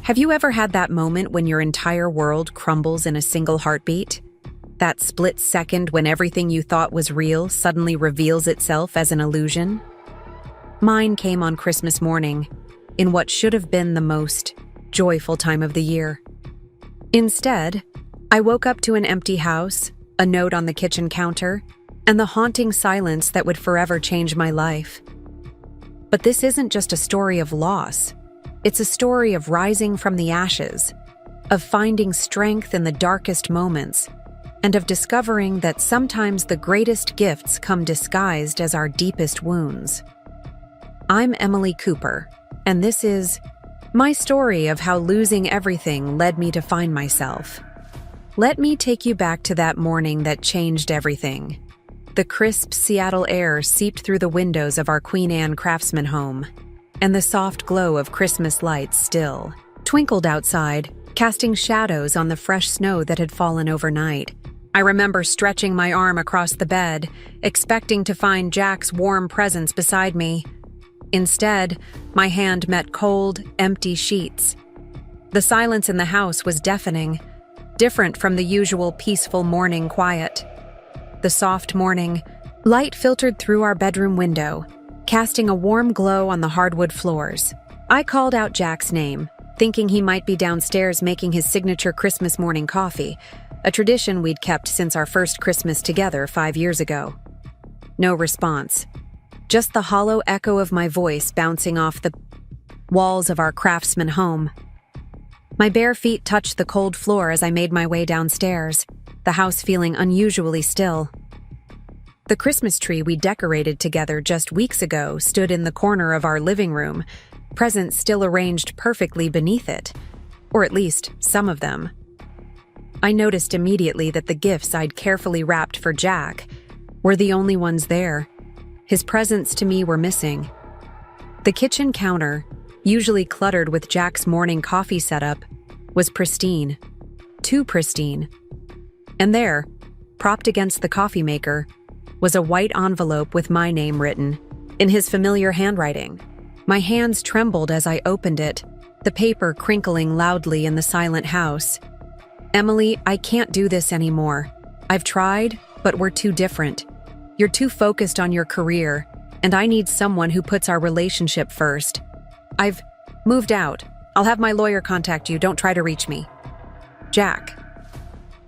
Have you ever had that moment when your entire world crumbles in a single heartbeat? That split second when everything you thought was real suddenly reveals itself as an illusion? Mine came on Christmas morning, in what should have been the most joyful time of the year. Instead, I woke up to an empty house, a note on the kitchen counter, and the haunting silence that would forever change my life. But this isn't just a story of loss. It's a story of rising from the ashes, of finding strength in the darkest moments, and of discovering that sometimes the greatest gifts come disguised as our deepest wounds. I'm Emily Cooper, and this is my story of how losing everything led me to find myself. Let me take you back to that morning that changed everything. The crisp Seattle air seeped through the windows of our Queen Anne Craftsman home, and the soft glow of Christmas lights still twinkled outside, casting shadows on the fresh snow that had fallen overnight. I remember stretching my arm across the bed, expecting to find Jack's warm presence beside me. Instead, my hand met cold, empty sheets. The silence in the house was deafening, different from the usual peaceful morning quiet. The soft morning light filtered through our bedroom window, casting a warm glow on the hardwood floors. I called out Jack's name, thinking he might be downstairs making his signature Christmas morning coffee, a tradition we'd kept since our first Christmas together 5 years ago. No response. Just the hollow echo of my voice bouncing off the walls of our Craftsman home. My bare feet touched the cold floor as I made my way downstairs, the house feeling unusually still. The Christmas tree we decorated together just weeks ago stood in the corner of our living room, presents still arranged perfectly beneath it, or at least some of them. I noticed immediately that the gifts I'd carefully wrapped for Jack were the only ones there. His presents to me were missing. The kitchen counter, usually cluttered with Jack's morning coffee setup, was pristine. Too pristine. And there, propped against the coffee maker, was a white envelope with my name written, in his familiar handwriting. My hands trembled as I opened it, the paper crinkling loudly in the silent house. Emily, I can't do this anymore. I've tried, but we're too different. You're too focused on your career, and I need someone who puts our relationship first. I've moved out. I'll have my lawyer contact you. Don't try to reach me. Jack.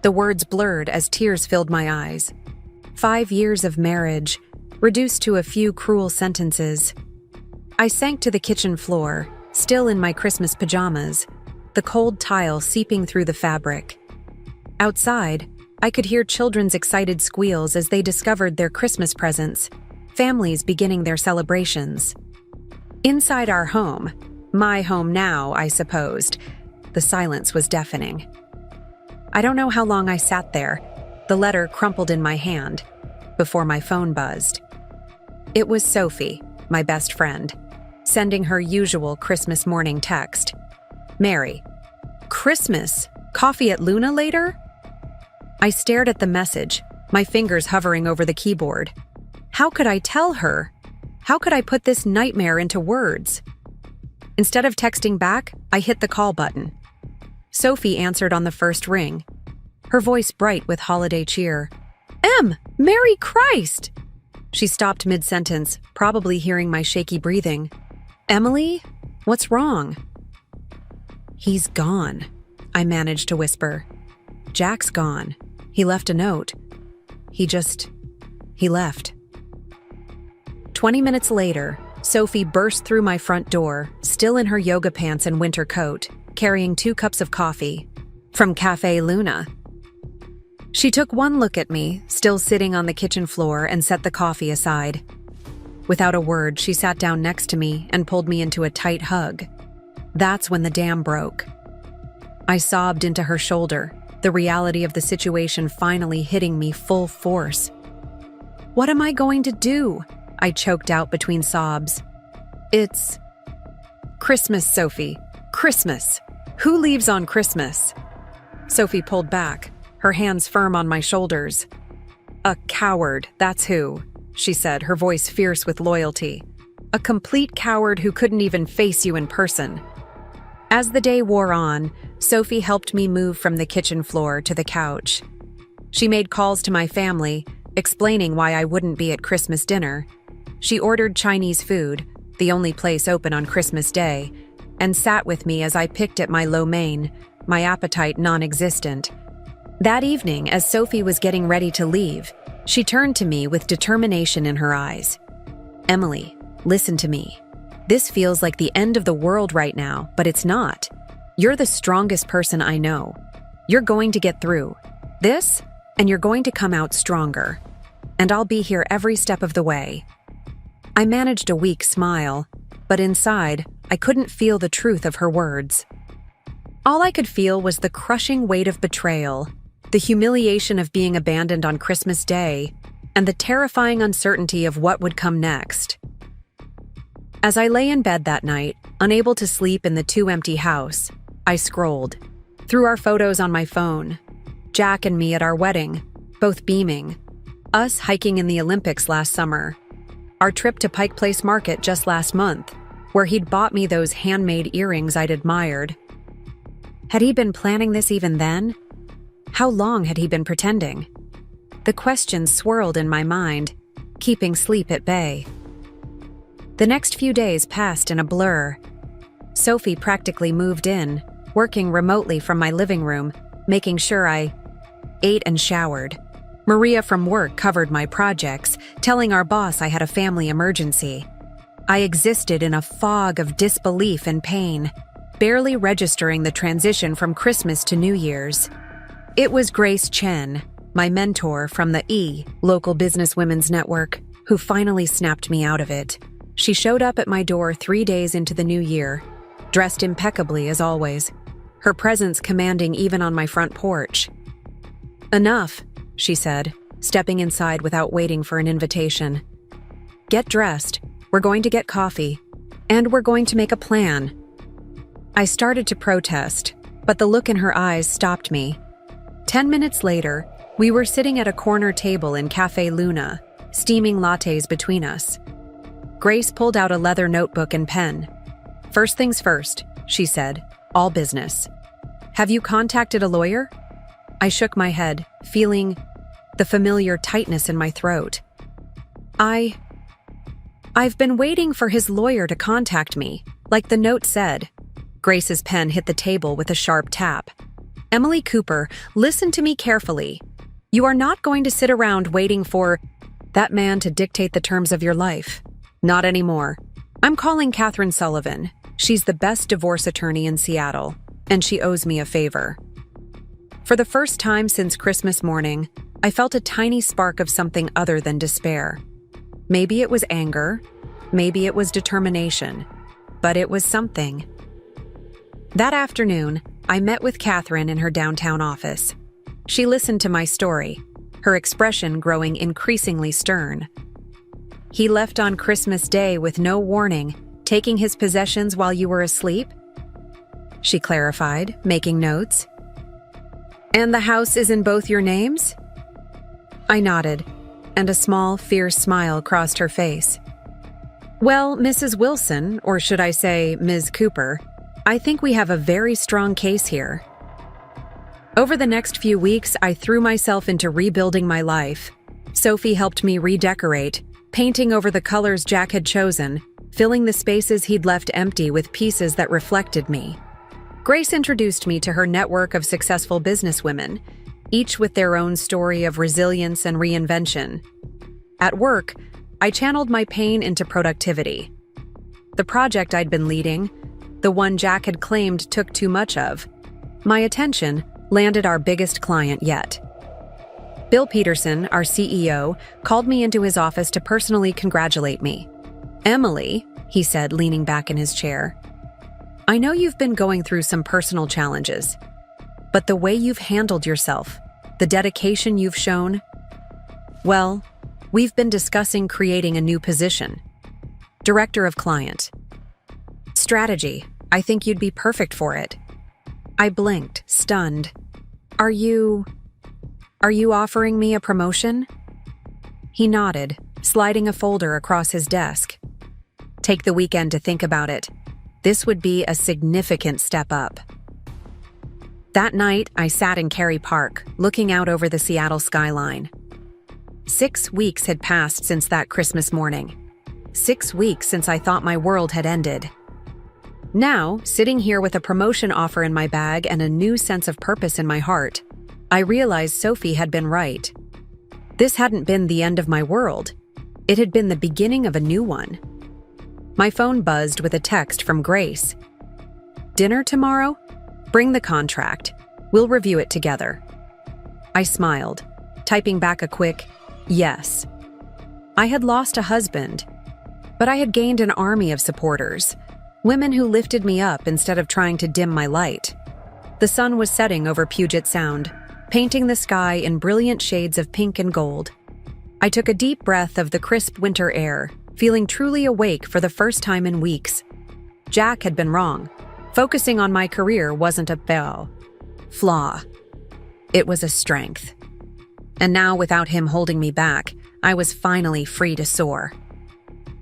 The words blurred as tears filled my eyes. 5 years of marriage, reduced to a few cruel sentences. I sank to the kitchen floor, still in my Christmas pajamas, the cold tile seeping through the fabric. Outside, I could hear children's excited squeals as they discovered their Christmas presents, families beginning their celebrations. Inside our home, my home now, I supposed, the silence was deafening. I don't know how long I sat there, the letter crumpled in my hand, before my phone buzzed. It was Sophie, my best friend, sending her usual Christmas morning text. Mary. Christmas? Coffee at Luna later? I stared at the message, my fingers hovering over the keyboard. How could I tell her? How could I put this nightmare into words? Instead of texting back, I hit the call button. Sophie answered on the first ring, her voice bright with holiday cheer. Merry Christ! She stopped mid-sentence, probably hearing my shaky breathing. Emily? What's wrong? He's gone, I managed to whisper. Jack's gone. He left a note. He left. 20 minutes later, Sophie burst through my front door, still in her yoga pants and winter coat, carrying 2 cups of coffee. From Cafe Luna. She took one look at me, still sitting on the kitchen floor, and set the coffee aside. Without a word, she sat down next to me and pulled me into a tight hug. That's when the dam broke. I sobbed into her shoulder, the reality of the situation finally hitting me full force. What am I going to do? I choked out between sobs. It's Christmas, Sophie. Christmas. Who leaves on Christmas? Sophie pulled back, her hands firm on my shoulders. A coward, that's who, she said, her voice fierce with loyalty. A complete coward who couldn't even face you in person. As the day wore on, Sophie helped me move from the kitchen floor to the couch. She made calls to my family, explaining why I wouldn't be at Christmas dinner. She ordered Chinese food, the only place open on Christmas Day, and sat with me as I picked at my lo mein, my appetite non-existent. That evening, as Sophie was getting ready to leave, she turned to me with determination in her eyes. "Emily, listen to me. This feels like the end of the world right now, but it's not. You're the strongest person I know. You're going to get through this, and you're going to come out stronger. And I'll be here every step of the way." I managed a weak smile, but inside, I couldn't feel the truth of her words. All I could feel was the crushing weight of betrayal, the humiliation of being abandoned on Christmas Day, and the terrifying uncertainty of what would come next. As I lay in bed that night, unable to sleep in the too-empty house, I scrolled through our photos on my phone. Jack and me at our wedding, both beaming. Us hiking in the Olympics last summer. Our trip to Pike Place Market just last month, where he'd bought me those handmade earrings I'd admired. Had he been planning this even then? How long had he been pretending? The questions swirled in my mind, keeping sleep at bay. The next few days passed in a blur. Sophie practically moved in, working remotely from my living room, making sure I ate and showered. Maria from work covered my projects, telling our boss I had a family emergency. I existed in a fog of disbelief and pain, barely registering the transition from Christmas to New Year's. It was Grace Chen, my mentor from the Local Business Women's Network, who finally snapped me out of it. She showed up at my door 3 days into the new year, dressed impeccably as always, her presence commanding even on my front porch. "Enough," she said, stepping inside without waiting for an invitation. "Get dressed, we're going to get coffee, and we're going to make a plan." I started to protest, but the look in her eyes stopped me. 10 minutes later, we were sitting at a corner table in Cafe Luna, steaming lattes between us. Grace pulled out a leather notebook and pen. "First things first," she said, "all business. Have you contacted a lawyer?" I shook my head, feeling the familiar tightness in my throat. I've been waiting for his lawyer to contact me, like the note said." Grace's pen hit the table with a sharp tap. "Emily Cooper, listen to me carefully. You are not going to sit around waiting for that man to dictate the terms of your life. Not anymore. I'm calling Catherine Sullivan. She's the best divorce attorney in Seattle, and she owes me a favor." For the first time since Christmas morning, I felt a tiny spark of something other than despair. Maybe it was anger, maybe it was determination, but it was something. That afternoon, I met with Catherine in her downtown office. She listened to my story, her expression growing increasingly stern. "He left on Christmas Day with no warning, taking his possessions while you were asleep?" she clarified, making notes. "And the house is in both your names?" I nodded, and a small, fierce smile crossed her face. "Well, Mrs. Wilson, or should I say Ms. Cooper, I think we have a very strong case here." Over the next few weeks, I threw myself into rebuilding my life. Sophie helped me redecorate, painting over the colors Jack had chosen, filling the spaces he'd left empty with pieces that reflected me. Grace introduced me to her network of successful businesswomen, each with their own story of resilience and reinvention. At work, I channeled my pain into productivity. The project I'd been leading, the one Jack had claimed took too much of, my attention landed our biggest client yet. Bill Peterson, our CEO, called me into his office to personally congratulate me. "Emily," he said, leaning back in his chair, "I know you've been going through some personal challenges, but the way you've handled yourself, the dedication you've shown, well, we've been discussing creating a new position. Director of Client Strategy. I think you'd be perfect for it." I blinked, stunned. Are you offering me a promotion?" He nodded, sliding a folder across his desk. "Take the weekend to think about it. This would be a significant step up. That night, I sat in Cary Park, looking out over the Seattle skyline. 6 weeks had passed since that Christmas morning. 6 weeks since I thought my world had ended. Now, sitting here with a promotion offer in my bag and a new sense of purpose in my heart, I realized Sophie had been right. This hadn't been the end of my world. It had been the beginning of a new one. My phone buzzed with a text from Grace. "Dinner tomorrow? Bring the contract. We'll review it together." I smiled, typing back a quick, "Yes." I had lost a husband, but I had gained an army of supporters, women who lifted me up instead of trying to dim my light. The sun was setting over Puget Sound, painting the sky in brilliant shades of pink and gold. I took a deep breath of the crisp winter air, feeling truly awake for the first time in weeks. Jack had been wrong. Focusing on my career wasn't a flaw. It was a strength. And now, without him holding me back, I was finally free to soar.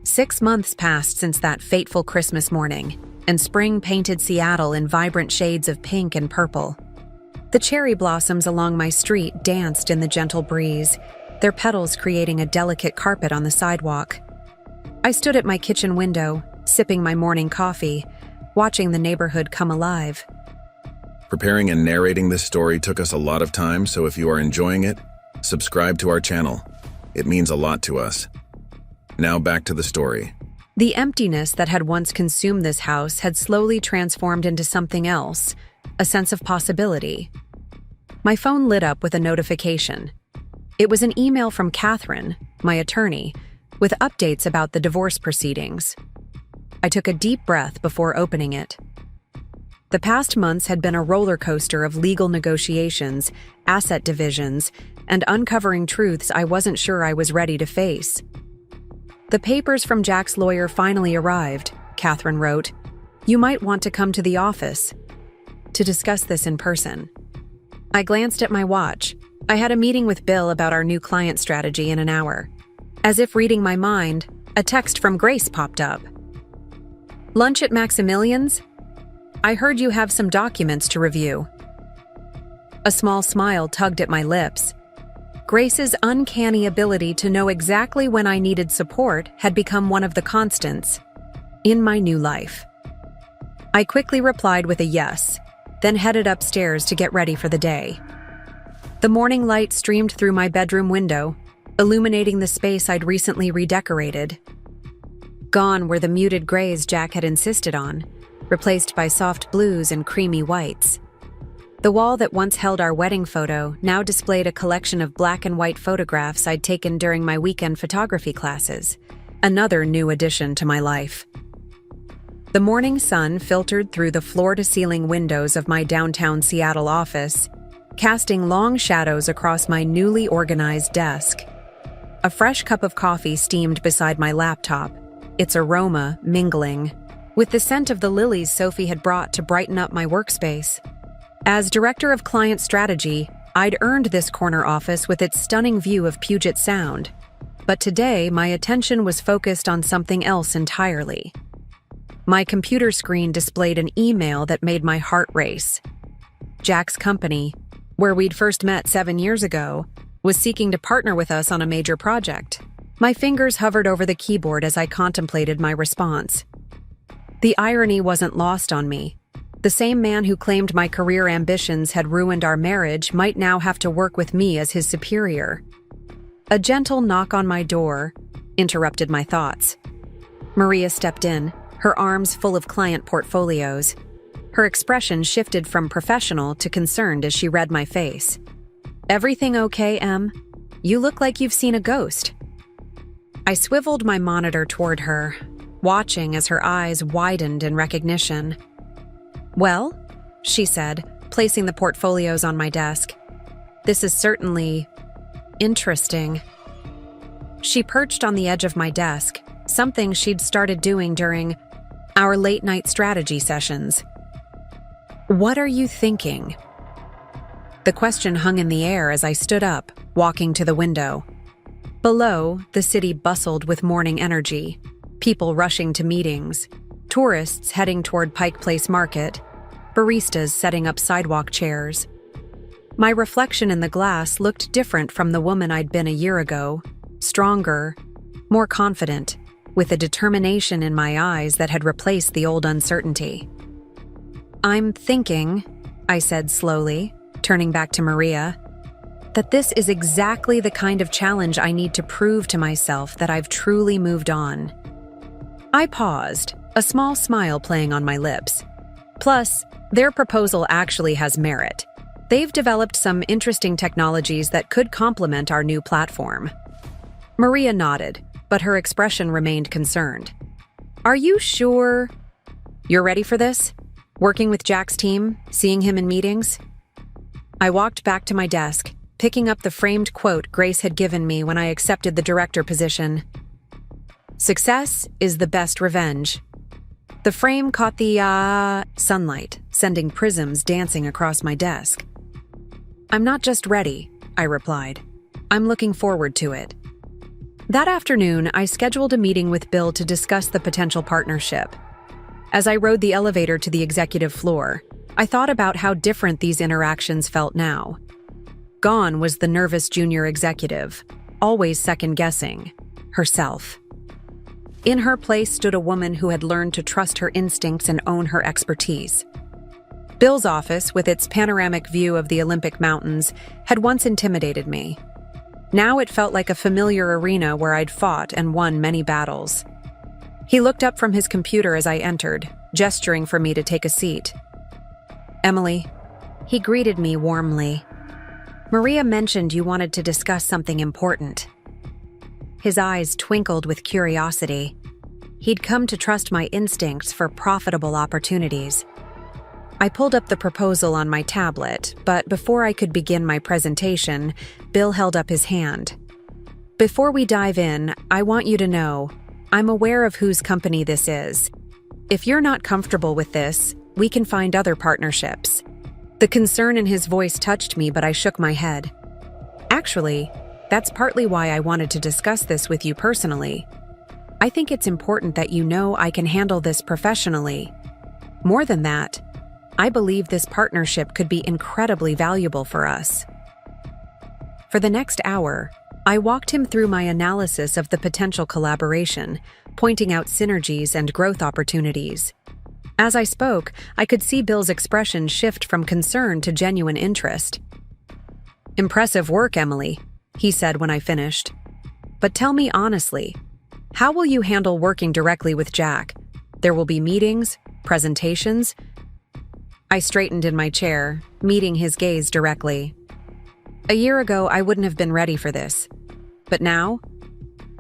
6 months passed since that fateful Christmas morning, and spring painted Seattle in vibrant shades of pink and purple. The cherry blossoms along my street danced in the gentle breeze, their petals creating a delicate carpet on the sidewalk. I stood at my kitchen window, sipping my morning coffee, watching the neighborhood come alive. Preparing and narrating this story took us a lot of time, so if you are enjoying it, subscribe to our channel. It means a lot to us. Now back to the story. The emptiness that had once consumed this house had slowly transformed into something else, a sense of possibility. My phone lit up with a notification. It was an email from Catherine, my attorney, with updates about the divorce proceedings. I took a deep breath before opening it. The past months had been a roller coaster of legal negotiations, asset divisions, and uncovering truths I wasn't sure I was ready to face. "The papers from Jack's lawyer finally arrived," Catherine wrote. "You might want to come to the office to discuss this in person." I glanced at my watch. I had a meeting with Bill about our new client strategy in an hour. As if reading my mind, a text from Grace popped up. "Lunch at Maximilian's? I heard you have some documents to review." A small smile tugged at my lips. Grace's uncanny ability to know exactly when I needed support had become one of the constants in my new life. I quickly replied with a yes, then headed upstairs to get ready for the day. The morning light streamed through my bedroom window, illuminating the space I'd recently redecorated. Gone were the muted grays Jack had insisted on, replaced by soft blues and creamy whites. The wall that once held our wedding photo now displayed a collection of black and white photographs I'd taken during my weekend photography classes, another new addition to my life. The morning sun filtered through the floor-to-ceiling windows of my downtown Seattle office, casting long shadows across my newly organized desk. A fresh cup of coffee steamed beside my laptop, its aroma mingling with the scent of the lilies Sophie had brought to brighten up my workspace. As Director of Client Strategy, I'd earned this corner office with its stunning view of Puget Sound. But today, my attention was focused on something else entirely. My computer screen displayed an email that made my heart race. Jack's company, where we'd first met 7 years ago, was seeking to partner with us on a major project. My fingers hovered over the keyboard as I contemplated my response. The irony wasn't lost on me. The same man who claimed my career ambitions had ruined our marriage might now have to work with me as his superior. A gentle knock on my door interrupted my thoughts. Maria stepped in, her arms full of client portfolios. Her expression shifted from professional to concerned as she read my face. "Everything okay, Em? You look like you've seen a ghost." I swiveled my monitor toward her, watching as her eyes widened in recognition. "Well," she said, placing the portfolios on my desk. "This is certainly interesting." She perched on the edge of my desk, something she'd started doing during our late-night strategy sessions. "What are you thinking?" The question hung in the air as I stood up, walking to the window. Below, the city bustled with morning energy, people rushing to meetings, tourists heading toward Pike Place Market, baristas setting up sidewalk chairs. My reflection in the glass looked different from the woman I'd been a year ago, stronger, more confident, with a determination in my eyes that had replaced the old uncertainty. "I'm thinking," I said slowly, turning back to Maria, "that this is exactly the kind of challenge I need to prove to myself that I've truly moved on." I paused, a small smile playing on my lips. Plus, their proposal actually has merit. They've developed some interesting technologies that could complement our new platform. Maria nodded, but her expression remained concerned. "Are you sure you're ready for this? Working with Jack's team, seeing him in meetings?" I walked back to my desk, picking up the framed quote Grace had given me when I accepted the director position. "Success is the best revenge." The frame caught the sunlight, sending prisms dancing across my desk. "I'm not just ready," I replied. "I'm looking forward to it." That afternoon, I scheduled a meeting with Bill to discuss the potential partnership. As I rode the elevator to the executive floor, I thought about how different these interactions felt now. Gone was the nervous junior executive, always second-guessing herself. In her place stood a woman who had learned to trust her instincts and own her expertise. Bill's office, with its panoramic view of the Olympic Mountains, had once intimidated me. Now it felt like a familiar arena where I'd fought and won many battles. He looked up from his computer as I entered, gesturing for me to take a seat. "Emily." He greeted me warmly. "Maria mentioned you wanted to discuss something important." His eyes twinkled with curiosity. He'd come to trust my instincts for profitable opportunities. I pulled up the proposal on my tablet, but before I could begin my presentation, Bill held up his hand. "Before we dive in, I want you to know, I'm aware of whose company this is. If you're not comfortable with this, we can find other partnerships." The concern in his voice touched me, but I shook my head. "Actually, that's partly why I wanted to discuss this with you personally. I think it's important that you know I can handle this professionally. More than that, I believe this partnership could be incredibly valuable for us." For the next hour, I walked him through my analysis of the potential collaboration, pointing out synergies and growth opportunities. As I spoke, I could see Bill's expression shift from concern to genuine interest. "Impressive work, Emily," he said when I finished. "But tell me honestly, how will you handle working directly with Jack? There will be meetings, presentations." I straightened in my chair, meeting his gaze directly. A year ago, I wouldn't have been ready for this. But now,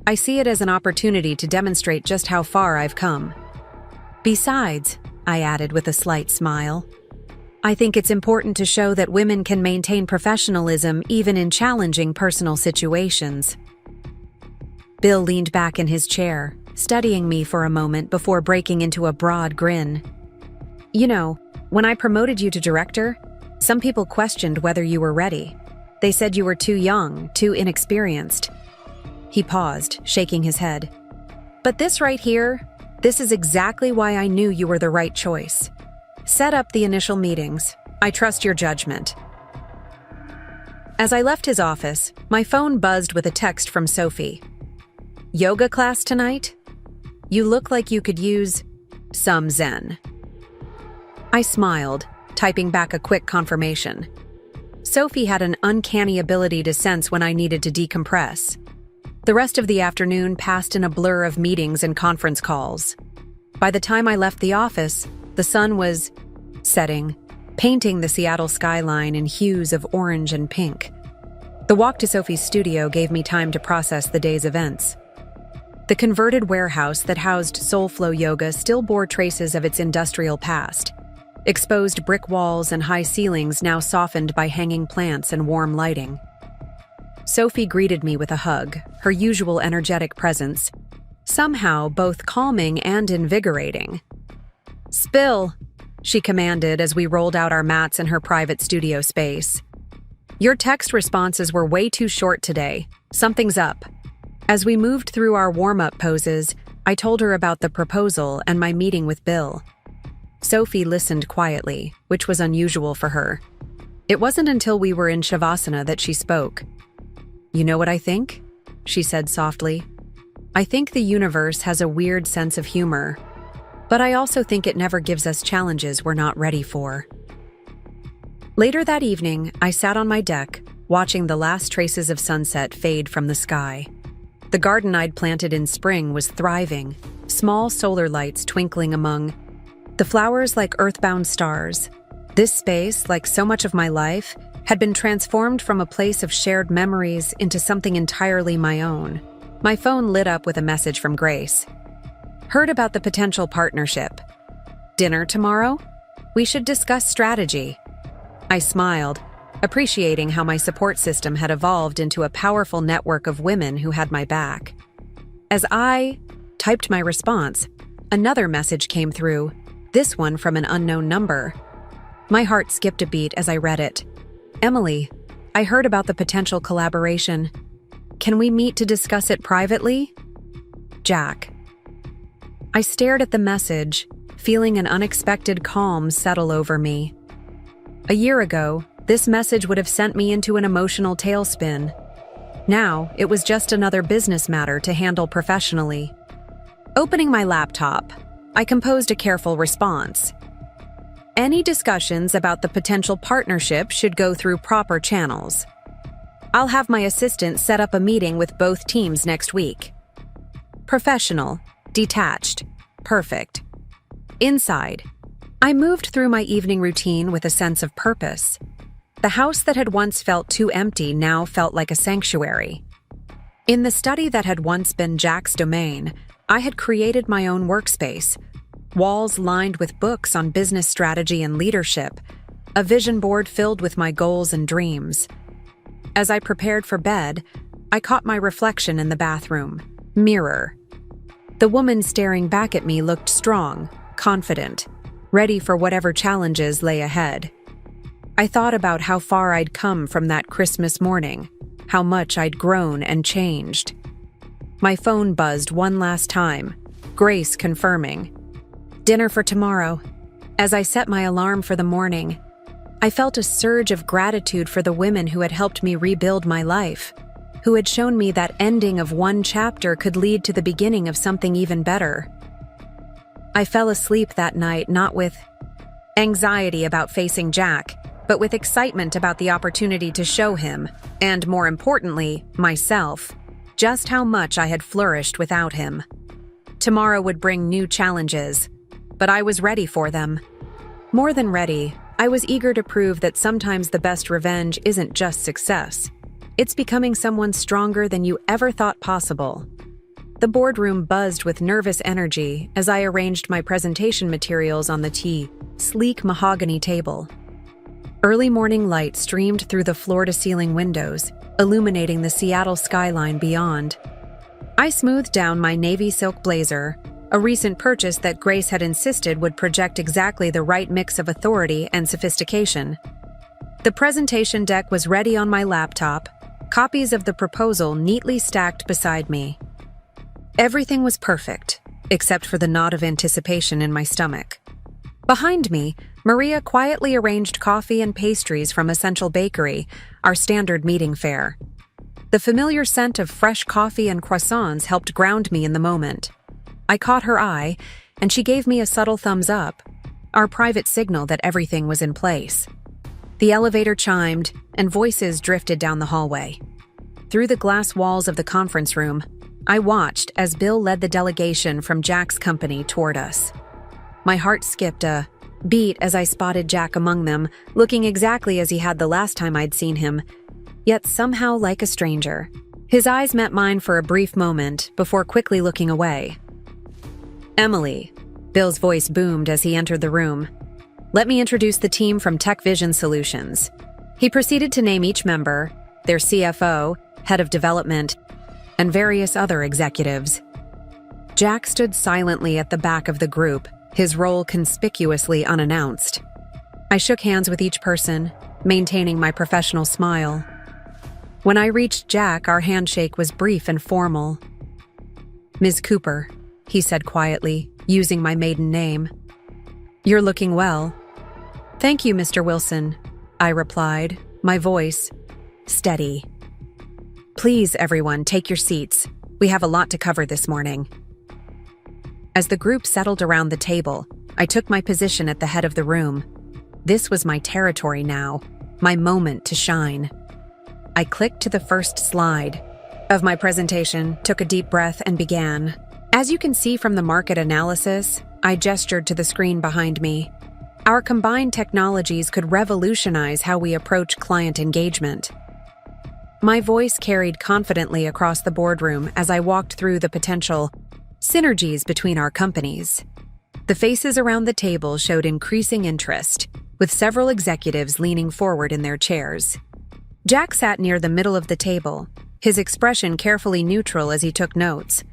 I see it as an opportunity to demonstrate just how far I've come. "Besides," I added with a slight smile, "I think it's important to show that women can maintain professionalism even in challenging personal situations." Bill leaned back in his chair, studying me for a moment before breaking into a broad grin. "You know, when I promoted you to director, some people questioned whether you were ready. They said you were too young, too inexperienced." He paused, shaking his head. "But this right here, this is exactly why I knew you were the right choice. Set up the initial meetings. I trust your judgment." As I left his office, my phone buzzed with a text from Sophie. "Yoga class tonight? You look like you could use some zen." I smiled, typing back a quick confirmation. Sophie had an uncanny ability to sense when I needed to decompress. The rest of the afternoon passed in a blur of meetings and conference calls. By the time I left the office, the sun was setting, painting the Seattle skyline in hues of orange and pink. The walk to Sophie's studio gave me time to process the day's events. The converted warehouse that housed Soulflow Yoga still bore traces of its industrial past. Exposed brick walls and high ceilings now softened by hanging plants and warm lighting. Sophie greeted me with a hug, her usual energetic presence, somehow both calming and invigorating. "Spill," she commanded as we rolled out our mats in her private studio space. "Your text responses were way too short today. Something's up." As we moved through our warm-up poses, I told her about the proposal and my meeting with Bill. Sophie listened quietly, which was unusual for her. It wasn't until we were in Shavasana that she spoke. "You know what I think?" she said softly. "I think the universe has a weird sense of humor, but I also think it never gives us challenges we're not ready for." Later that evening, I sat on my deck, watching the last traces of sunset fade from the sky. The garden I'd planted in spring was thriving, small solar lights twinkling among the flowers like earthbound stars. This space, like so much of my life, had been transformed from a place of shared memories into something entirely my own. My phone lit up with a message from Grace. "Heard about the potential partnership. Dinner tomorrow? We should discuss strategy." I smiled, appreciating how my support system had evolved into a powerful network of women who had my back. As I typed my response, another message came through, this one from an unknown number. My heart skipped a beat as I read it. "Emily, I heard about the potential collaboration. Can we meet to discuss it privately? Jack." I stared at the message, feeling an unexpected calm settle over me. A year ago, this message would have sent me into an emotional tailspin. Now, it was just another business matter to handle professionally. Opening my laptop, I composed a careful response. "Any discussions about the potential partnership should go through proper channels. I'll have my assistant set up a meeting with both teams next week. Professional, detached, perfect." Inside, I moved through my evening routine with a sense of purpose. The house that had once felt too empty now felt like a sanctuary. In the study that had once been Jack's domain, I had created my own workspace, walls lined with books on business strategy and leadership, a vision board filled with my goals and dreams. As I prepared for bed, I caught my reflection in the bathroom mirror. The woman staring back at me looked strong, confident, ready for whatever challenges lay ahead. I thought about how far I'd come from that Christmas morning, how much I'd grown and changed. My phone buzzed one last time, Grace confirming. "Dinner for tomorrow." As I set my alarm for the morning, I felt a surge of gratitude for the women who had helped me rebuild my life, who had shown me that ending of one chapter could lead to the beginning of something even better. I fell asleep that night not with anxiety about facing Jack, but with excitement about the opportunity to show him, and more importantly, myself, just how much I had flourished without him. Tomorrow would bring new challenges, but I was ready for them. More than ready, I was eager to prove that sometimes the best revenge isn't just success. It's becoming someone stronger than you ever thought possible. The boardroom buzzed with nervous energy as I arranged my presentation materials on the sleek mahogany table. Early morning light streamed through the floor-to-ceiling windows, illuminating the Seattle skyline beyond. I smoothed down my navy silk blazer, a recent purchase that Grace had insisted would project exactly the right mix of authority and sophistication. The presentation deck was ready on my laptop, copies of the proposal neatly stacked beside me. Everything was perfect, except for the knot of anticipation in my stomach. Behind me, Maria quietly arranged coffee and pastries from Essential Bakery, our standard meeting fare. The familiar scent of fresh coffee and croissants helped ground me in the moment. I caught her eye, and she gave me a subtle thumbs up, our private signal that everything was in place. The elevator chimed, and voices drifted down the hallway. Through the glass walls of the conference room, I watched as Bill led the delegation from Jack's company toward us. My heart skipped a beat as I spotted Jack among them, looking exactly as he had the last time I'd seen him, yet somehow like a stranger. His eyes met mine for a brief moment before quickly looking away. "Emily," Bill's voice boomed as he entered the room. "Let me introduce the team from Tech Vision Solutions." He proceeded to name each member, their CFO, head of development, and various other executives. Jack stood silently at the back of the group, his role conspicuously unannounced. I shook hands with each person, maintaining my professional smile. When I reached Jack, our handshake was brief and formal. "Ms. Cooper," he said quietly, using my maiden name. "You're looking well." "Thank you, Mr. Wilson," I replied, my voice steady. "Please, everyone, take your seats. We have a lot to cover this morning." As the group settled around the table, I took my position at the head of the room. This was my territory now, my moment to shine. I clicked to the first slide of my presentation, took a deep breath, and began. As you can see from the market analysis, I gestured to the screen behind me. Our combined technologies could revolutionize how we approach client engagement. My voice carried confidently across the boardroom as I walked through the potential synergies between our companies. The faces around the table showed increasing interest, with several executives leaning forward in their chairs. Jack sat near the middle of the table, his expression carefully neutral as he took notes.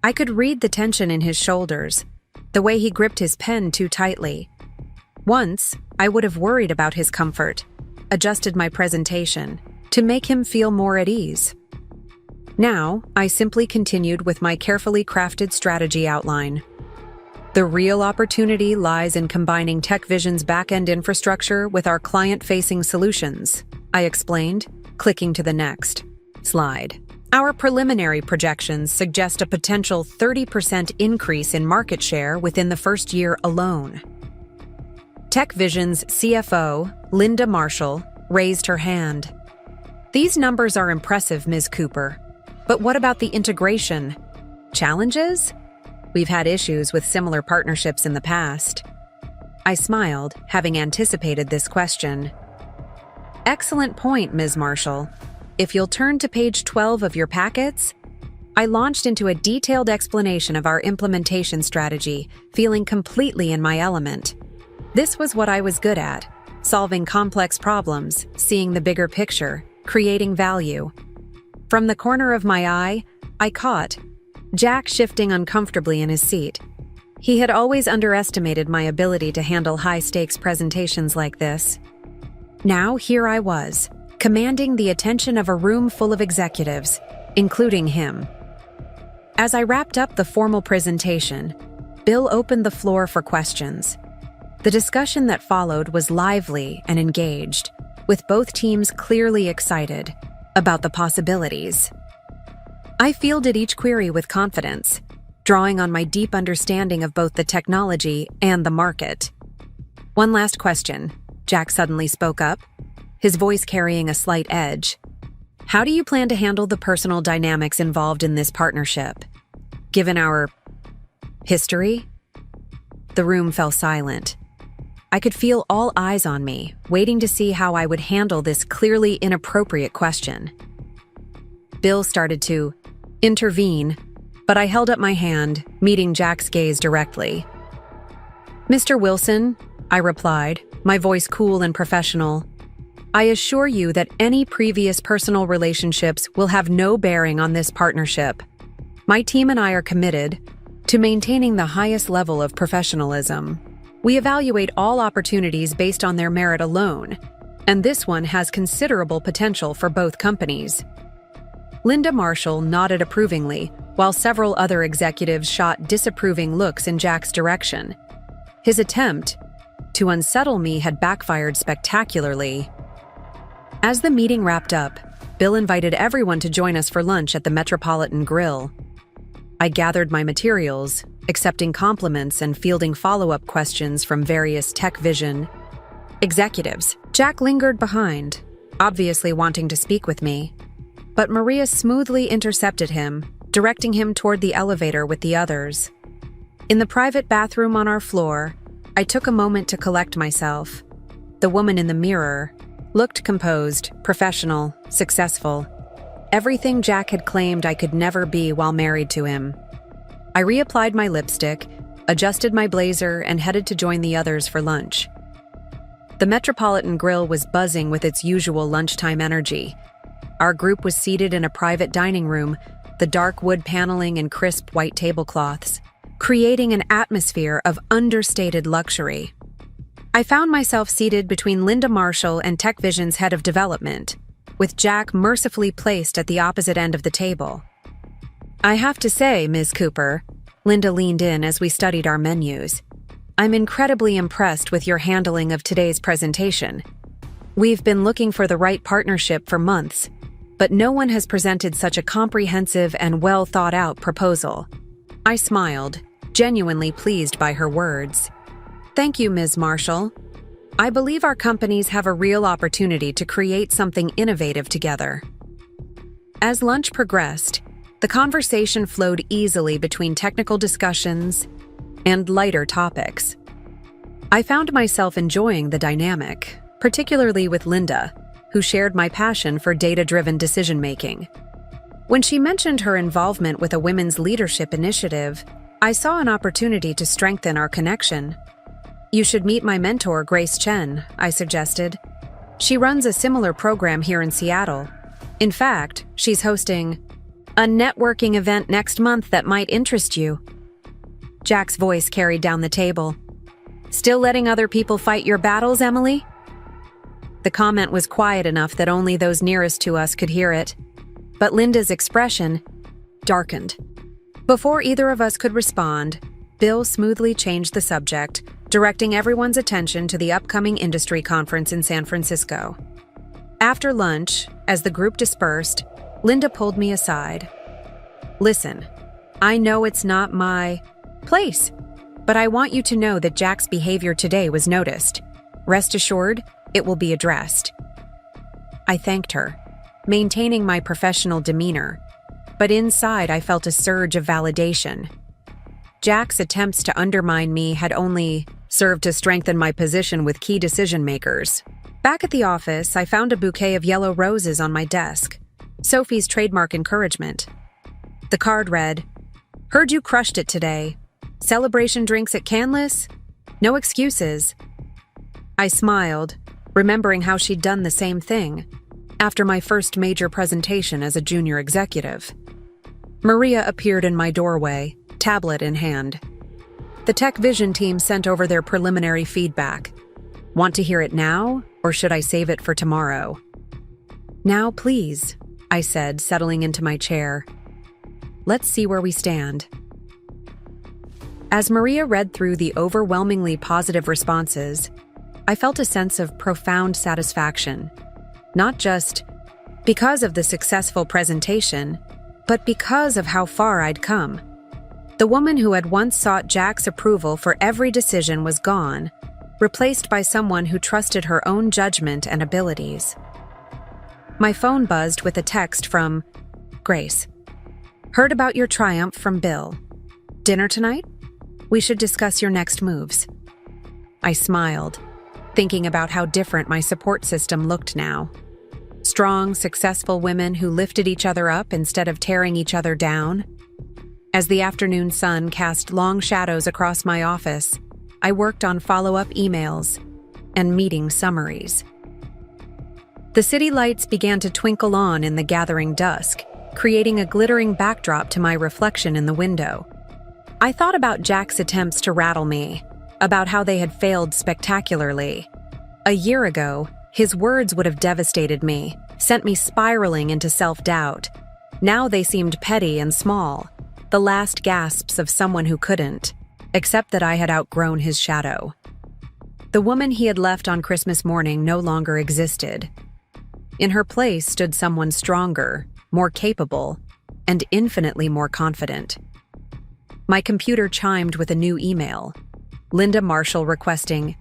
I could read the tension in his shoulders, the way he gripped his pen too tightly. Once, I would have worried about his comfort, adjusted my presentation to make him feel more at ease. Now, I simply continued with my carefully crafted strategy outline. The real opportunity lies in combining TechVision's back-end infrastructure with our client-facing solutions, I explained, clicking to the next slide. Our preliminary projections suggest a potential 30% increase in market share within the first year alone. TechVision's CFO, Linda Marshall, raised her hand. "These numbers are impressive, Ms. Cooper. But what about the integration? Challenges? We've had issues with similar partnerships in the past." I smiled, having anticipated this question. "Excellent point, Ms. Marshall. If you'll turn to page 12 of your packets," I launched into a detailed explanation of our implementation strategy, feeling completely in my element. This was what I was good at: solving complex problems, seeing the bigger picture, creating value. From the corner of my eye, I caught Jack shifting uncomfortably in his seat. He had always underestimated my ability to handle high-stakes presentations like this. Now here I was, commanding the attention of a room full of executives, including him. As I wrapped up the formal presentation, Bill opened the floor for questions. The discussion that followed was lively and engaged, with both teams clearly excited about the possibilities. I fielded each query with confidence, drawing on my deep understanding of both the technology and the market. "One last question," Jack suddenly spoke up, his voice carrying a slight edge. "How do you plan to handle the personal dynamics involved in this partnership, given our history?" The room fell silent. I could feel all eyes on me, waiting to see how I would handle this clearly inappropriate question. Bill started to intervene, but I held up my hand, meeting Jack's gaze directly. "Mr. Wilson," I replied, my voice cool and professional, "I assure you that any previous personal relationships will have no bearing on this partnership. My team and I are committed to maintaining the highest level of professionalism. We evaluate all opportunities based on their merit alone, and this one has considerable potential for both companies." Linda Marshall nodded approvingly, while several other executives shot disapproving looks in Jack's direction. His attempt to unsettle me had backfired spectacularly. As the meeting wrapped up, Bill invited everyone to join us for lunch at the Metropolitan Grill. I gathered my materials, accepting compliments and fielding follow-up questions from various TechVision executives. Jack lingered behind, obviously wanting to speak with me, but Maria smoothly intercepted him, directing him toward the elevator with the others. In the private bathroom on our floor, I took a moment to collect myself. The woman in the mirror looked composed, professional, successful. Everything Jack had claimed I could never be while married to him. I reapplied my lipstick, adjusted my blazer, and headed to join the others for lunch. The Metropolitan Grill was buzzing with its usual lunchtime energy. Our group was seated in a private dining room, the dark wood paneling and crisp white tablecloths, creating an atmosphere of understated luxury. I found myself seated between Linda Marshall and TechVision's head of development, with Jack mercifully placed at the opposite end of the table. "I have to say, Ms. Cooper," Linda leaned in as we studied our menus. "I'm incredibly impressed with your handling of today's presentation. We've been looking for the right partnership for months, but no one has presented such a comprehensive and well-thought-out proposal." I smiled, genuinely pleased by her words. "Thank you, Ms. Marshall. I believe our companies have a real opportunity to create something innovative together." As lunch progressed, the conversation flowed easily between technical discussions and lighter topics. I found myself enjoying the dynamic, particularly with Linda, who shared my passion for data-driven decision-making. When she mentioned her involvement with a women's leadership initiative, I saw an opportunity to strengthen our connection. "You should meet my mentor, Grace Chen," I suggested. "She runs a similar program here in Seattle. In fact, she's hosting a networking event next month that might interest you." Jack's voice carried down the table. "Still letting other people fight your battles, Emily?" The comment was quiet enough that only those nearest to us could hear it, but Linda's expression darkened. Before either of us could respond, Bill smoothly changed the subject, directing everyone's attention to the upcoming industry conference in San Francisco. After lunch, as the group dispersed, Linda pulled me aside. "Listen, I know it's not my place, but I want you to know that Jack's behavior today was noticed. Rest assured, it will be addressed." I thanked her, maintaining my professional demeanor, but inside I felt a surge of validation. Jack's attempts to undermine me had only served to strengthen my position with key decision-makers. Back at the office, I found a bouquet of yellow roses on my desk, Sophie's trademark encouragement. The card read, "Heard you crushed it today. Celebration drinks at Canlis? No excuses." I smiled, remembering how she'd done the same thing after my first major presentation as a junior executive. Maria appeared in my doorway, tablet in hand. The Tech Vision team sent over their preliminary feedback. "Want to hear it now, or should I save it for tomorrow?" "Now, please," I said, settling into my chair. "Let's see where we stand." As Maria read through the overwhelmingly positive responses, I felt a sense of profound satisfaction, not just because of the successful presentation, but because of how far I'd come. The woman who had once sought Jack's approval for every decision was gone, replaced by someone who trusted her own judgment and abilities. My phone buzzed with a text from Grace. "Heard about your triumph from Bill. Dinner tonight? We should discuss your next moves." I smiled, thinking about how different my support system looked now. Strong, successful women who lifted each other up instead of tearing each other down. As the afternoon sun cast long shadows across my office, I worked on follow-up emails and meeting summaries. The city lights began to twinkle on in the gathering dusk, creating a glittering backdrop to my reflection in the window. I thought about Jack's attempts to rattle me, about how they had failed spectacularly. A year ago, his words would have devastated me, sent me spiraling into self-doubt. Now they seemed petty and small, the last gasps of someone who couldn't, except that I had outgrown his shadow. The woman he had left on Christmas morning no longer existed. In her place stood someone stronger, more capable, and infinitely more confident. My computer chimed with a new email. Linda Marshall requesting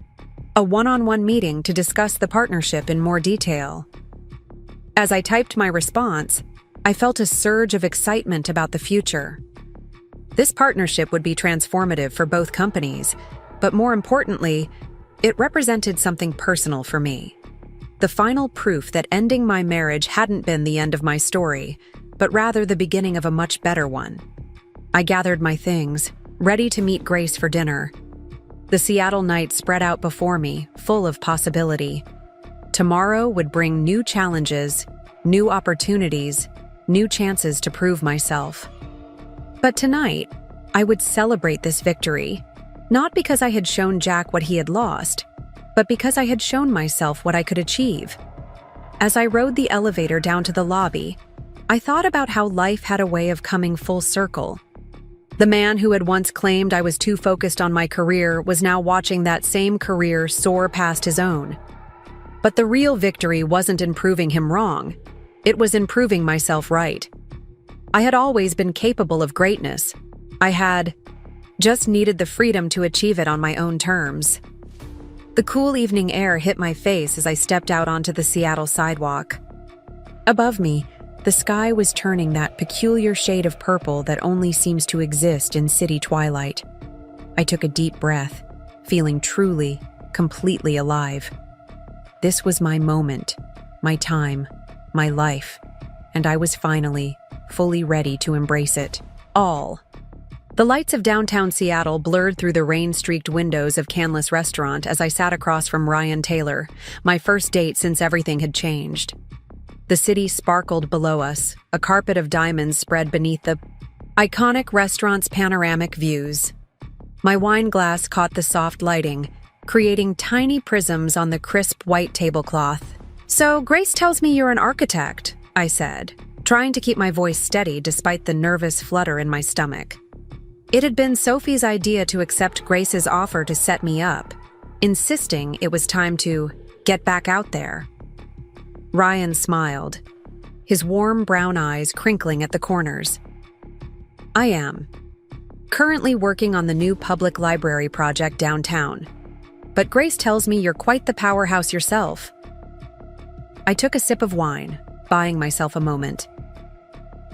a one-on-one meeting to discuss the partnership in more detail. As I typed my response, I felt a surge of excitement about the future. This partnership would be transformative for both companies, but more importantly, it represented something personal for me. The final proof that ending my marriage hadn't been the end of my story, but rather the beginning of a much better one. I gathered my things, ready to meet Grace for dinner. The Seattle night spread out before me, full of possibility. Tomorrow would bring new challenges, new opportunities, new chances to prove myself. But tonight, I would celebrate this victory, not because I had shown Jack what he had lost, but because I had shown myself what I could achieve. As I rode the elevator down to the lobby, I thought about how life had a way of coming full circle. The man who had once claimed I was too focused on my career was now watching that same career soar past his own. But the real victory wasn't in proving him wrong. It was in proving myself right. I had always been capable of greatness. I had just needed the freedom to achieve it on my own terms. The cool evening air hit my face as I stepped out onto the Seattle sidewalk. Above me, the sky was turning that peculiar shade of purple that only seems to exist in city twilight. I took a deep breath, feeling truly, completely alive. This was my moment, my time, my life, and I was finally, fully ready to embrace it. All. The lights of downtown Seattle blurred through the rain-streaked windows of Canlis Restaurant as I sat across from Ryan Taylor, my first date since everything had changed. The city sparkled below us, a carpet of diamonds spread beneath the iconic restaurant's panoramic views. My wine glass caught the soft lighting, creating tiny prisms on the crisp white tablecloth. "So, Grace tells me you're an architect," I said, trying to keep my voice steady despite the nervous flutter in my stomach. It had been Sophie's idea to accept Grace's offer to set me up, insisting it was time to get back out there. Ryan smiled, his warm brown eyes crinkling at the corners. "I am. Currently working on the new public library project downtown. But Grace tells me you're quite the powerhouse yourself." I took a sip of wine, buying myself a moment.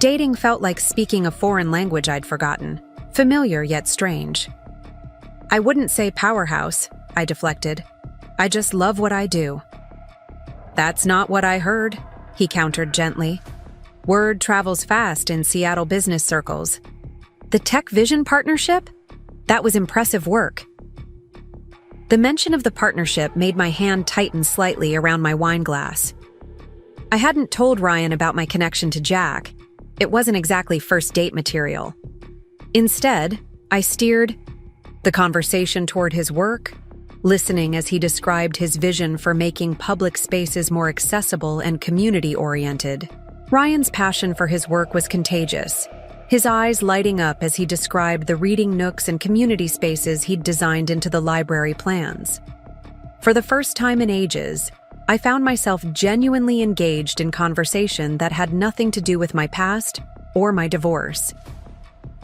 Dating felt like speaking a foreign language I'd forgotten, familiar yet strange. "I wouldn't say powerhouse," I deflected. "I just love what I do." "That's not what I heard," he countered gently. "Word travels fast in Seattle business circles. The Tech Vision partnership? That was impressive work." The mention of the partnership made my hand tighten slightly around my wine glass. I hadn't told Ryan about my connection to Jack. It wasn't exactly first date material. Instead, I steered the conversation toward his work, listening as he described his vision for making public spaces more accessible and community-oriented. Ryan's passion for his work was contagious, his eyes lighting up as he described the reading nooks and community spaces he'd designed into the library plans. For the first time in ages, I found myself genuinely engaged in conversation that had nothing to do with my past or my divorce.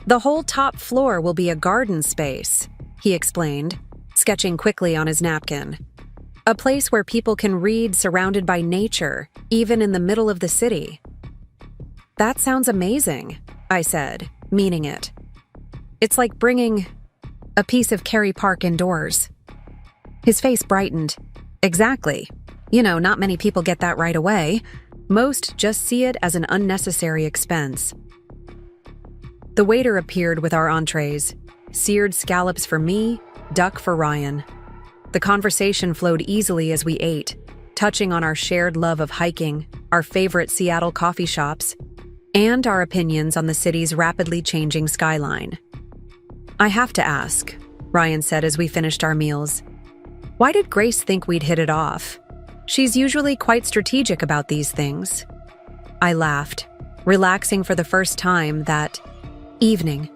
"The whole top floor will be a garden space," he explained, sketching quickly on his napkin. "A place where people can read surrounded by nature, even in the middle of the city." "That sounds amazing," I said, meaning it. "It's like bringing a piece of Kerry Park indoors." His face brightened. "Exactly. You know, not many people get that right away. Most just see it as an unnecessary expense." The waiter appeared with our entrees, seared scallops for me, duck for Ryan. The conversation flowed easily as we ate, touching on our shared love of hiking, our favorite Seattle coffee shops, and our opinions on the city's rapidly changing skyline. "I have to ask," Ryan said as we finished our meals. "Why did Grace think we'd hit it off? She's usually quite strategic about these things." I laughed, relaxing for the first time that evening.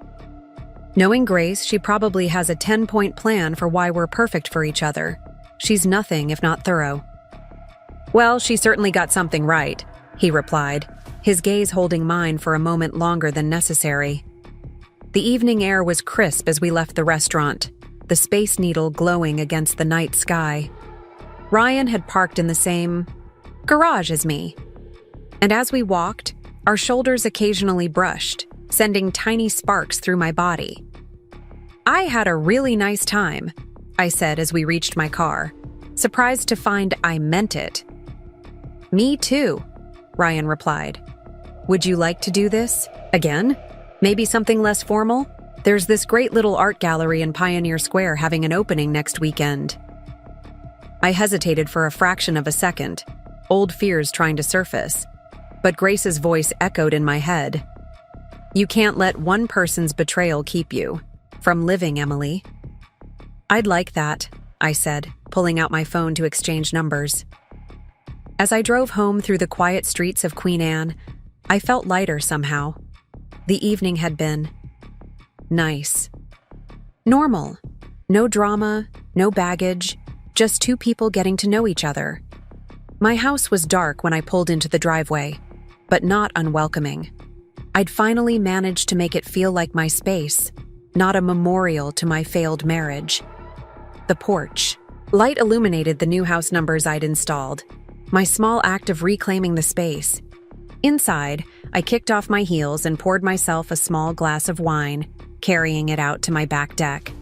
Knowing Grace, she probably has a 10-point plan for why we're perfect for each other. She's nothing if not thorough. "Well, she certainly got something right," he replied, his gaze holding mine for a moment longer than necessary. The evening air was crisp as we left the restaurant, the Space Needle glowing against the night sky. Ryan had parked in the same garage as me, and as we walked, our shoulders occasionally brushed, sending tiny sparks through my body. "I had a really nice time," I said as we reached my car, surprised to find I meant it. "Me too," Ryan replied. "Would you like to do this again? Maybe something less formal? There's this great little art gallery in Pioneer Square having an opening next weekend." I hesitated for a fraction of a second, old fears trying to surface, but Grace's voice echoed in my head. "You can't let one person's betrayal keep you from living, Emily." "I'd like that," I said, pulling out my phone to exchange numbers. As I drove home through the quiet streets of Queen Anne, I felt lighter somehow. The evening had been Nice. Normal. No drama, no baggage, just two people getting to know each other. My house was dark when I pulled into the driveway, but not unwelcoming. I'd finally managed to make it feel like my space, not a memorial to my failed marriage. The porch. Light illuminated the new house numbers I'd installed, my small act of reclaiming the space. Inside, I kicked off my heels and poured myself a small glass of wine, carrying it out to my back deck.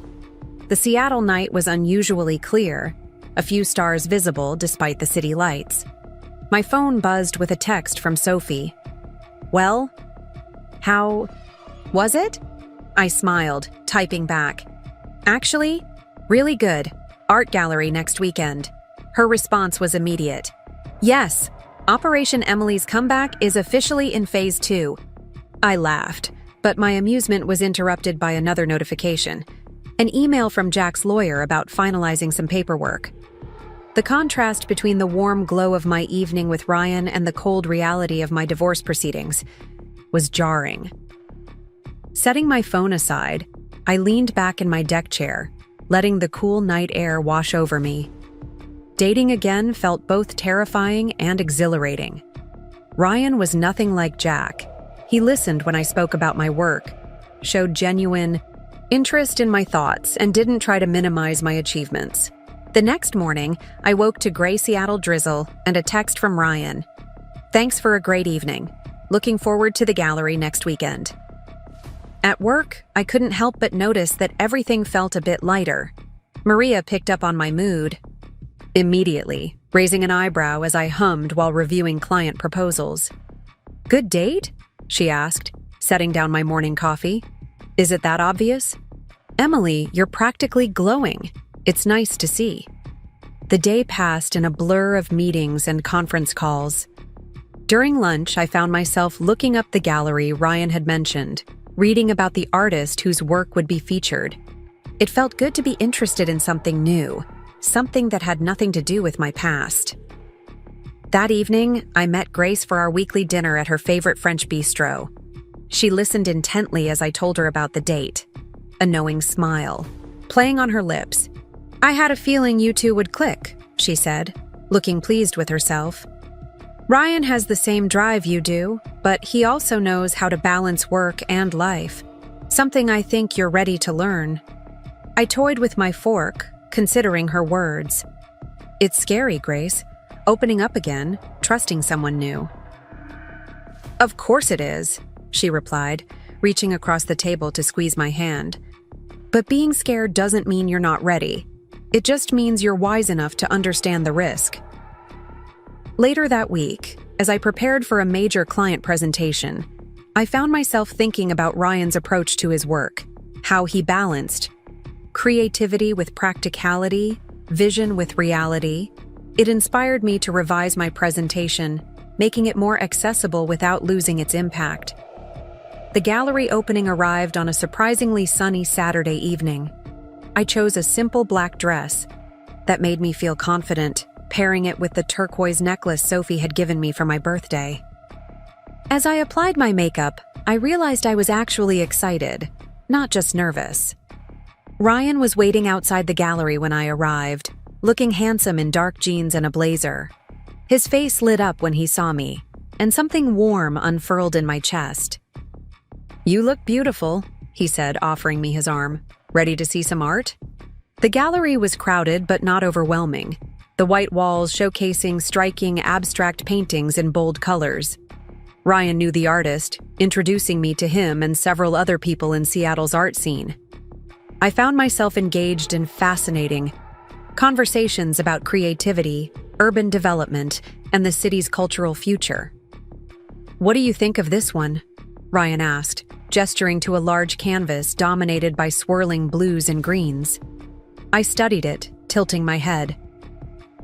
The Seattle night was unusually clear, a few stars visible despite the city lights. My phone buzzed with a text from Sophie. "Well, how was it?" I smiled, typing back. "Actually, really good. Art gallery next weekend." Her response was immediate. "Yes, Operation Emily's comeback is officially in phase 2. I laughed, but my amusement was interrupted by another notification. An email from Jack's lawyer about finalizing some paperwork. The contrast between the warm glow of my evening with Ryan and the cold reality of my divorce proceedings was jarring. Setting my phone aside, I leaned back in my deck chair, letting the cool night air wash over me. Dating again felt both terrifying and exhilarating. Ryan was nothing like Jack. He listened when I spoke about my work, showed genuine interest in my thoughts, and didn't try to minimize my achievements. The next morning, I woke to gray Seattle drizzle and a text from Ryan. "Thanks for a great evening. Looking forward to the gallery next weekend." At work, I couldn't help but notice that everything felt a bit lighter. Maria picked up on my mood immediately, raising an eyebrow as I hummed while reviewing client proposals. "Good date?" she asked, setting down my morning coffee. "Is it that obvious?" "Emily, you're practically glowing. It's nice to see." The day passed in a blur of meetings and conference calls. During lunch, I found myself looking up the gallery Ryan had mentioned, reading about the artist whose work would be featured. It felt good to be interested in something new, something that had nothing to do with my past. That evening, I met Grace for our weekly dinner at her favorite French bistro. She listened intently as I told her about the date, a knowing smile playing on her lips. "I had a feeling you two would click," she said, looking pleased with herself. "Ryan has the same drive you do, but he also knows how to balance work and life, something I think you're ready to learn." I toyed with my fork, considering her words. "It's scary, Grace. Opening up again, trusting someone new." "Of course it is," she replied, reaching across the table to squeeze my hand. "But being scared doesn't mean you're not ready. It just means you're wise enough to understand the risk." Later that week, as I prepared for a major client presentation, I found myself thinking about Ryan's approach to his work, how he balanced creativity with practicality, vision with reality. It inspired me to revise my presentation, making it more accessible without losing its impact. The gallery opening arrived on a surprisingly sunny Saturday evening. I chose a simple black dress that made me feel confident, pairing it with the turquoise necklace Sophie had given me for my birthday. As I applied my makeup, I realized I was actually excited, not just nervous. Ryan was waiting outside the gallery when I arrived, looking handsome in dark jeans and a blazer. His face lit up when he saw me, and something warm unfurled in my chest. "You look beautiful," he said, offering me his arm. "Ready to see some art?" The gallery was crowded but not overwhelming, the white walls showcasing striking abstract paintings in bold colors. Ryan knew the artist, introducing me to him and several other people in Seattle's art scene. I found myself engaged in fascinating conversations about creativity, urban development, and the city's cultural future. "What do you think of this one?" Ryan asked, gesturing to a large canvas dominated by swirling blues and greens. I studied it, tilting my head.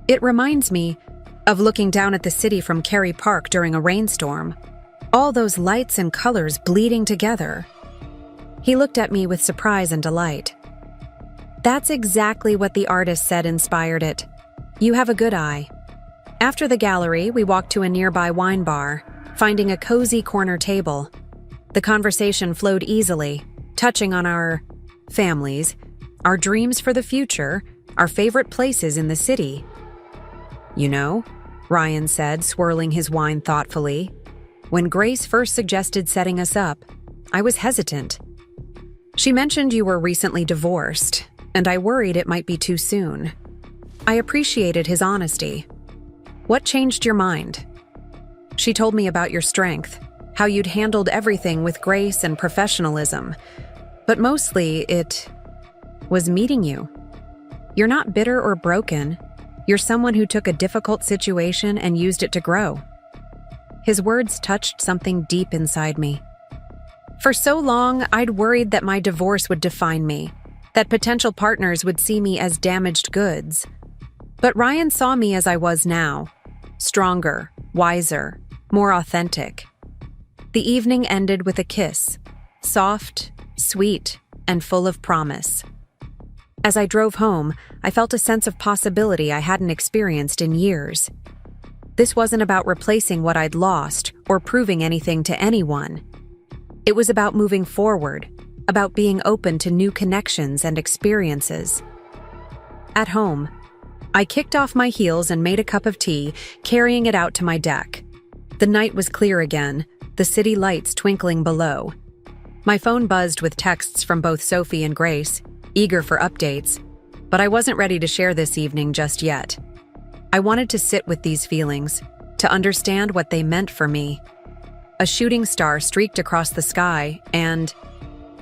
"It reminds me of looking down at the city from Kerry Park during a rainstorm. All those lights and colors bleeding together." He looked at me with surprise and delight. "That's exactly what the artist said inspired it. You have a good eye." After the gallery, we walked to a nearby wine bar, finding a cozy corner table. The conversation flowed easily, touching on our families, our dreams for the future, our favorite places in the city. You know, Ryan said, swirling his wine thoughtfully, when Grace first suggested setting us up, I was hesitant. She mentioned you were recently divorced, and I worried it might be too soon. I appreciated his honesty. What changed your mind? She told me about your strength, how you'd handled everything with grace and professionalism, but mostly it was meeting you. You're not bitter or broken. You're someone who took a difficult situation and used it to grow. His words touched something deep inside me. For so long, I'd worried that my divorce would define me, that potential partners would see me as damaged goods. But Ryan saw me as I was now, stronger, wiser, more authentic. The evening ended with a kiss, soft, sweet, and full of promise. As I drove home, I felt a sense of possibility I hadn't experienced in years. This wasn't about replacing what I'd lost or proving anything to anyone. It was about moving forward, about being open to new connections and experiences. At home, I kicked off my heels and made a cup of tea, carrying it out to my deck. The night was clear again, the city lights twinkling below. My phone buzzed with texts from both Sophie and Grace, eager for updates, but I wasn't ready to share this evening just yet. I wanted to sit with these feelings, to understand what they meant for me. A shooting star streaked across the sky, and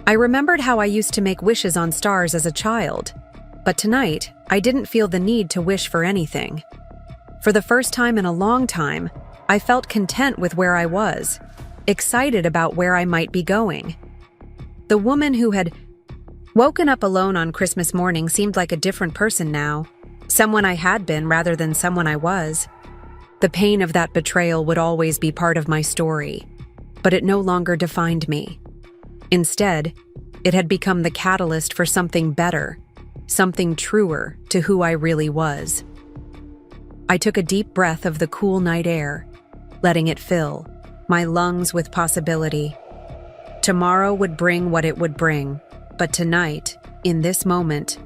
I remembered how I used to make wishes on stars as a child. But tonight, I didn't feel the need to wish for anything. For the first time in a long time, I felt content with where I was, excited about where I might be going. The woman who had woken up alone on Christmas morning seemed like a different person now, someone I had been rather than someone I was. The pain of that betrayal would always be part of my story, but it no longer defined me. Instead, it had become the catalyst for something better, something truer to who I really was. I took a deep breath of the cool night air, letting it fill my lungs with possibility. Tomorrow would bring what it would bring, but tonight, in this moment,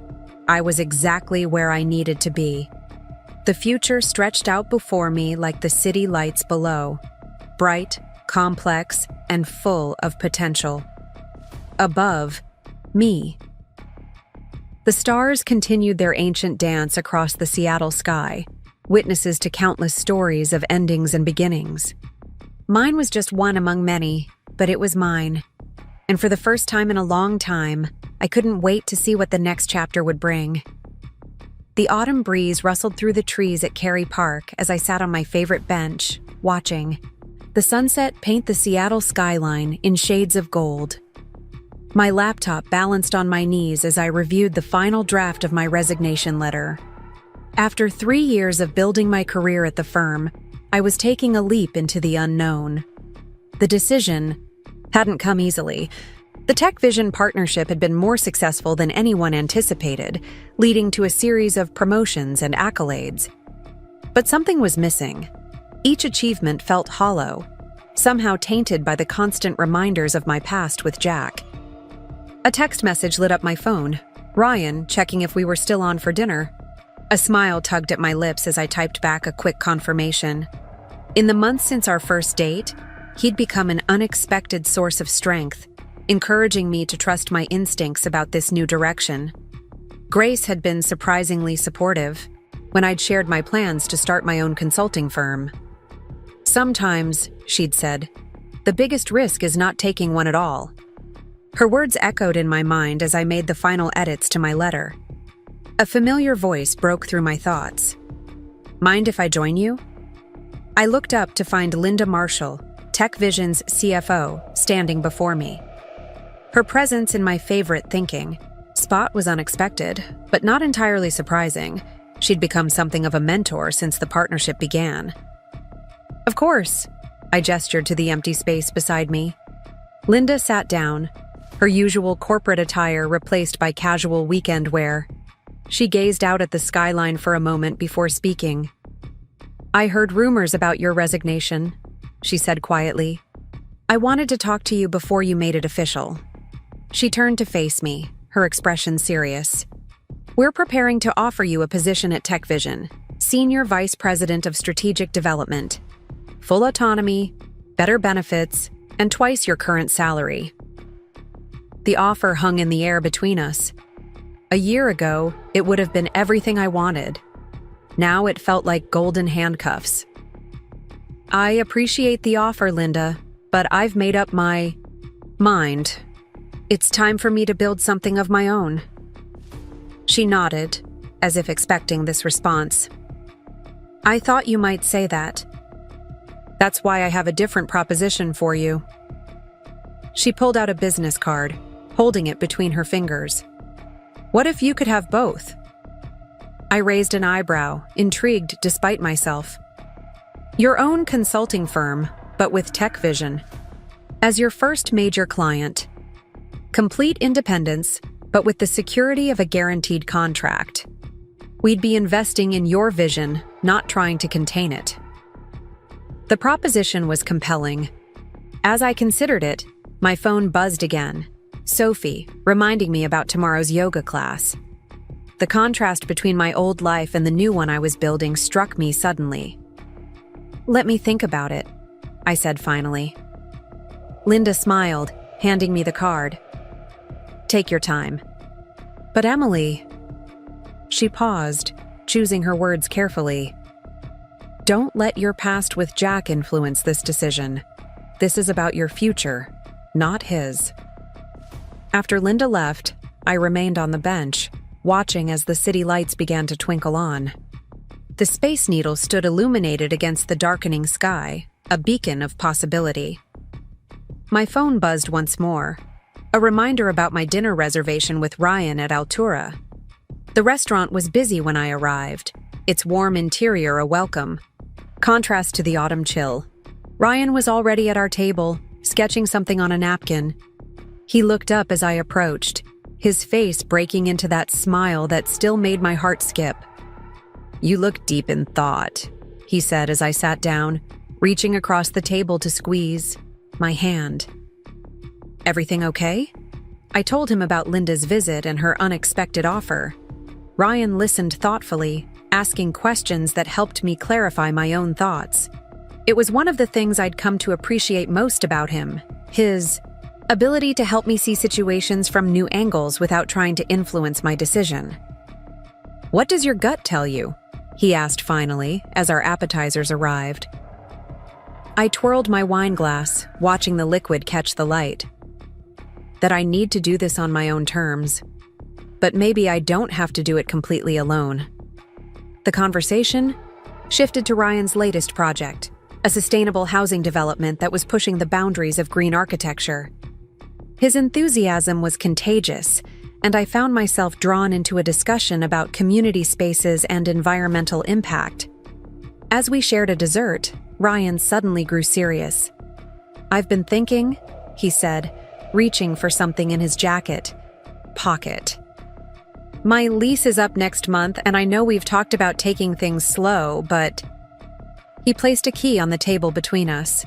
I was exactly where I needed to be. The future stretched out before me like the city lights below, bright, complex, and full of potential. Above, me. The stars continued their ancient dance across the Seattle sky, witnesses to countless stories of endings and beginnings. Mine was just one among many, but it was mine. And for the first time in a long time, I couldn't wait to see what the next chapter would bring. The autumn breeze rustled through the trees at Cary Park as I sat on my favorite bench, watching the sunset paint the Seattle skyline in shades of gold. My laptop balanced on my knees as I reviewed the final draft of my resignation letter. After 3 years of building my career at the firm, I was taking a leap into the unknown. The decision hadn't come easily. The TechVision partnership had been more successful than anyone anticipated, leading to a series of promotions and accolades. But something was missing. Each achievement felt hollow, somehow tainted by the constant reminders of my past with Jack. A text message lit up my phone, Ryan checking if we were still on for dinner. A smile tugged at my lips as I typed back a quick confirmation. In the months since our first date, he'd become an unexpected source of strength, encouraging me to trust my instincts about this new direction. Grace had been surprisingly supportive when I'd shared my plans to start my own consulting firm. Sometimes, she'd said, the biggest risk is not taking one at all. Her words echoed in my mind as I made the final edits to my letter. A familiar voice broke through my thoughts. Mind if I join you? I looked up to find Linda Marshall, TechVision's CFO, standing before me. Her presence in my favorite thinking spot was unexpected, but not entirely surprising. She'd become something of a mentor since the partnership began. Of course, I gestured to the empty space beside me. Linda sat down, her usual corporate attire replaced by casual weekend wear. She gazed out at the skyline for a moment before speaking. I heard rumors about your resignation, she said quietly. I wanted to talk to you before you made it official. She turned to face me, her expression serious. "We're preparing to offer you a position at TechVision, Senior Vice President of Strategic Development. Full autonomy, better benefits, and twice your current salary." The offer hung in the air between us. A year ago, it would have been everything I wanted. Now it felt like golden handcuffs. "I appreciate the offer, Linda, but I've made up my mind. It's time for me to build something of my own." She nodded, as if expecting this response. "I thought you might say that. That's why I have a different proposition for you." She pulled out a business card, holding it between her fingers. "What if you could have both?" I raised an eyebrow, intrigued despite myself. "Your own consulting firm, but with TechVision. As your first major client. Complete independence, but with the security of a guaranteed contract. We'd be investing in your vision, not trying to contain it." The proposition was compelling. As I considered it, my phone buzzed again. Sophie, reminding me about tomorrow's yoga class. The contrast between my old life and the new one I was building struck me suddenly. "Let me think about it," I said finally. Linda smiled, handing me the card. "Take your time." "But Emily..." She paused, choosing her words carefully. "Don't let your past with Jack influence this decision. This is about your future, not his." After Linda left, I remained on the bench, watching as the city lights began to twinkle on. The Space Needle stood illuminated against the darkening sky, a beacon of possibility. My phone buzzed once more, a reminder about my dinner reservation with Ryan at Altura. The restaurant was busy when I arrived, its warm interior a welcome. Contrast to the autumn chill. Ryan was already at our table, sketching something on a napkin. He looked up as I approached, his face breaking into that smile that still made my heart skip. "You look deep in thought," he said as I sat down, reaching across the table to squeeze my hand. "Everything okay?" I told him about Linda's visit and her unexpected offer. Ryan listened thoughtfully, asking questions that helped me clarify my own thoughts. It was one of the things I'd come to appreciate most about him, his ability to help me see situations from new angles without trying to influence my decision. "What does your gut tell you?" he asked finally, as our appetizers arrived. I twirled my wine glass, watching the liquid catch the light. That I need to do this on my own terms. But maybe I don't have to do it completely alone. The conversation shifted to Ryan's latest project, a sustainable housing development that was pushing the boundaries of green architecture. His enthusiasm was contagious, and I found myself drawn into a discussion about community spaces and environmental impact. As we shared a dessert, Ryan suddenly grew serious. "I've been thinking," he said, reaching for something in his jacket pocket. "My lease is up next month, and I know we've talked about taking things slow, but..." He placed a key on the table between us.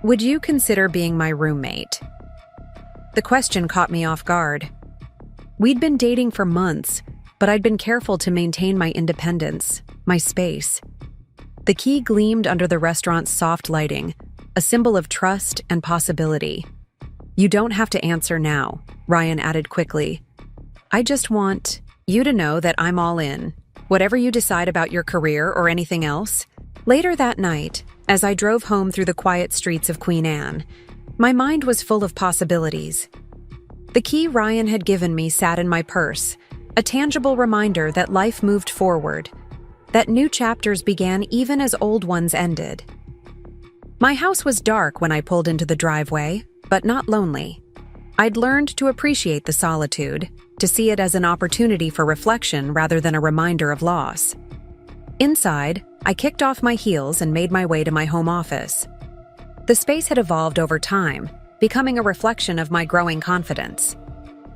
"Would you consider being my roommate?" The question caught me off guard. We'd been dating for months, but I'd been careful to maintain my independence, my space. The key gleamed under the restaurant's soft lighting, a symbol of trust and possibility. "You don't have to answer now," Ryan added quickly. "I just want you to know that I'm all in, whatever you decide about your career or anything else." Later that night, as I drove home through the quiet streets of Queen Anne, my mind was full of possibilities. The key Ryan had given me sat in my purse, a tangible reminder that life moved forward, that new chapters began even as old ones ended. My house was dark when I pulled into the driveway, but not lonely. I'd learned to appreciate the solitude, to see it as an opportunity for reflection rather than a reminder of loss. Inside, I kicked off my heels and made my way to my home office. The space had evolved over time, becoming a reflection of my growing confidence.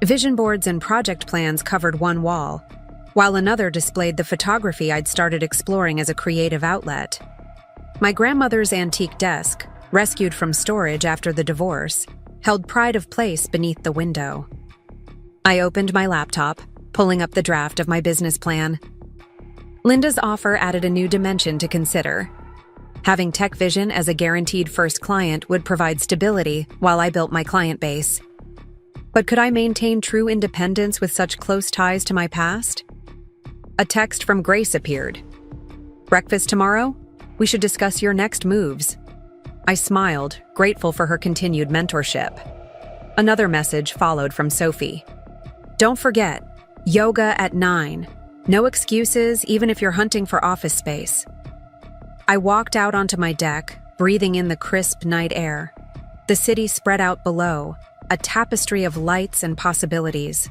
Vision boards and project plans covered one wall, while another displayed the photography I'd started exploring as a creative outlet. My grandmother's antique desk, rescued from storage after the divorce, held pride of place beneath the window. I opened my laptop, pulling up the draft of my business plan. Linda's offer added a new dimension to consider. Having TechVision as a guaranteed first client would provide stability while I built my client base. But could I maintain true independence with such close ties to my past? A text from Grace appeared. "Breakfast tomorrow? We should discuss your next moves." I smiled, grateful for her continued mentorship. Another message followed from Sophie. "Don't forget, yoga at 9. No excuses, even if you're hunting for office space." I walked out onto my deck, breathing in the crisp night air. The city spread out below, a tapestry of lights and possibilities.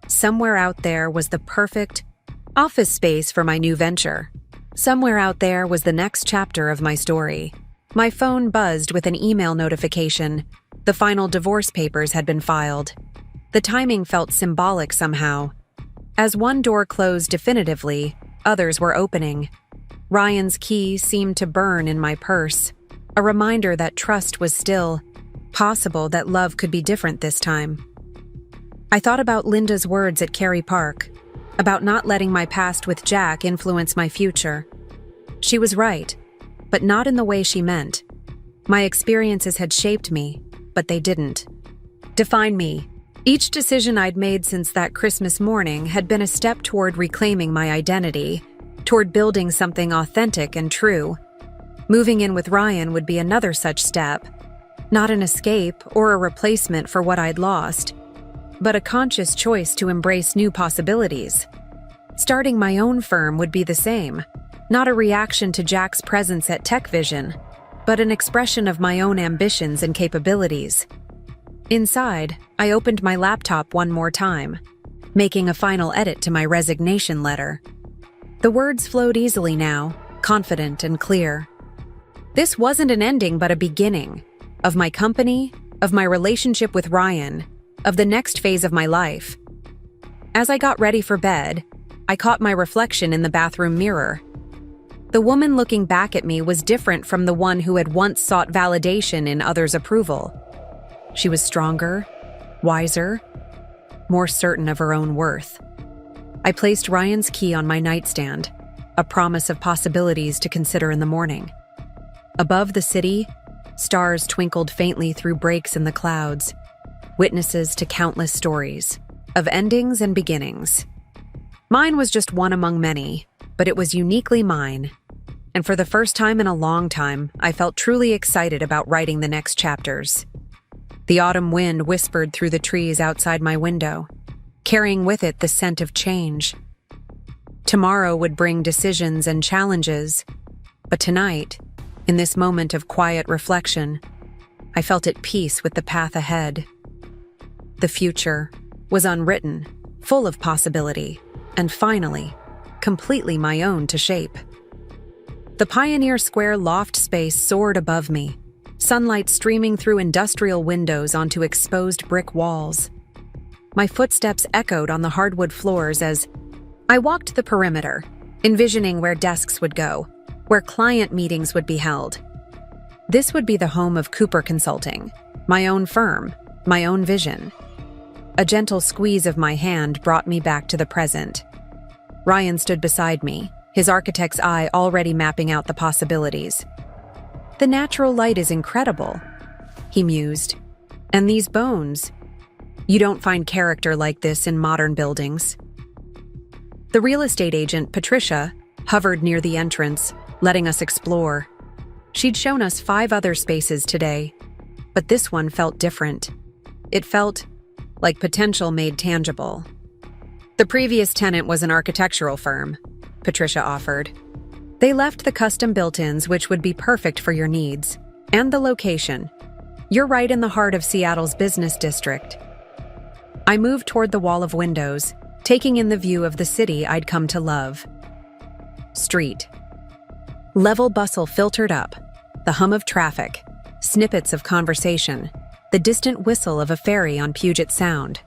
Somewhere out there was the perfect office space for my new venture. Somewhere out there was the next chapter of my story. My phone buzzed with an email notification. The final divorce papers had been filed. The timing felt symbolic somehow. As one door closed definitively, others were opening. Ryan's key seemed to burn in my purse, a reminder that trust was still possible, that love could be different this time. I thought about Linda's words at Cary Park, about not letting my past with Jack influence my future. She was right, but not in the way she meant. My experiences had shaped me, but they didn't define me. Each decision I'd made since that Christmas morning had been a step toward reclaiming my identity, toward building something authentic and true. Moving in with Ryan would be another such step, not an escape or a replacement for what I'd lost, but a conscious choice to embrace new possibilities. Starting my own firm would be the same, not a reaction to Jack's presence at TechVision, but an expression of my own ambitions and capabilities. Inside, I opened my laptop one more time, making a final edit to my resignation letter. The words flowed easily now, confident and clear. This wasn't an ending but a beginning, of my company, of my relationship with Ryan, of the next phase of my life. As I got ready for bed, I caught my reflection in the bathroom mirror. The woman looking back at me was different from the one who had once sought validation in others' approval. She was stronger, wiser, more certain of her own worth. I placed Ryan's key on my nightstand, a promise of possibilities to consider in the morning. Above the city, stars twinkled faintly through breaks in the clouds, witnesses to countless stories, of endings and beginnings. Mine was just one among many, but it was uniquely mine. And for the first time in a long time, I felt truly excited about writing the next chapters. The autumn wind whispered through the trees outside my window, carrying with it the scent of change. Tomorrow would bring decisions and challenges, but tonight, in this moment of quiet reflection, I felt at peace with the path ahead. The future was unwritten, full of possibility, and finally, completely my own to shape. The Pioneer Square loft space soared above me, sunlight streaming through industrial windows onto exposed brick walls. My footsteps echoed on the hardwood floors as I walked the perimeter, envisioning where desks would go, where client meetings would be held. This would be the home of Cooper Consulting, my own firm, my own vision. A gentle squeeze of my hand brought me back to the present. Ryan stood beside me, his architect's eye already mapping out the possibilities. "The natural light is incredible," he mused. "And these bones. You don't find character like this in modern buildings." The real estate agent, Patricia, hovered near the entrance, letting us explore. She'd shown us 5 other spaces today, but this one felt different. It felt like potential made tangible. "The previous tenant was an architectural firm," Patricia offered. "They left the custom built-ins, which would be perfect for your needs, and the location. You're right in the heart of Seattle's business district." I moved toward the wall of windows, taking in the view of the city I'd come to love. Street. Level bustle filtered up, the hum of traffic, snippets of conversation, the distant whistle of a ferry on Puget Sound.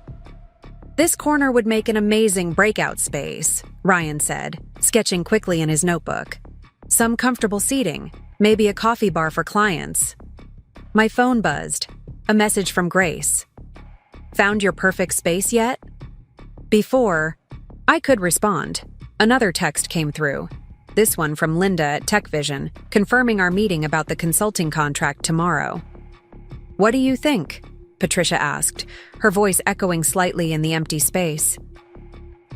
"This corner would make an amazing breakout space," Ryan said, sketching quickly in his notebook. "Some comfortable seating, maybe a coffee bar for clients." My phone buzzed. A message from Grace. Found your perfect space yet? Before I could respond, another text came through. This one from Linda at TechVision, confirming our meeting about the consulting contract tomorrow. What do you think? Patricia asked, her voice echoing slightly in the empty space.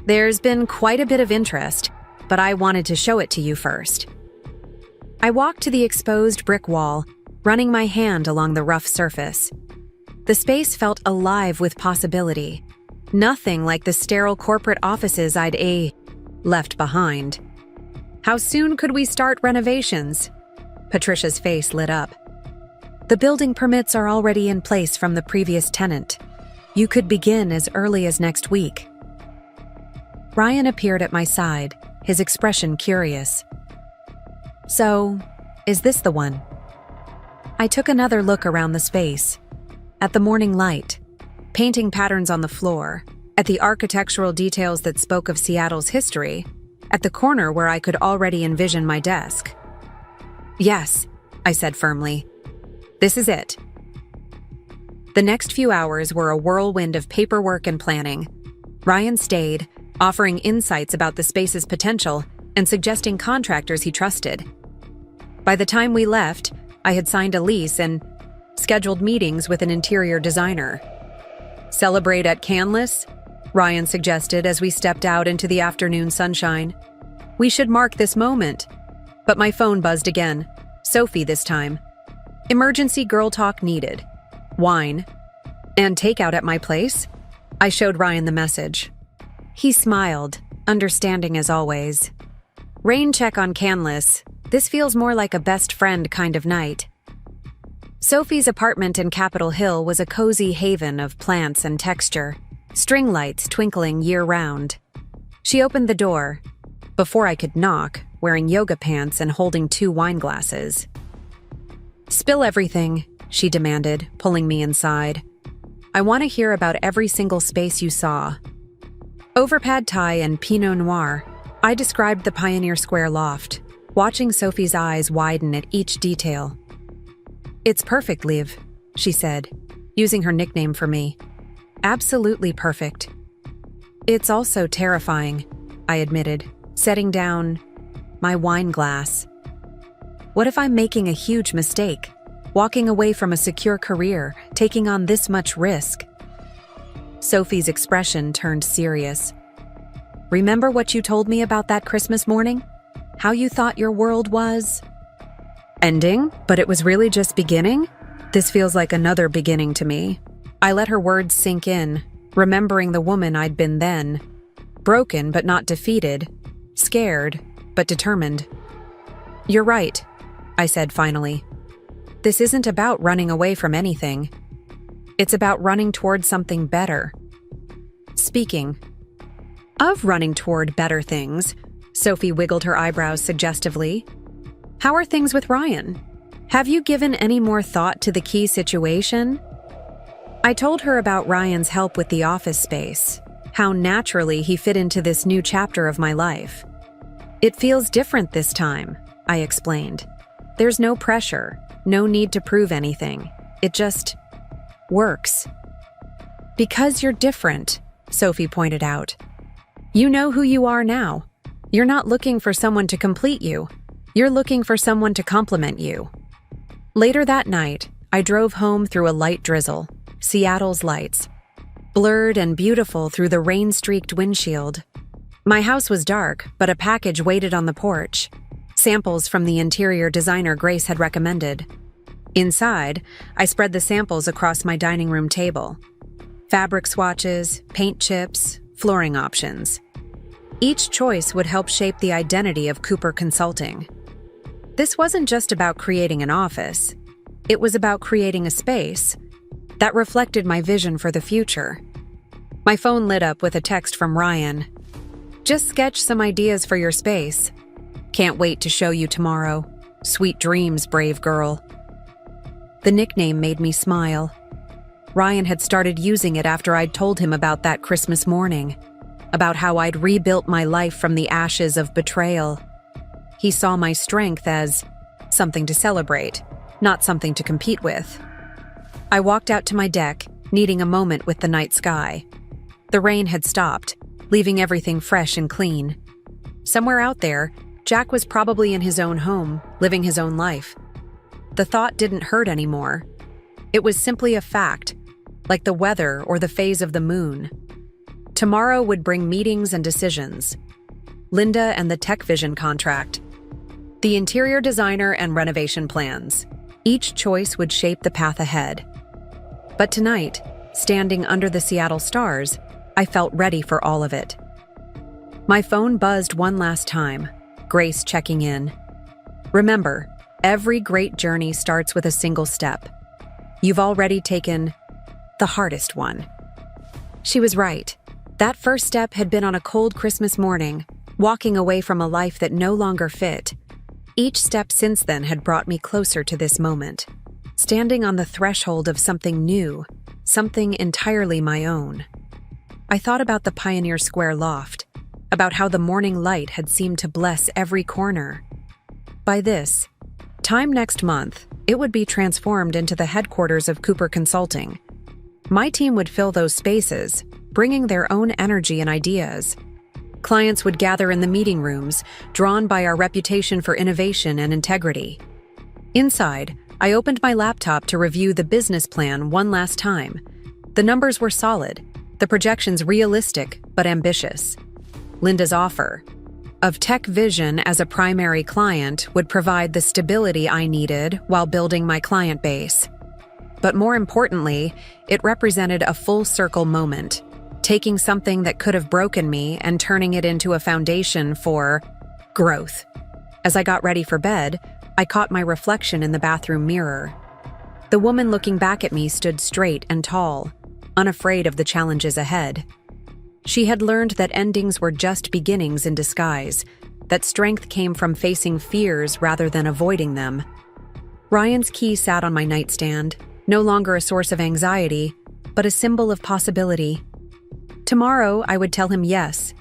There's been quite a bit of interest, but I wanted to show it to you first. I walked to the exposed brick wall, running my hand along the rough surface. The space felt alive with possibility. Nothing like the sterile corporate offices I'd left behind. How soon could we start renovations? Patricia's face lit up. The building permits are already in place from the previous tenant. You could begin as early as next week. Ryan appeared at my side, his expression curious. So, is this the one? I took another look around the space. At the morning light, painting patterns on the floor, at the architectural details that spoke of Seattle's history, at the corner where I could already envision my desk. Yes, I said firmly. This is it. The next few hours were a whirlwind of paperwork and planning. Ryan stayed, offering insights about the space's potential and suggesting contractors he trusted. By the time we left, I had signed a lease and scheduled meetings with an interior designer. Celebrate at Canlis? Ryan suggested as we stepped out into the afternoon sunshine. We should mark this moment. But my phone buzzed again. Sophie this time. Emergency girl talk needed. Wine. And takeout at my place? I showed Ryan the message. He smiled, understanding as always. Rain check on Canlis. This feels more like a best friend kind of night. Sophie's apartment in Capitol Hill was a cozy haven of plants and texture, string lights twinkling year-round. She opened the door, before I could knock, wearing yoga pants and holding 2 wine glasses. Spill everything, she demanded, pulling me inside. I want to hear about every single space you saw. Over pad thai and Pinot Noir, I described the Pioneer Square loft, watching Sophie's eyes widen at each detail. It's perfect, Liv, she said, using her nickname for me. Absolutely perfect. It's also terrifying, I admitted, setting down my wine glass. What if I'm making a huge mistake, walking away from a secure career, taking on this much risk? Sophie's expression turned serious. Remember what you told me about that Christmas morning? How you thought your world was ending, but it was really just beginning? This feels like another beginning to me. I let her words sink in, remembering the woman I'd been then. Broken but not defeated. Scared but determined. You're right, I said finally. This isn't about running away from anything. It's about running toward something better. Speaking of running toward better things, Sophie wiggled her eyebrows suggestively. How are things with Ryan? Have you given any more thought to the key situation? I told her about Ryan's help with the office space, how naturally he fit into this new chapter of my life. It feels different this time, I explained. There's no pressure, no need to prove anything. It just works. Because you're different, Sophie pointed out. You know who you are now. You're not looking for someone to complete you. You're looking for someone to complement you. Later that night, I drove home through a light drizzle, Seattle's lights, blurred and beautiful through the rain-streaked windshield. My house was dark, but a package waited on the porch. Samples from the interior designer Grace had recommended. Inside, I spread the samples across my dining room table. Fabric swatches, paint chips, flooring options. Each choice would help shape the identity of Cooper Consulting. This wasn't just about creating an office. It was about creating a space that reflected my vision for the future. My phone lit up with a text from Ryan. Just sketch some ideas for your space. Can't wait to show you tomorrow. Sweet dreams, brave girl. The nickname made me smile. Ryan had started using it after I'd told him about that Christmas morning, about how I'd rebuilt my life from the ashes of betrayal. He saw my strength as something to celebrate, not something to compete with. I walked out to my deck, needing a moment with the night sky. The rain had stopped, leaving everything fresh and clean. Somewhere out there, Jack was probably in his own home, living his own life. The thought didn't hurt anymore. It was simply a fact, like the weather or the phase of the moon. Tomorrow would bring meetings and decisions. Linda and the TechVision contract. The interior designer and renovation plans. Each choice would shape the path ahead. But tonight, standing under the Seattle stars, I felt ready for all of it. My phone buzzed one last time, Grace checking in. Remember, every great journey starts with a single step. You've already taken the hardest one. She was right. That first step had been on a cold Christmas morning, walking away from a life that no longer fit. Each step since then had brought me closer to this moment, standing on the threshold of something new, something entirely my own. I thought about the Pioneer Square loft, about how the morning light had seemed to bless every corner. By this time next month, it would be transformed into the headquarters of Cooper Consulting. My team would fill those spaces, bringing their own energy and ideas. Clients would gather in the meeting rooms, drawn by our reputation for innovation and integrity. Inside, I opened my laptop to review the business plan one last time. The numbers were solid, the projections realistic but ambitious. Linda's offer of TechVision as a primary client would provide the stability I needed while building my client base. But more importantly, it represented a full-circle moment, taking something that could have broken me and turning it into a foundation for growth. As I got ready for bed, I caught my reflection in the bathroom mirror. The woman looking back at me stood straight and tall, unafraid of the challenges ahead. She had learned that endings were just beginnings in disguise, that strength came from facing fears rather than avoiding them. Ryan's key sat on my nightstand, no longer a source of anxiety, but a symbol of possibility. Tomorrow, I would tell him yes,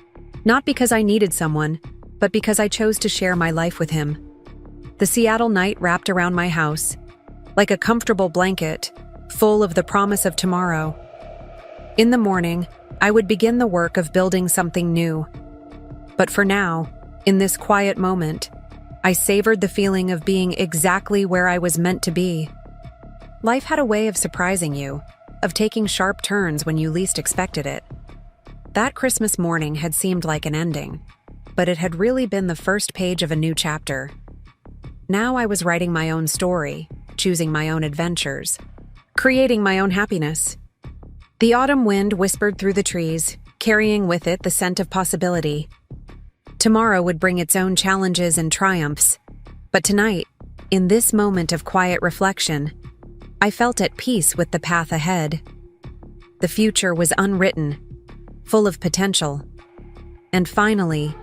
not because I needed someone, but because I chose to share my life with him. The Seattle night wrapped around my house, like a comfortable blanket, full of the promise of tomorrow. In the morning, I would begin the work of building something new. But for now, in this quiet moment, I savored the feeling of being exactly where I was meant to be. Life had a way of surprising you, of taking sharp turns when you least expected it. That Christmas morning had seemed like an ending, but it had really been the first page of a new chapter. Now I was writing my own story, choosing my own adventures, creating my own happiness. The autumn wind whispered through the trees, carrying with it the scent of possibility. Tomorrow would bring its own challenges and triumphs, but tonight, in this moment of quiet reflection, I felt at peace with the path ahead. The future was unwritten, full of potential, and finally,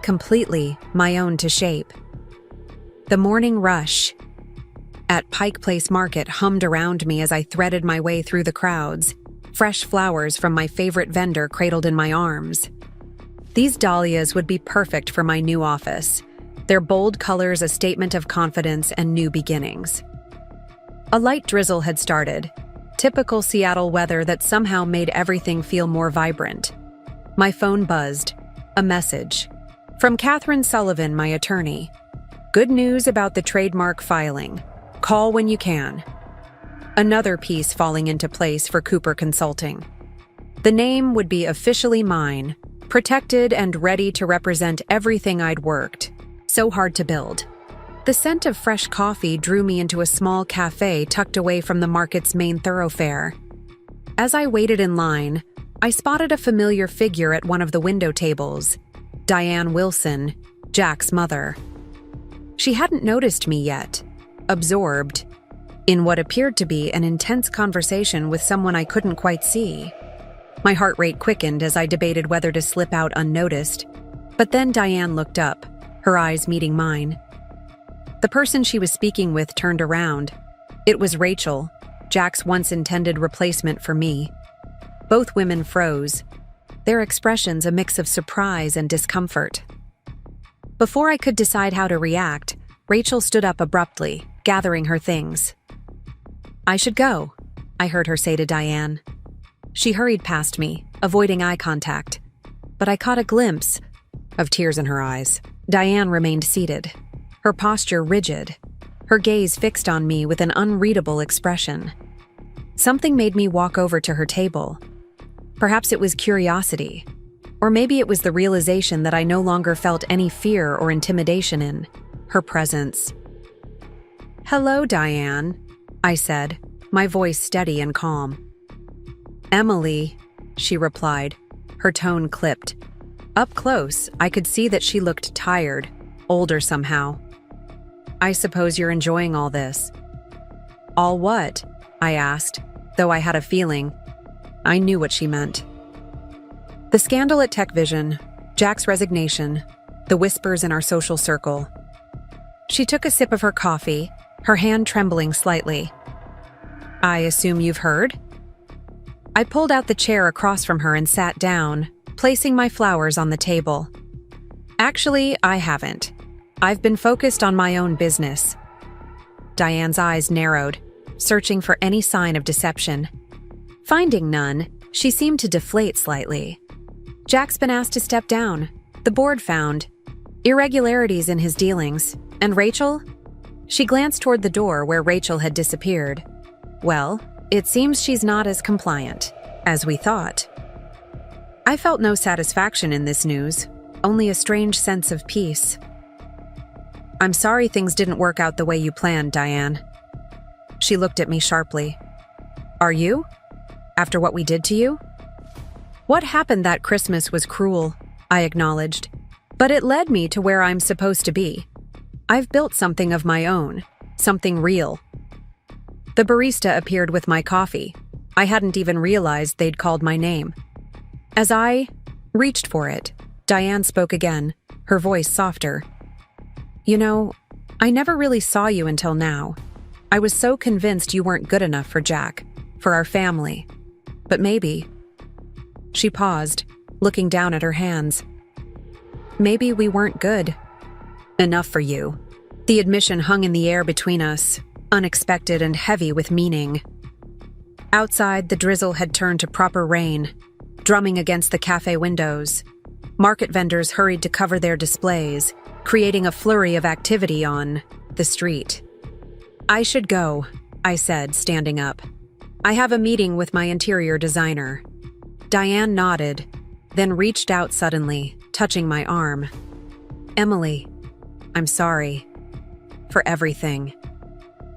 completely my own to shape. The morning rush at Pike Place Market hummed around me as I threaded my way through the crowds, fresh flowers from my favorite vendor cradled in my arms. These dahlias would be perfect for my new office, their bold colors a statement of confidence and new beginnings. A light drizzle had started, typical Seattle weather that somehow made everything feel more vibrant. My phone buzzed. A message. From Catherine Sullivan, my attorney. Good news about the trademark filing. Call when you can. Another piece falling into place for Cooper Consulting. The name would be officially mine, protected and ready to represent everything I'd worked so hard to build. The scent of fresh coffee drew me into a small cafe tucked away from the market's main thoroughfare. As I waited in line, I spotted a familiar figure at one of the window tables, Diane Wilson, Jack's mother. She hadn't noticed me yet, absorbed in what appeared to be an intense conversation with someone I couldn't quite see. My heart rate quickened as I debated whether to slip out unnoticed, but then Diane looked up, her eyes meeting mine. The person she was speaking with turned around. It was Rachel, Jack's once intended replacement for me. Both women froze, their expressions a mix of surprise and discomfort. Before I could decide how to react, Rachel stood up abruptly, gathering her things. I should go. I heard her say to Diane. She hurried past me, avoiding eye contact, but I caught a glimpse of tears in her eyes. Diane remained seated, her posture rigid, her gaze fixed on me with an unreadable expression. Something made me walk over to her table. Perhaps it was curiosity, or maybe it was the realization that I no longer felt any fear or intimidation in her presence. "Hello, Diane," I said, my voice steady and calm. "Emily," she replied, her tone clipped. Up close, I could see that she looked tired, older somehow. "I suppose you're enjoying all this." "All what?" I asked, though I had a feeling. I knew what she meant. The scandal at TechVision, Jack's resignation, the whispers in our social circle. She took a sip of her coffee, her hand trembling slightly. "I assume you've heard?" I pulled out the chair across from her and sat down, placing my flowers on the table. "Actually, I haven't. I've been focused on my own business." Diane's eyes narrowed, searching for any sign of deception. Finding none, she seemed to deflate slightly. "Jack's been asked to step down. The board found irregularities in his dealings. And Rachel?" She glanced toward the door where Rachel had disappeared. "Well, it seems she's not as compliant as we thought." I felt no satisfaction in this news, only a strange sense of peace. "I'm sorry things didn't work out the way you planned, Diane." She looked at me sharply. "Are you? After what we did to you?" "What happened that Christmas was cruel," I acknowledged. "But it led me to where I'm supposed to be. I've built something of my own, something real." The barista appeared with my coffee. I hadn't even realized they'd called my name. As I reached for it, Diane spoke again, her voice softer. "You know, I never really saw you until now. I was so convinced you weren't good enough for Jack, for our family. But maybe..." She paused, looking down at her hands. "Maybe we weren't good enough for you." The admission hung in the air between us, unexpected and heavy with meaning. Outside, the drizzle had turned to proper rain, drumming against the cafe windows. Market vendors hurried to cover their displays, creating a flurry of activity on the street. "I should go," I said, standing up. "I have a meeting with my interior designer." Diane nodded, then reached out suddenly, touching my arm. "Emily, I'm sorry. For everything."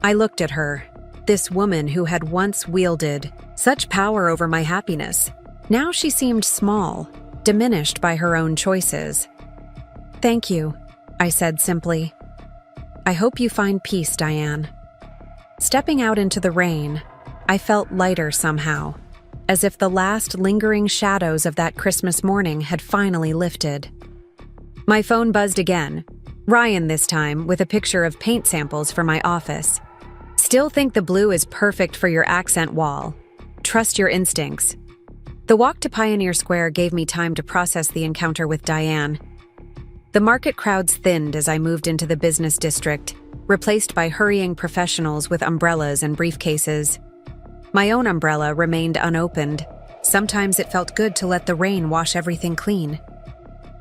I looked at her, this woman who had once wielded such power over my happiness. Now she seemed small, diminished by her own choices. "Thank you," I said simply. "I hope you find peace, Diane." Stepping out into the rain, I felt lighter somehow, as if the last lingering shadows of that Christmas morning had finally lifted. My phone buzzed again, Ryan this time with a picture of paint samples for my office. "Still think the blue is perfect for your accent wall. Trust your instincts." The walk to Pioneer Square gave me time to process the encounter with Diane. The market crowds thinned as I moved into the business district, replaced by hurrying professionals with umbrellas and briefcases. My own umbrella remained unopened. Sometimes it felt good to let the rain wash everything clean.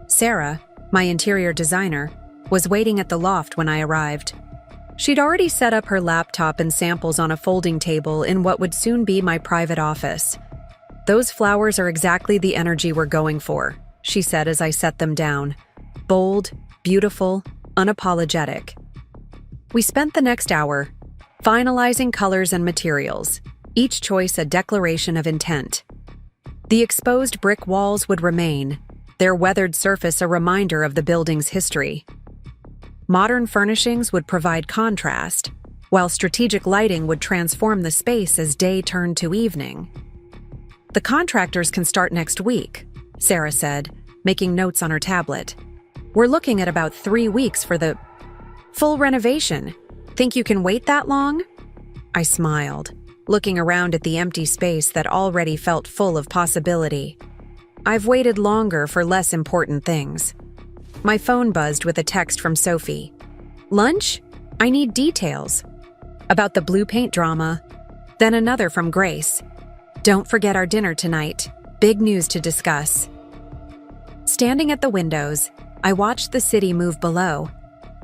Sarah, my interior designer, was waiting at the loft when I arrived. She'd already set up her laptop and samples on a folding table in what would soon be my private office. "Those flowers are exactly the energy we're going for," she said as I set them down. Bold, beautiful, unapologetic. We spent the next hour finalizing colors and materials, each choice a declaration of intent. The exposed brick walls would remain, their weathered surface a reminder of the building's history. Modern furnishings would provide contrast, while strategic lighting would transform the space as day turned to evening. "The contractors can start next week," Sarah said, making notes on her tablet. "We're looking at about 3 weeks for the full renovation. Think you can wait that long?" I smiled, looking around at the empty space that already felt full of possibility. I've waited longer for less important things. My phone buzzed with a text from Sophie. "Lunch? I need details." "About the blue paint drama." Then another from Grace. Don't forget our dinner tonight. Big news to discuss. Standing at the windows, I watched the city move below.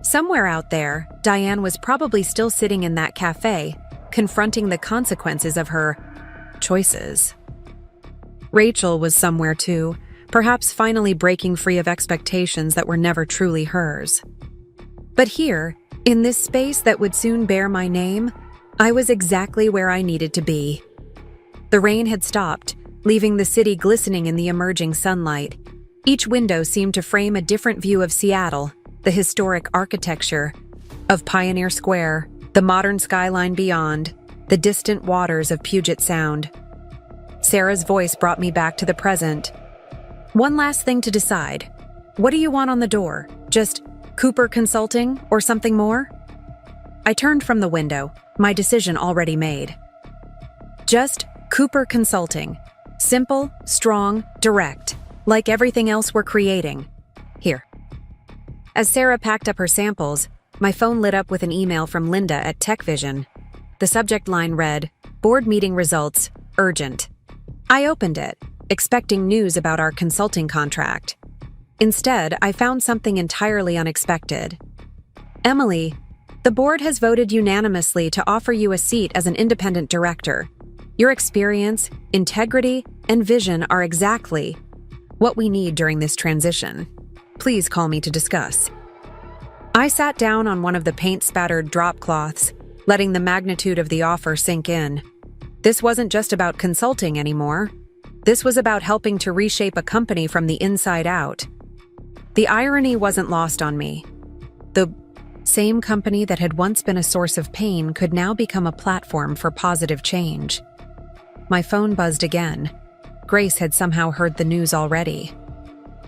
Somewhere out there, Diane was probably still sitting in that cafe, confronting the consequences of her choices. Rachel was somewhere too, perhaps finally breaking free of expectations that were never truly hers. But here, in this space that would soon bear my name, I was exactly where I needed to be. The rain had stopped, leaving the city glistening in the emerging sunlight. Each window seemed to frame a different view of Seattle, the historic architecture of Pioneer Square, the modern skyline beyond, the distant waters of Puget Sound. Sarah's voice brought me back to the present. One last thing to decide. What do you want on the door? Just Cooper Consulting or something more? I turned from the window, my decision already made. Just Cooper Consulting. Simple, strong, direct, like everything else we're creating. Here. As Sarah packed up her samples, my phone lit up with an email from Linda at TechVision. The subject line read, "Board meeting results, urgent." I opened it, expecting news about our consulting contract. Instead, I found something entirely unexpected. Emily, the board has voted unanimously to offer you a seat as an independent director. Your experience, integrity, and vision are exactly what we need during this transition. Please call me to discuss. I sat down on one of the paint-spattered drop cloths, letting the magnitude of the offer sink in. This wasn't just about consulting anymore. This was about helping to reshape a company from the inside out. The irony wasn't lost on me. The same company that had once been a source of pain could now become a platform for positive change. My phone buzzed again. Grace had somehow heard the news already.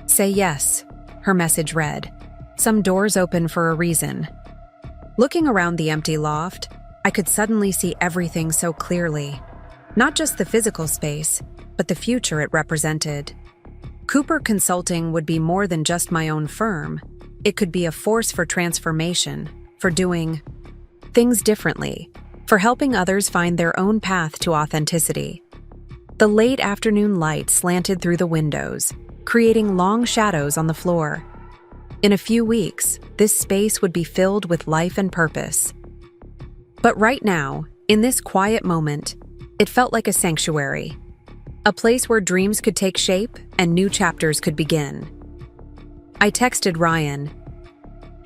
"Say yes," her message read. "Some doors open for a reason." Looking around the empty loft, I could suddenly see everything so clearly. Not just the physical space, but the future it represented. Cooper Consulting would be more than just my own firm. It could be a force for transformation, for doing things differently, for helping others find their own path to authenticity. The late afternoon light slanted through the windows, creating long shadows on the floor. In a few weeks, this space would be filled with life and purpose. But right now, in this quiet moment, it felt like a sanctuary, a place where dreams could take shape and new chapters could begin. I texted Ryan,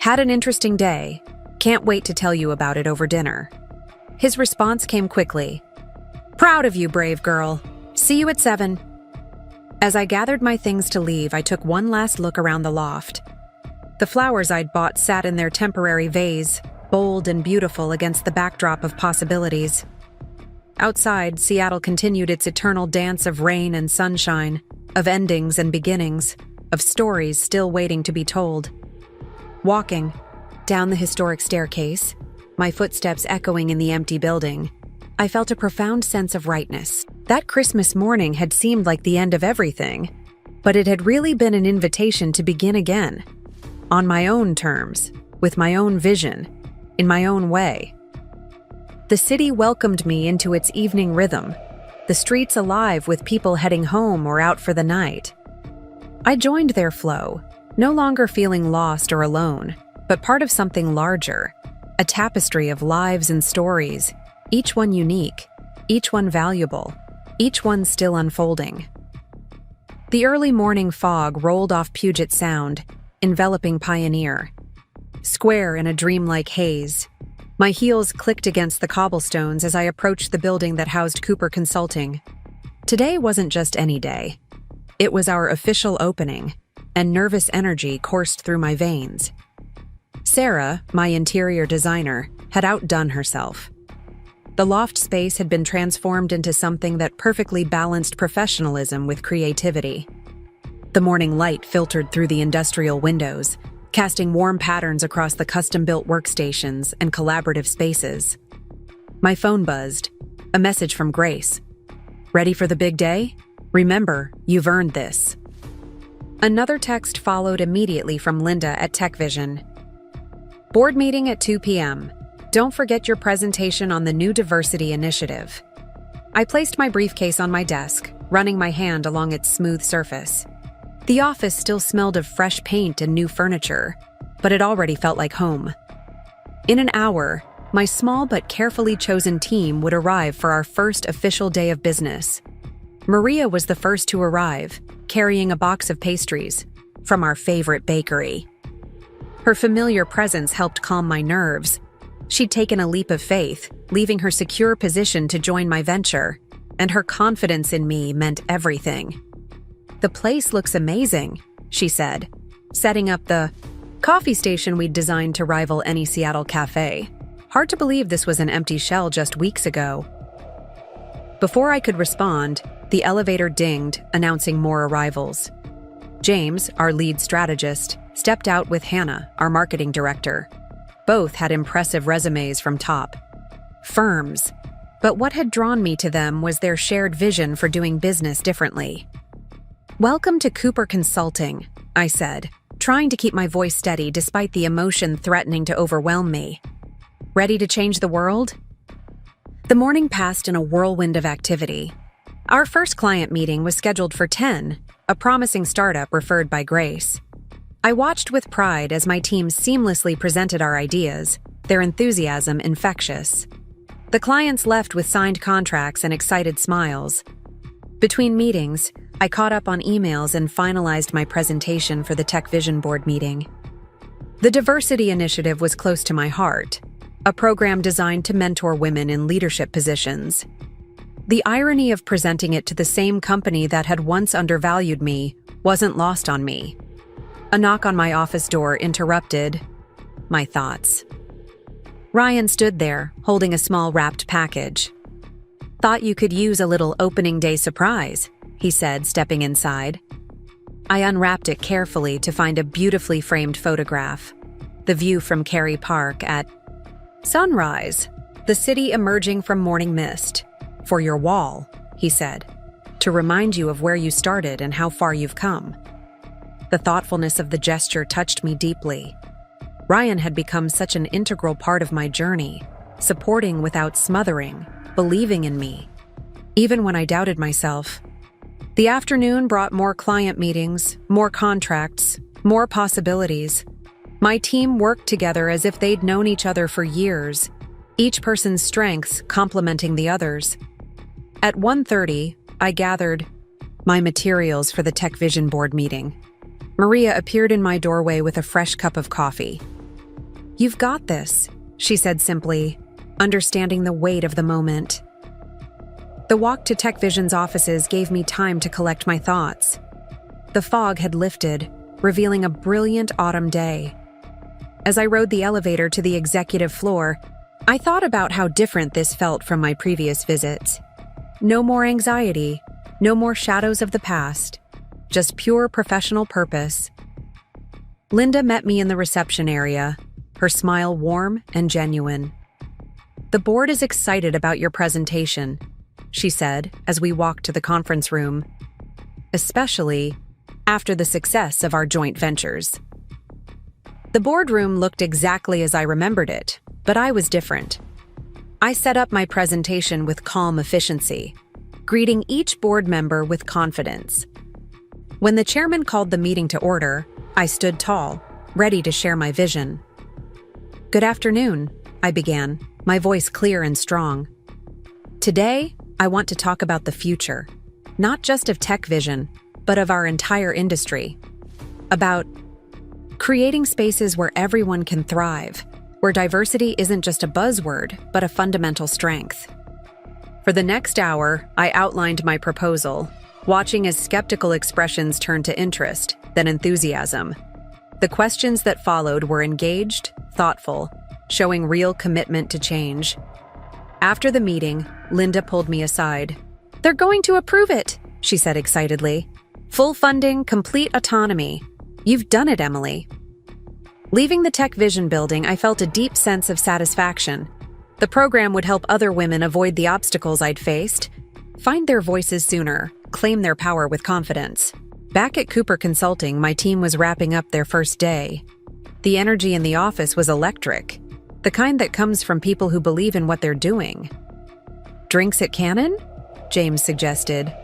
"Had an interesting day. Can't wait to tell you about it over dinner." His response came quickly. "Proud of you, brave girl. See you at 7. As I gathered my things to leave, I took one last look around the loft. The flowers I'd bought sat in their temporary vase, bold and beautiful against the backdrop of possibilities. Outside, Seattle continued its eternal dance of rain and sunshine, of endings and beginnings, of stories still waiting to be told. Walking down the historic staircase, my footsteps echoing in the empty building, I felt a profound sense of rightness. That Christmas morning had seemed like the end of everything, but it had really been an invitation to begin again. On my own terms, with my own vision, in my own way. The city welcomed me into its evening rhythm, the streets alive with people heading home or out for the night. I joined their flow, no longer feeling lost or alone, but part of something larger, a tapestry of lives and stories, each one unique, each one valuable, each one still unfolding. The early morning fog rolled off Puget Sound, enveloping Pioneer Square in a dreamlike haze. My heels clicked against the cobblestones as I approached the building that housed Cooper Consulting. Today wasn't just any day. It was our official opening, and nervous energy coursed through my veins. Sarah, my interior designer, had outdone herself. The loft space had been transformed into something that perfectly balanced professionalism with creativity. The morning light filtered through the industrial windows, casting warm patterns across the custom-built workstations and collaborative spaces. My phone buzzed. A message from Grace. "Ready for the big day? Remember, you've earned this." Another text followed immediately from Linda at TechVision. "Board meeting at 2 p.m. Don't forget your presentation on the new diversity initiative." I placed my briefcase on my desk, running my hand along its smooth surface. The office still smelled of fresh paint and new furniture, but it already felt like home. In an hour, my small but carefully chosen team would arrive for our first official day of business. Maria was the first to arrive, carrying a box of pastries from our favorite bakery. Her familiar presence helped calm my nerves. She'd taken a leap of faith, leaving her secure position to join my venture, and her confidence in me meant everything. "The place looks amazing," she said, setting up the coffee station we'd designed to rival any Seattle cafe. Hard to believe this was an empty shell just weeks ago. Before I could respond, the elevator dinged, announcing more arrivals. James, our lead strategist, stepped out with Hannah, our marketing director. Both had impressive resumes from top firms, but what had drawn me to them was their shared vision for doing business differently. "Welcome to Cooper Consulting," I said, trying to keep my voice steady despite the emotion threatening to overwhelm me. "Ready to change the world?" The morning passed in a whirlwind of activity. Our first client meeting was scheduled for 10, a promising startup referred by Grace. I watched with pride as my team seamlessly presented our ideas, their enthusiasm infectious. The clients left with signed contracts and excited smiles. Between meetings, I caught up on emails and finalized my presentation for the Tech Vision Board meeting. The diversity initiative was close to my heart, a program designed to mentor women in leadership positions. The irony of presenting it to the same company that had once undervalued me wasn't lost on me. A knock on my office door interrupted my thoughts. Ryan stood there, holding a small wrapped package. "Thought you could use a little opening day surprise," he said, stepping inside. I unwrapped it carefully to find a beautifully framed photograph. The view from Cary Park at sunrise, the city emerging from morning mist. "For your wall," he said, "to remind you of where you started and how far you've come." The thoughtfulness of the gesture touched me deeply. Ryan had become such an integral part of my journey, supporting without smothering, believing in me, even when I doubted myself. The afternoon brought more client meetings, more contracts, more possibilities. My team worked together as if they'd known each other for years, each person's strengths complementing the others. At 1:30, I gathered my materials for the Tech Vision Board meeting. Maria appeared in my doorway with a fresh cup of coffee. "You've got this," she said simply, understanding the weight of the moment. The walk to Tech Vision's offices gave me time to collect my thoughts. The fog had lifted, revealing a brilliant autumn day. As I rode the elevator to the executive floor, I thought about how different this felt from my previous visits. No more anxiety, no more shadows of the past, just pure professional purpose. Linda met me in the reception area, her smile warm and genuine. "The board is excited about your presentation," she said as we walked to the conference room, "especially after the success of our joint ventures." The boardroom looked exactly as I remembered it, but I was different. I set up my presentation with calm efficiency, greeting each board member with confidence. When the chairman called the meeting to order, I stood tall, ready to share my vision. "Good afternoon," I began, my voice clear and strong. "Today, I want to talk about the future, not just of Tech Vision, but of our entire industry. About creating spaces where everyone can thrive, where diversity isn't just a buzzword, but a fundamental strength." For the next hour, I outlined my proposal, watching as skeptical expressions turned to interest, then enthusiasm. The questions that followed were engaged, thoughtful, showing real commitment to change. After the meeting, Linda pulled me aside. "They're going to approve it," she said excitedly. "Full funding, complete autonomy. You've done it, Emily." Leaving the Tech Vision building, I felt a deep sense of satisfaction. The program would help other women avoid the obstacles I'd faced, find their voices sooner, claim their power with confidence. Back at Cooper Consulting, my team was wrapping up their first day. The energy in the office was electric, the kind that comes from people who believe in what they're doing. "Drinks at Cannon?" James suggested.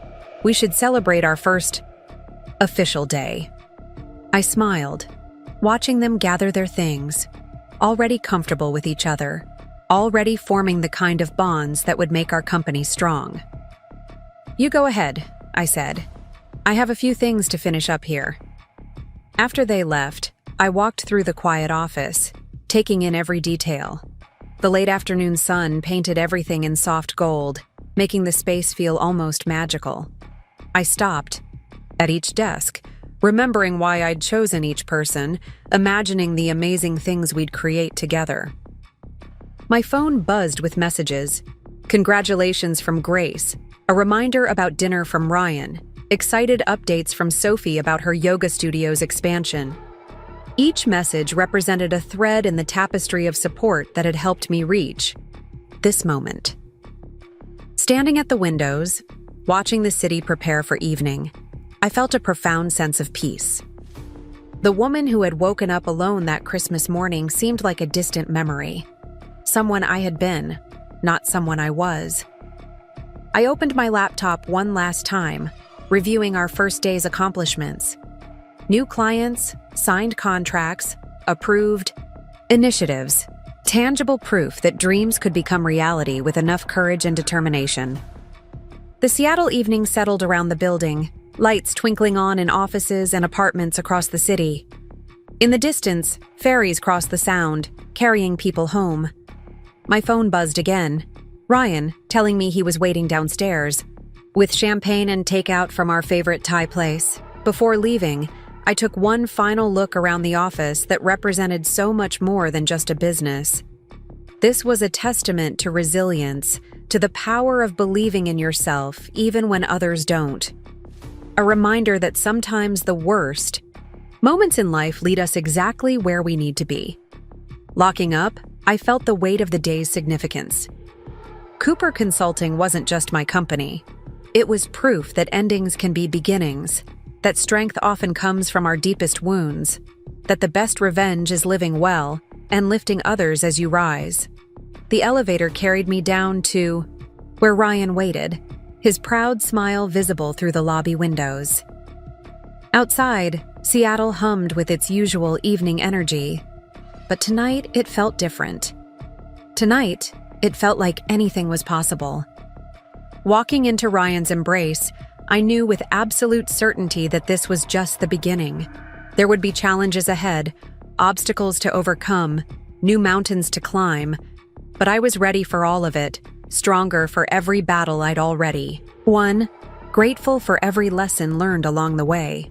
We should celebrate our first official day. I smiled, watching them gather their things, already comfortable with each other, already forming the kind of bonds that would make our company strong. You go ahead, I said. I have a few things to finish up here. After they left, I walked through the quiet office, taking in every detail. The late afternoon sun painted everything in soft gold, making the space feel almost magical. I stopped at each desk, remembering why I'd chosen each person, imagining the amazing things we'd create together. My phone buzzed with messages. Congratulations from Grace, a reminder about dinner from Ryan, excited updates from Sophie about her yoga studio's expansion. Each message represented a thread in the tapestry of support that had helped me reach this moment. Standing at the windows, watching the city prepare for evening, I felt a profound sense of peace. The woman who had woken up alone that Christmas morning seemed like a distant memory. Someone I had been, not someone I was. I opened my laptop one last time, reviewing our first day's accomplishments. New clients, signed contracts, approved initiatives, tangible proof that dreams could become reality with enough courage and determination. The Seattle evening settled around the building, lights twinkling on in offices and apartments across the city. In the distance, ferries crossed the sound, carrying people home. My phone buzzed again. Ryan, telling me he was waiting downstairs, with champagne and takeout from our favorite Thai place. Before leaving, I took one final look around the office that represented so much more than just a business. This was a testament to resilience, to the power of believing in yourself even when others don't. A reminder that sometimes the worst moments in life lead us exactly where we need to be. Locking up, I felt the weight of the day's significance. Cooper Consulting wasn't just my company. It was proof that endings can be beginnings, that strength often comes from our deepest wounds, that the best revenge is living well and lifting others as you rise. The elevator carried me down to where Ryan waited, his proud smile visible through the lobby windows. Outside, Seattle hummed with its usual evening energy, but tonight it felt different. Tonight, it felt like anything was possible. Walking into Ryan's embrace, I knew with absolute certainty that this was just the beginning. There would be challenges ahead, obstacles to overcome, new mountains to climb, but I was ready for all of it, stronger for every battle I'd already won, grateful for every lesson learned along the way.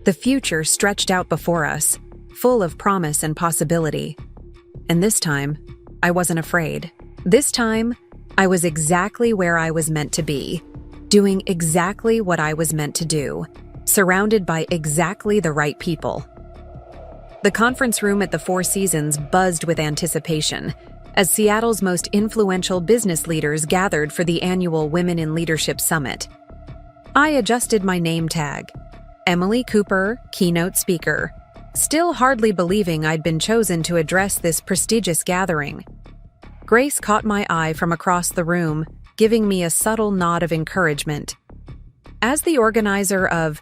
The future stretched out before us, full of promise and possibility. And this time, I wasn't afraid. This time, I was exactly where I was meant to be, doing exactly what I was meant to do, surrounded by exactly the right people. The conference room at the Four Seasons buzzed with anticipation as Seattle's most influential business leaders gathered for the annual Women in Leadership Summit. I adjusted my name tag, Emily Cooper, keynote speaker, still hardly believing I'd been chosen to address this prestigious gathering. Grace caught my eye from across the room, giving me a subtle nod of encouragement. As the organizer of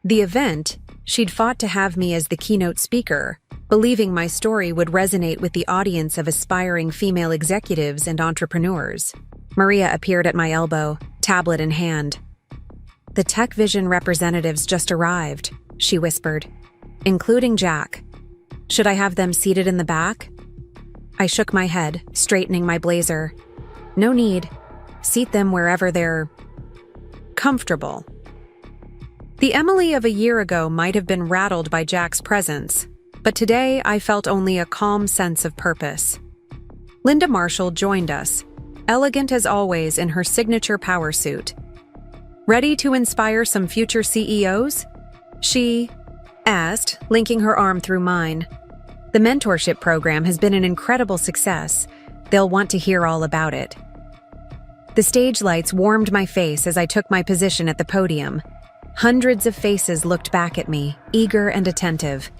the event, she'd fought to have me as the keynote speaker, believing my story would resonate with the audience of aspiring female executives and entrepreneurs. Maria appeared at my elbow, tablet in hand. "The Tech Vision representatives just arrived," she whispered, "including Jack. Should I have them seated in the back?" I shook my head, straightening my blazer. "No need. Seat them wherever they're comfortable." The Emily of a year ago might have been rattled by Jack's presence, but today I felt only a calm sense of purpose. Linda Marshall joined us, elegant as always in her signature power suit. "Ready to inspire some future CEOs?" she asked, linking her arm through mine. "The mentorship program has been an incredible success. They'll want to hear all about it." The stage lights warmed my face as I took my position at the podium. Hundreds of faces looked back at me, eager and attentive.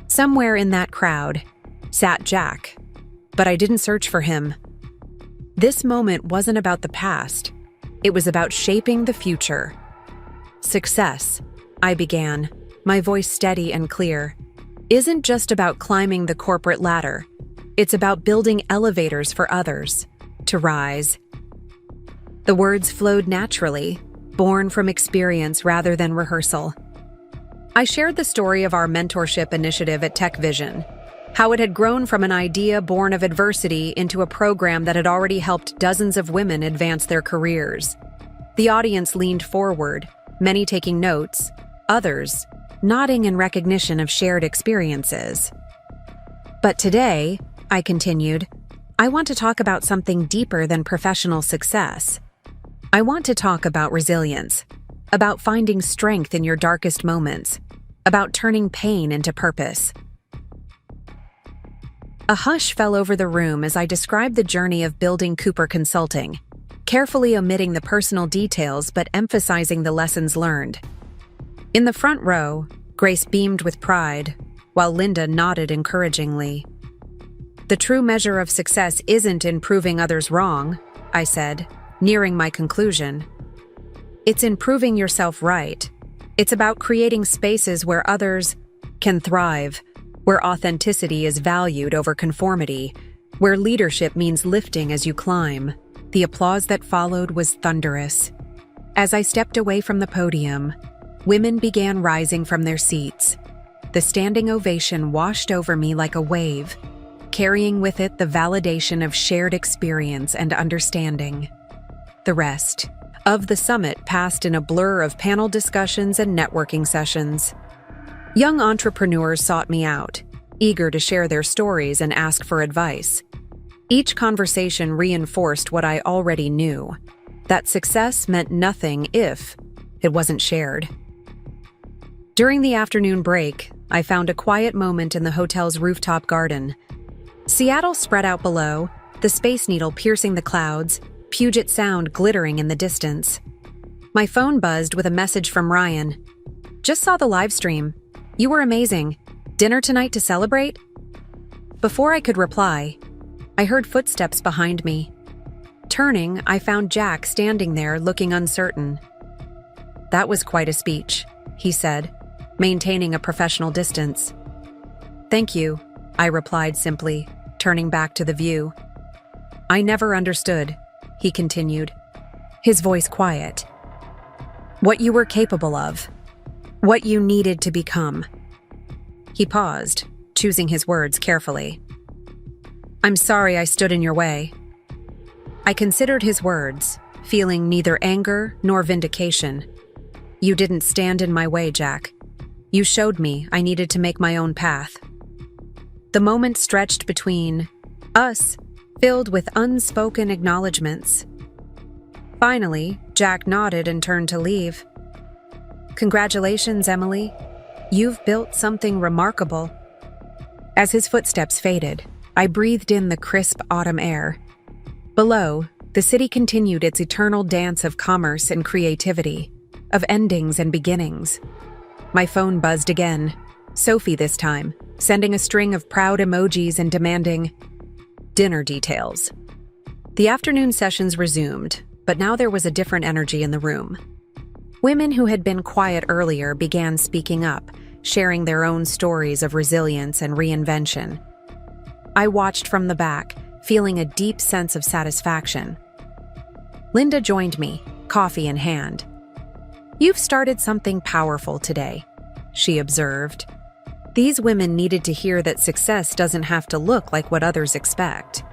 Somewhere in that crowd sat Jack, but I didn't search for him. This moment wasn't about the past. It was about shaping the future. Success, I began, my voice steady and clear, isn't just about climbing the corporate ladder. It's about building elevators for others to rise. The words flowed naturally, born from experience rather than rehearsal. I shared the story of our mentorship initiative at TechVision, how it had grown from an idea born of adversity into a program that had already helped dozens of women advance their careers. The audience leaned forward, many taking notes, others nodding in recognition of shared experiences. But today, I continued, I want to talk about something deeper than professional success. I want to talk about resilience, about finding strength in your darkest moments, about turning pain into purpose. A hush fell over the room as I described the journey of building Cooper Consulting, carefully omitting the personal details but emphasizing the lessons learned. In the front row, Grace beamed with pride, while Linda nodded encouragingly. The true measure of success isn't in proving others wrong, I said, nearing my conclusion. It's in proving yourself right. It's about creating spaces where others can thrive, where authenticity is valued over conformity, where leadership means lifting as you climb. The applause that followed was thunderous. As I stepped away from the podium, women began rising from their seats. The standing ovation washed over me like a wave, carrying with it the validation of shared experience and understanding. The rest of the summit passed in a blur of panel discussions and networking sessions. Young entrepreneurs sought me out, eager to share their stories and ask for advice. Each conversation reinforced what I already knew, that success meant nothing if it wasn't shared. During the afternoon break, I found a quiet moment in the hotel's rooftop garden. Seattle spread out below, the Space Needle piercing the clouds, Puget Sound glittering in the distance. My phone buzzed with a message from Ryan. Just saw the live stream. You were amazing. Dinner tonight to celebrate? Before I could reply, I heard footsteps behind me. Turning, I found Jack standing there looking uncertain. That was quite a speech, he said, maintaining a professional distance. Thank you, I replied simply, turning back to the view. I never understood, he continued, his voice quiet. What you were capable of. What you needed to become. He paused, choosing his words carefully. I'm sorry I stood in your way. I considered his words, feeling neither anger nor vindication. You didn't stand in my way, Jack. You showed me I needed to make my own path. The moment stretched between us, filled with unspoken acknowledgments. Finally, Jack nodded and turned to leave. Congratulations, Emily. You've built something remarkable. As his footsteps faded, I breathed in the crisp autumn air. Below, the city continued its eternal dance of commerce and creativity, of endings and beginnings. My phone buzzed again, Sophie this time, sending a string of proud emojis and demanding dinner details. The afternoon sessions resumed, but now there was a different energy in the room. Women who had been quiet earlier began speaking up, sharing their own stories of resilience and reinvention. I watched from the back, feeling a deep sense of satisfaction. Linda joined me, coffee in hand. You've started something powerful today, she observed. These women needed to hear that success doesn't have to look like what others expect.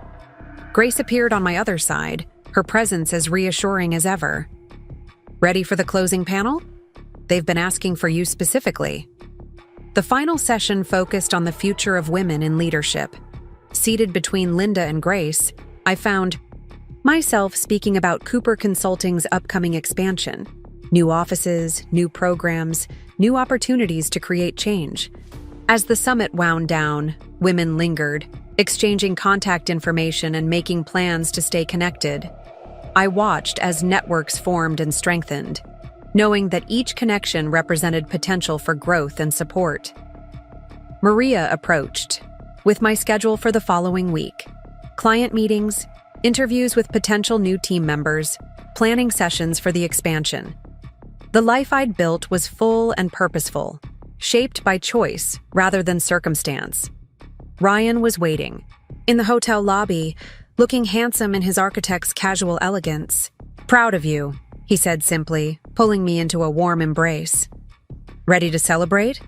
Grace appeared on my other side, her presence as reassuring as ever. Ready for the closing panel? They've been asking for you specifically. The final session focused on the future of women in leadership. Seated between Linda and Grace, I found myself speaking about Cooper Consulting's upcoming expansion. New offices, new programs, new opportunities to create change. As the summit wound down, women lingered, exchanging contact information and making plans to stay connected. I watched as networks formed and strengthened, knowing that each connection represented potential for growth and support. Maria approached, with my schedule for the following week: client meetings, interviews with potential new team members, planning sessions for the expansion. The life I'd built was full and purposeful, shaped by choice rather than circumstance. Ryan was waiting, in the hotel lobby, looking handsome in his architect's casual elegance. "Proud of you," he said simply, pulling me into a warm embrace. "Ready to celebrate?"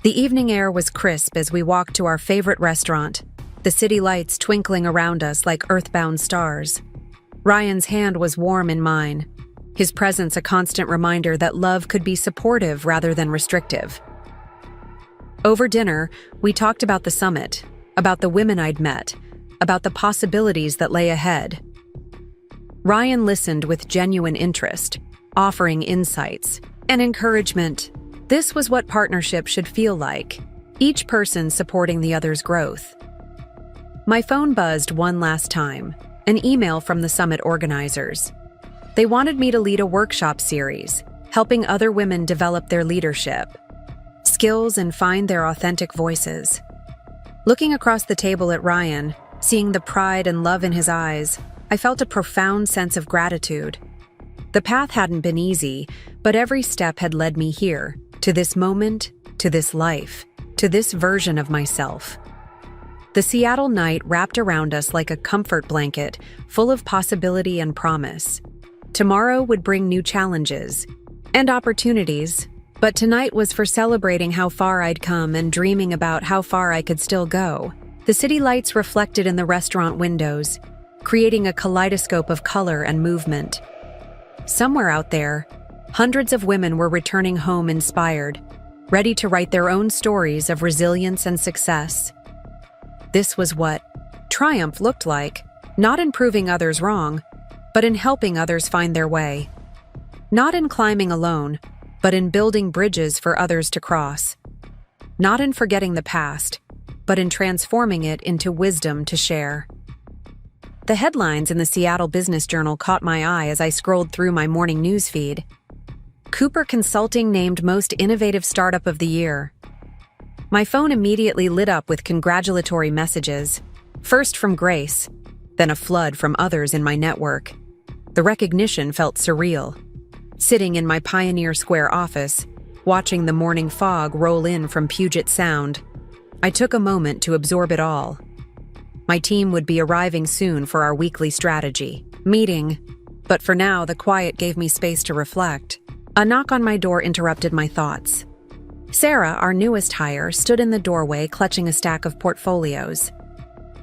The evening air was crisp as we walked to our favorite restaurant, the city lights twinkling around us like earthbound stars. Ryan's hand was warm in mine, his presence a constant reminder that love could be supportive rather than restrictive. Over dinner, we talked about the summit, about the women I'd met, about the possibilities that lay ahead. Ryan listened with genuine interest, offering insights and encouragement. This was what partnership should feel like, each person supporting the other's growth. My phone buzzed one last time, an email from the summit organizers. They wanted me to lead a workshop series, helping other women develop their leadership skills and find their authentic voices. Looking across the table at Ryan, seeing the pride and love in his eyes, I felt a profound sense of gratitude. The path hadn't been easy, but every step had led me here, to this moment, to this life, to this version of myself. The Seattle night wrapped around us like a comfort blanket, full of possibility and promise. Tomorrow would bring new challenges and opportunities, but tonight was for celebrating how far I'd come and dreaming about how far I could still go. The city lights reflected in the restaurant windows, creating a kaleidoscope of color and movement. Somewhere out there, hundreds of women were returning home inspired, ready to write their own stories of resilience and success. This was what triumph looked like, not in proving others wrong, but in helping others find their way. Not in climbing alone, but in building bridges for others to cross. Not in forgetting the past, but in transforming it into wisdom to share. The headlines in the Seattle Business Journal caught my eye as I scrolled through my morning news feed. Cooper Consulting named Most Innovative Startup of the Year. My phone immediately lit up with congratulatory messages, first from Grace, then a flood from others in my network. The recognition felt surreal. Sitting in my Pioneer Square office, watching the morning fog roll in from Puget Sound, I took a moment to absorb it all. My team would be arriving soon for our weekly strategy meeting, but for now the quiet gave me space to reflect. A knock on my door interrupted my thoughts. Sarah, our newest hire, stood in the doorway clutching a stack of portfolios.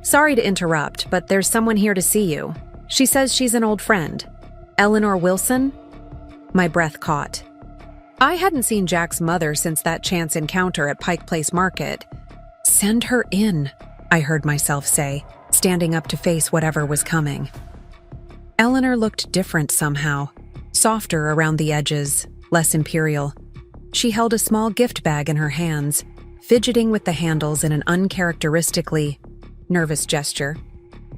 "Sorry to interrupt, but there's someone here to see you. She says she's an old friend. Eleanor Wilson?" My breath caught. I hadn't seen Jack's mother since that chance encounter at Pike Place Market. "Send her in," I heard myself say, standing up to face whatever was coming. Eleanor looked different somehow, softer around the edges, less imperial. She held a small gift bag in her hands, fidgeting with the handles in an uncharacteristically nervous gesture.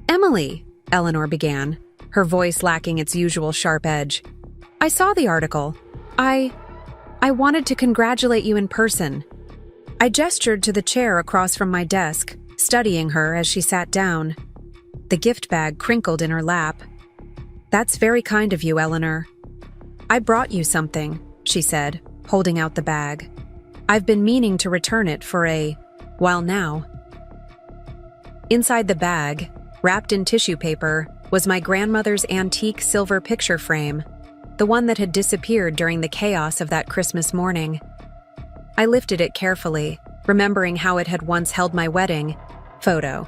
"Emily," Eleanor began, her voice lacking its usual sharp edge. "I saw the article. I wanted to congratulate you in person." I gestured to the chair across from my desk, studying her as she sat down. The gift bag crinkled in her lap. "That's very kind of you, Eleanor." "I brought you something," she said, holding out the bag. "I've been meaning to return it for a while now." Inside the bag, wrapped in tissue paper, was my grandmother's antique silver picture frame, the one that had disappeared during the chaos of that Christmas morning. I lifted it carefully, remembering how it had once held my wedding photo.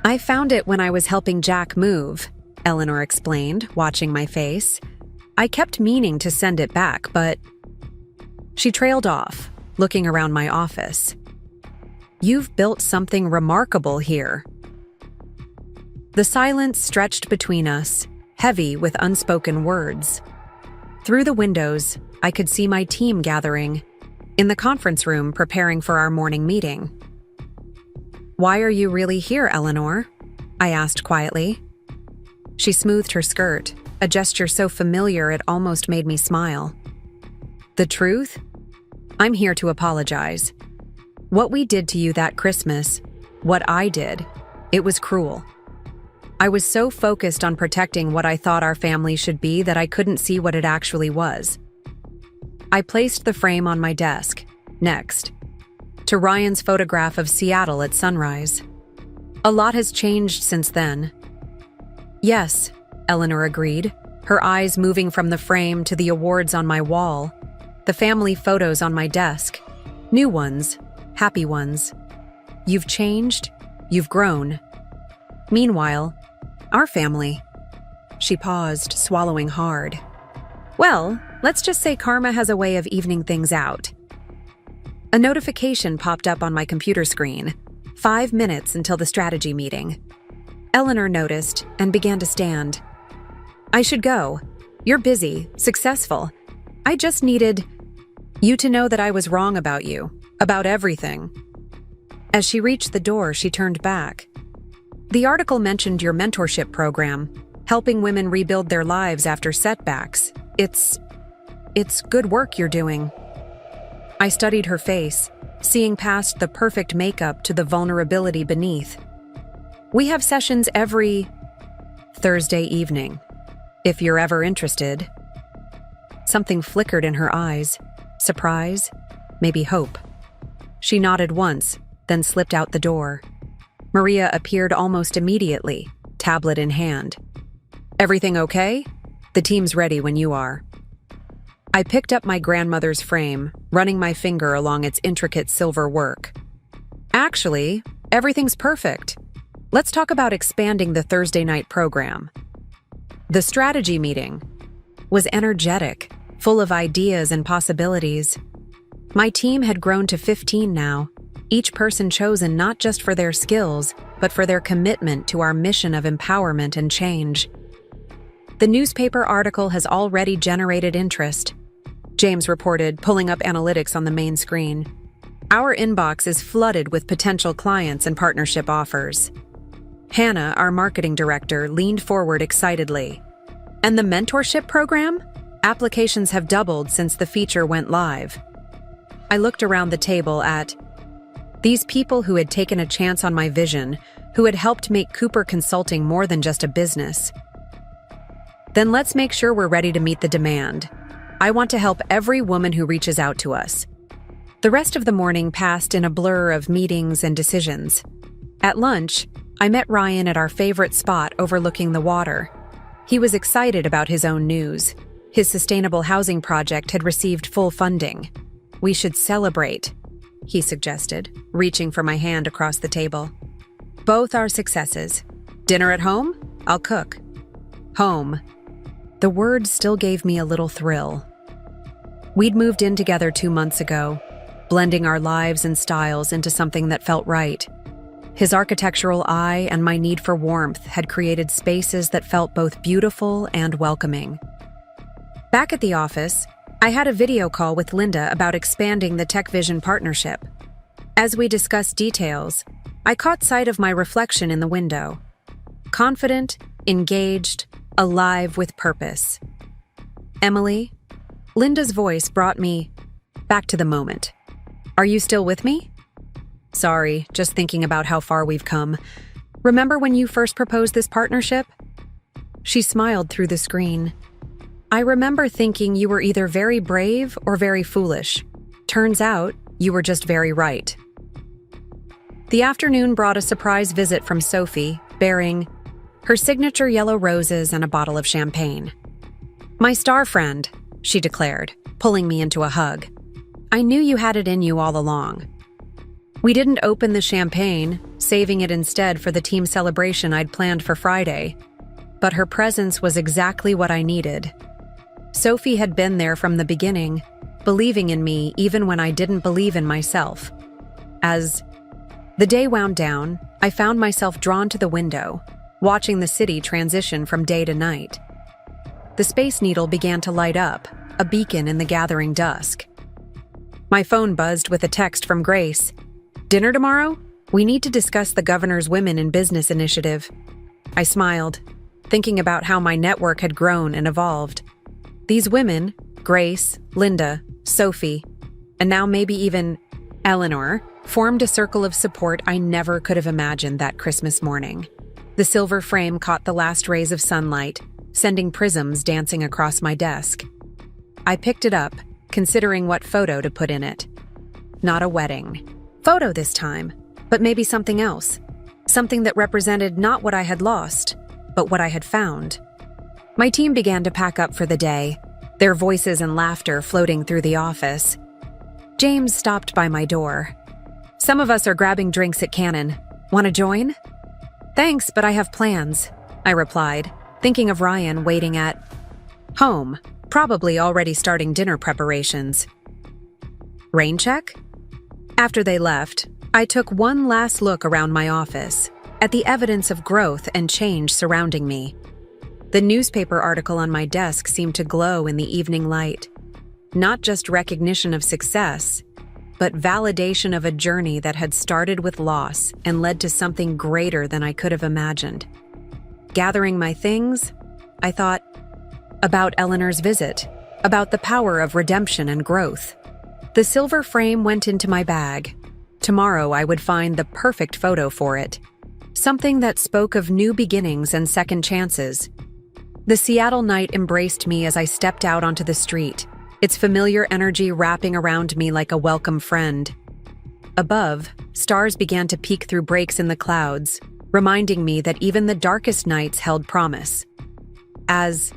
"I found it when I was helping Jack move," Eleanor explained, watching my face. "I kept meaning to send it back, but..." She trailed off, looking around my office. "You've built something remarkable here." The silence stretched between us, heavy with unspoken words. Through the windows, I could see my team gathering, in the conference room preparing for our morning meeting. "Why are you really here, Eleanor?" I asked quietly. She smoothed her skirt, a gesture so familiar it almost made me smile. "The truth? I'm here to apologize. What we did to you that Christmas, what I did, it was cruel. I was so focused on protecting what I thought our family should be that I couldn't see what it actually was. I placed the frame on my desk, next to Ryan's photograph of Seattle at sunrise. A lot has changed since then. Yes, Eleanor agreed, her eyes moving from the frame to the awards on my wall, the family photos on my desk, new ones, happy ones. You've changed, you've grown. Meanwhile, our family. She paused, swallowing hard. Well, let's just say karma has a way of evening things out. A notification popped up on my computer screen. 5 minutes until the strategy meeting. Eleanor noticed and began to stand. I should go. You're busy, successful. I just needed you to know that I was wrong about you, about everything. As she reached the door, she turned back. The article mentioned your mentorship program, helping women rebuild their lives after setbacks. It's good work you're doing. I studied her face, seeing past the perfect makeup to the vulnerability beneath. We have sessions every Thursday evening, if you're ever interested. Something flickered in her eyes. Surprise, maybe hope. She nodded once, then slipped out the door. Maria appeared almost immediately, tablet in hand. Everything okay? The team's ready when you are. I picked up my grandmother's frame, running my finger along its intricate silver work. Actually, everything's perfect. Let's talk about expanding the Thursday night program. The strategy meeting was energetic, full of ideas and possibilities. My team had grown to 15 now, each person chosen not just for their skills, but for their commitment to our mission of empowerment and change. The newspaper article has already generated interest, James reported, pulling up analytics on the main screen. Our inbox is flooded with potential clients and partnership offers. Hannah, our marketing director, leaned forward excitedly. And the mentorship program? Applications have doubled since the feature went live. I looked around the table at these people who had taken a chance on my vision, who had helped make Cooper Consulting more than just a business. Then let's make sure we're ready to meet the demand. I want to help every woman who reaches out to us. The rest of the morning passed in a blur of meetings and decisions. At lunch, I met Ryan at our favorite spot overlooking the water. He was excited about his own news. His sustainable housing project had received full funding. We should celebrate, he suggested, reaching for my hand across the table. Both are successes. Dinner at home? I'll cook. Home. The word still gave me a little thrill. We'd moved in together 2 months ago, blending our lives and styles into something that felt right. His architectural eye and my need for warmth had created spaces that felt both beautiful and welcoming. Back at the office, I had a video call with Linda about expanding the TechVision partnership. As we discussed details, I caught sight of my reflection in the window. Confident, engaged, alive with purpose. Emily, Linda's voice brought me back to the moment. Are you still with me? Sorry, just thinking about how far we've come. Remember when you first proposed this partnership? She smiled through the screen. I remember thinking you were either very brave or very foolish. Turns out, you were just very right. The afternoon brought a surprise visit from Sophie, bearing her signature yellow roses and a bottle of champagne. My star friend, she declared, pulling me into a hug. I knew you had it in you all along. We didn't open the champagne, saving it instead for the team celebration I'd planned for Friday. But her presence was exactly what I needed. Sophie had been there from the beginning, believing in me even when I didn't believe in myself. As the day wound down, I found myself drawn to the window, watching the city transition from day to night. The Space Needle began to light up, a beacon in the gathering dusk. My phone buzzed with a text from Grace. Dinner tomorrow? We need to discuss the governor's Women in Business initiative. I smiled, thinking about how my network had grown and evolved. These women, Grace, Linda, Sophie, and now maybe even Eleanor, formed a circle of support I never could have imagined that Christmas morning. The silver frame caught the last rays of sunlight, sending prisms dancing across my desk. I picked it up, considering what photo to put in it. Not a wedding photo this time, but maybe something else. Something that represented not what I had lost, but what I had found. My team began to pack up for the day, their voices and laughter floating through the office. James stopped by my door. "Some of us are grabbing drinks at Cannon. Want to join?" "Thanks, but I have plans," I replied, thinking of Ryan waiting at home, probably already starting dinner preparations. Rain check? After they left, I took one last look around my office, at the evidence of growth and change surrounding me. The newspaper article on my desk seemed to glow in the evening light. Not just recognition of success, but validation of a journey that had started with loss and led to something greater than I could have imagined. Gathering my things, I thought about Eleanor's visit, about the power of redemption and growth. The silver frame went into my bag. Tomorrow I would find the perfect photo for it. Something that spoke of new beginnings and second chances. The Seattle night embraced me as I stepped out onto the street, its familiar energy wrapping around me like a welcome friend. Above, stars began to peek through breaks in the clouds, reminding me that even the darkest nights held promise. As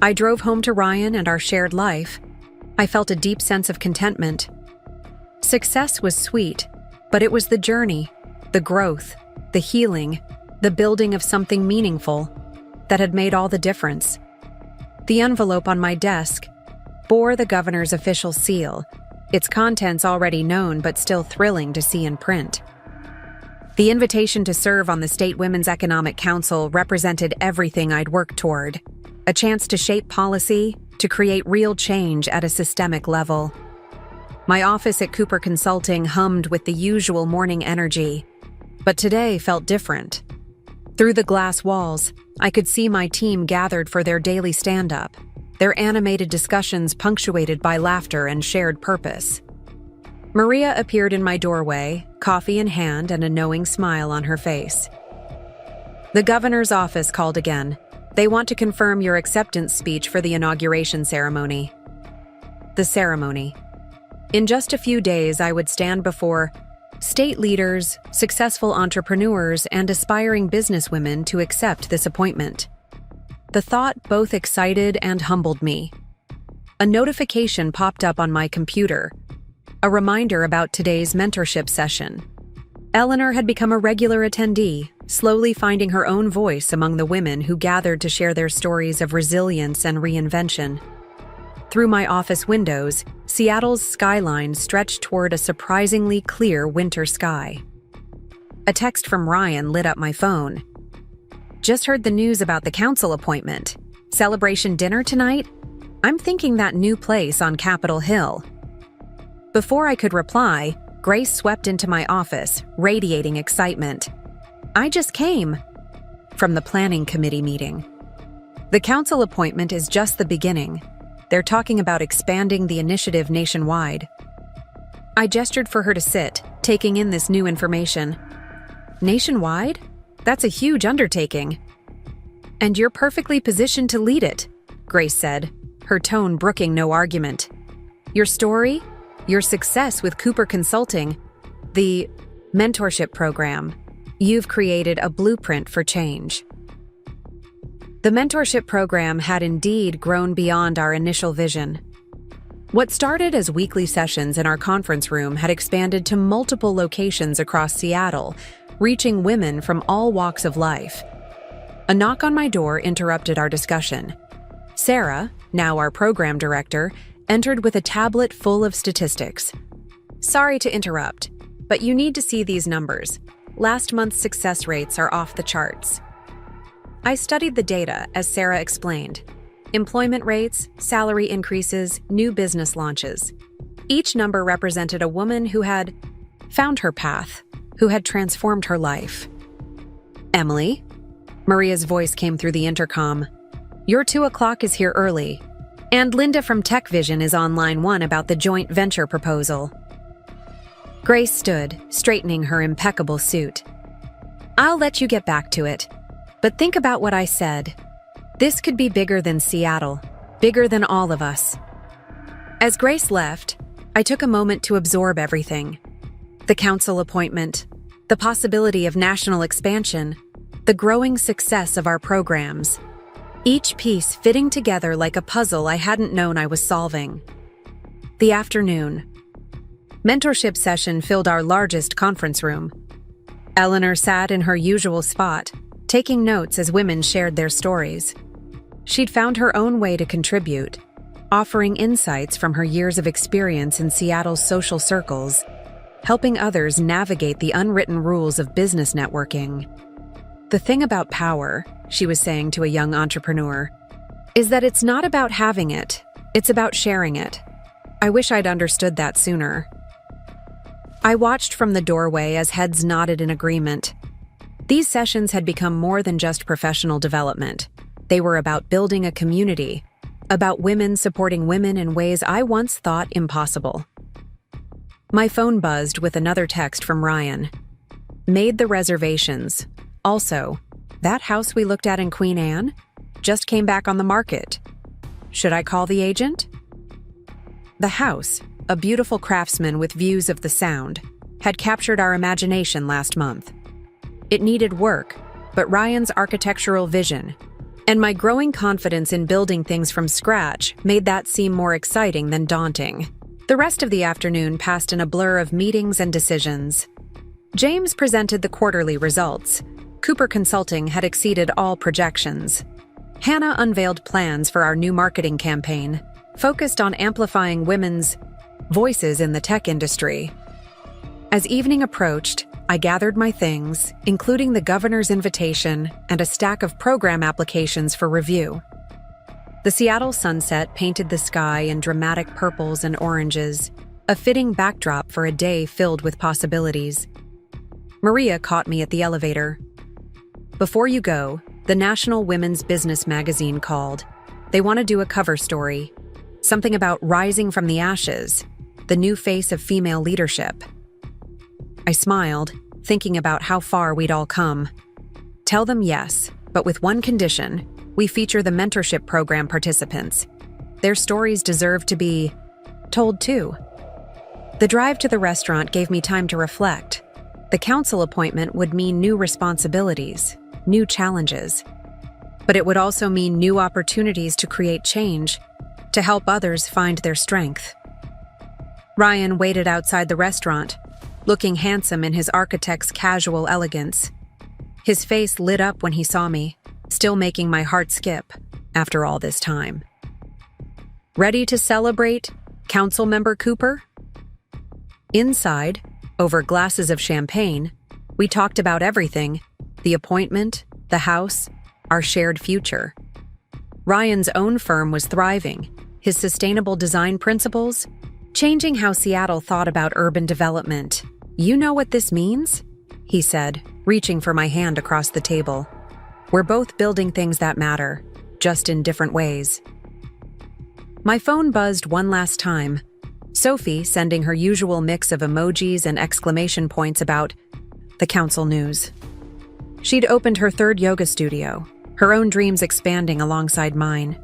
I drove home to Ryan and our shared life, I felt a deep sense of contentment. Success was sweet, but it was the journey, the growth, the healing, the building of something meaningful that had made all the difference. The envelope on my desk bore the governor's official seal, its contents already known but still thrilling to see in print. The invitation to serve on the State Women's Economic Council represented everything I'd worked toward, a chance to shape policy, to create real change at a systemic level. My office at Cooper Consulting hummed with the usual morning energy, but today felt different. Through the glass walls, I could see my team gathered for their daily stand-up, their animated discussions punctuated by laughter and shared purpose. Maria appeared in my doorway, coffee in hand and a knowing smile on her face. "The governor's office called again. They want to confirm your acceptance speech for the inauguration ceremony." The ceremony. In just a few days, I would stand before state leaders, successful entrepreneurs, and aspiring businesswomen to accept this appointment. The thought both excited and humbled me. A notification popped up on my computer, a reminder about today's mentorship session. Eleanor had become a regular attendee, slowly finding her own voice among the women who gathered to share their stories of resilience and reinvention. Through my office windows, Seattle's skyline stretched toward a surprisingly clear winter sky. A text from Ryan lit up my phone. "Just heard the news about the council appointment. Celebration dinner tonight? I'm thinking that new place on Capitol Hill." Before I could reply, Grace swept into my office, radiating excitement. "I just came from the planning committee meeting. The council appointment is just the beginning. They're talking about expanding the initiative nationwide." I gestured for her to sit, taking in this new information. "Nationwide? That's a huge undertaking." "And you're perfectly positioned to lead it," Grace said, her tone brooking no argument. "Your story, your success with Cooper Consulting, the mentorship program, you've created a blueprint for change." The mentorship program had indeed grown beyond our initial vision. What started as weekly sessions in our conference room had expanded to multiple locations across Seattle, reaching women from all walks of life. A knock on my door interrupted our discussion. Sarah, now our program director, entered with a tablet full of statistics. "Sorry to interrupt, but you need to see these numbers. Last month's success rates are off the charts." I studied the data as Sarah explained. Employment rates, salary increases, new business launches. Each number represented a woman who had found her path, who had transformed her life. "Emily," Maria's voice came through the intercom, "your 2:00 is here early. And Linda from Tech Vision is on line 1 about the joint venture proposal." Grace stood, straightening her impeccable suit. "I'll let you get back to it. But think about what I said. This could be bigger than Seattle, bigger than all of us. As Grace left, I took a moment to absorb everything. The council appointment, the possibility of national expansion, the growing success of our programs. Each piece fitting together like a puzzle I hadn't known I was solving. The afternoon. Mentorship session filled our largest conference room. Eleanor sat in her usual spot, taking notes as women shared their stories. She'd found her own way to contribute, offering insights from her years of experience in Seattle's social circles, helping others navigate the unwritten rules of business networking. The thing about power, she was saying to a young entrepreneur, is that it's not about having it, it's about sharing it. I wish I'd understood that sooner. I watched from the doorway as heads nodded in agreement. These sessions had become more than just professional development. They were about building a community, about women supporting women in ways I once thought impossible. My phone buzzed with another text from Ryan. Made the reservations. Also, that house we looked at in Queen Anne just came back on the market. Should I call the agent? The house, a beautiful craftsman with views of the Sound, had captured our imagination last month. It needed work, but Ryan's architectural vision and my growing confidence in building things from scratch made that seem more exciting than daunting. The rest of the afternoon passed in a blur of meetings and decisions. James presented the quarterly results. Cooper Consulting had exceeded all projections. Hannah unveiled plans for our new marketing campaign, focused on amplifying women's voices in the tech industry. As evening approached, I gathered my things, including the governor's invitation and a stack of program applications for review. The Seattle sunset painted the sky in dramatic purples and oranges, a fitting backdrop for a day filled with possibilities. Maria caught me at the elevator. Before you go, the National Women's Business magazine called. They want to do a cover story. Something about rising from the ashes, the new face of female leadership. I smiled, thinking about how far we'd all come. Tell them yes, but with one condition. We feature the mentorship program participants. Their stories deserve to be told too. The drive to the restaurant gave me time to reflect. The council appointment would mean new responsibilities, new challenges. But it would also mean new opportunities to create change, to help others find their strength. Ryan waited outside the restaurant, looking handsome in his architect's casual elegance. His face lit up when he saw me, still making my heart skip after all this time. Ready to celebrate, Councilmember Cooper? Inside, over glasses of champagne, we talked about everything: the appointment, the house, our shared future. Ryan's own firm was thriving, his sustainable design principles changing how Seattle thought about urban development. You know what this means? He said, reaching for my hand across the table. We're both building things that matter, just in different ways. My phone buzzed one last time. Sophie sending her usual mix of emojis and exclamation points about the council news. She'd opened her third yoga studio, her own dreams expanding alongside mine.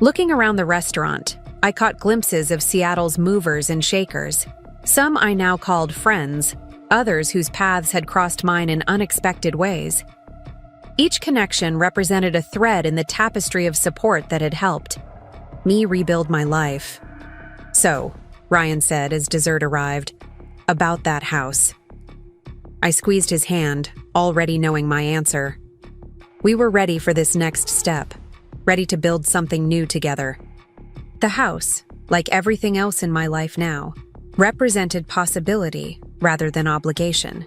Looking around the restaurant, I caught glimpses of Seattle's movers and shakers. Some I now called friends, others whose paths had crossed mine in unexpected ways. Each connection represented a thread in the tapestry of support that had helped me rebuild my life. So, Ryan said as dessert arrived, about that house. I squeezed his hand, already knowing my answer. We were ready for this next step, ready to build something new together. The house, like everything else in my life now, represented possibility rather than obligation.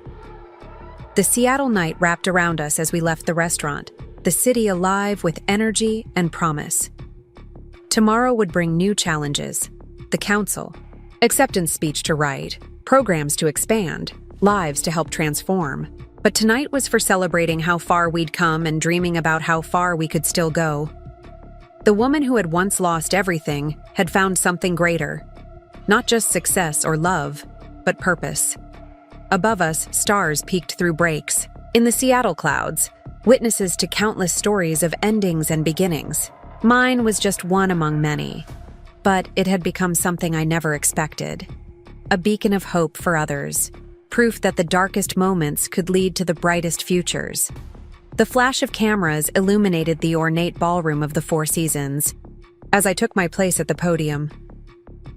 The Seattle night wrapped around us as we left the restaurant, the city alive with energy and promise. Tomorrow would bring new challenges: the council, acceptance speech to write, programs to expand, lives to help transform. But tonight was for celebrating how far we'd come and dreaming about how far we could still go. The woman who had once lost everything had found something greater. Not just success or love, but purpose. Above us, stars peeked through breaks. In the Seattle clouds, witnesses to countless stories of endings and beginnings. Mine was just one among many, but it had become something I never expected. A beacon of hope for others, proof that the darkest moments could lead to the brightest futures. The flash of cameras illuminated the ornate ballroom of the Four Seasons as I took my place at the podium.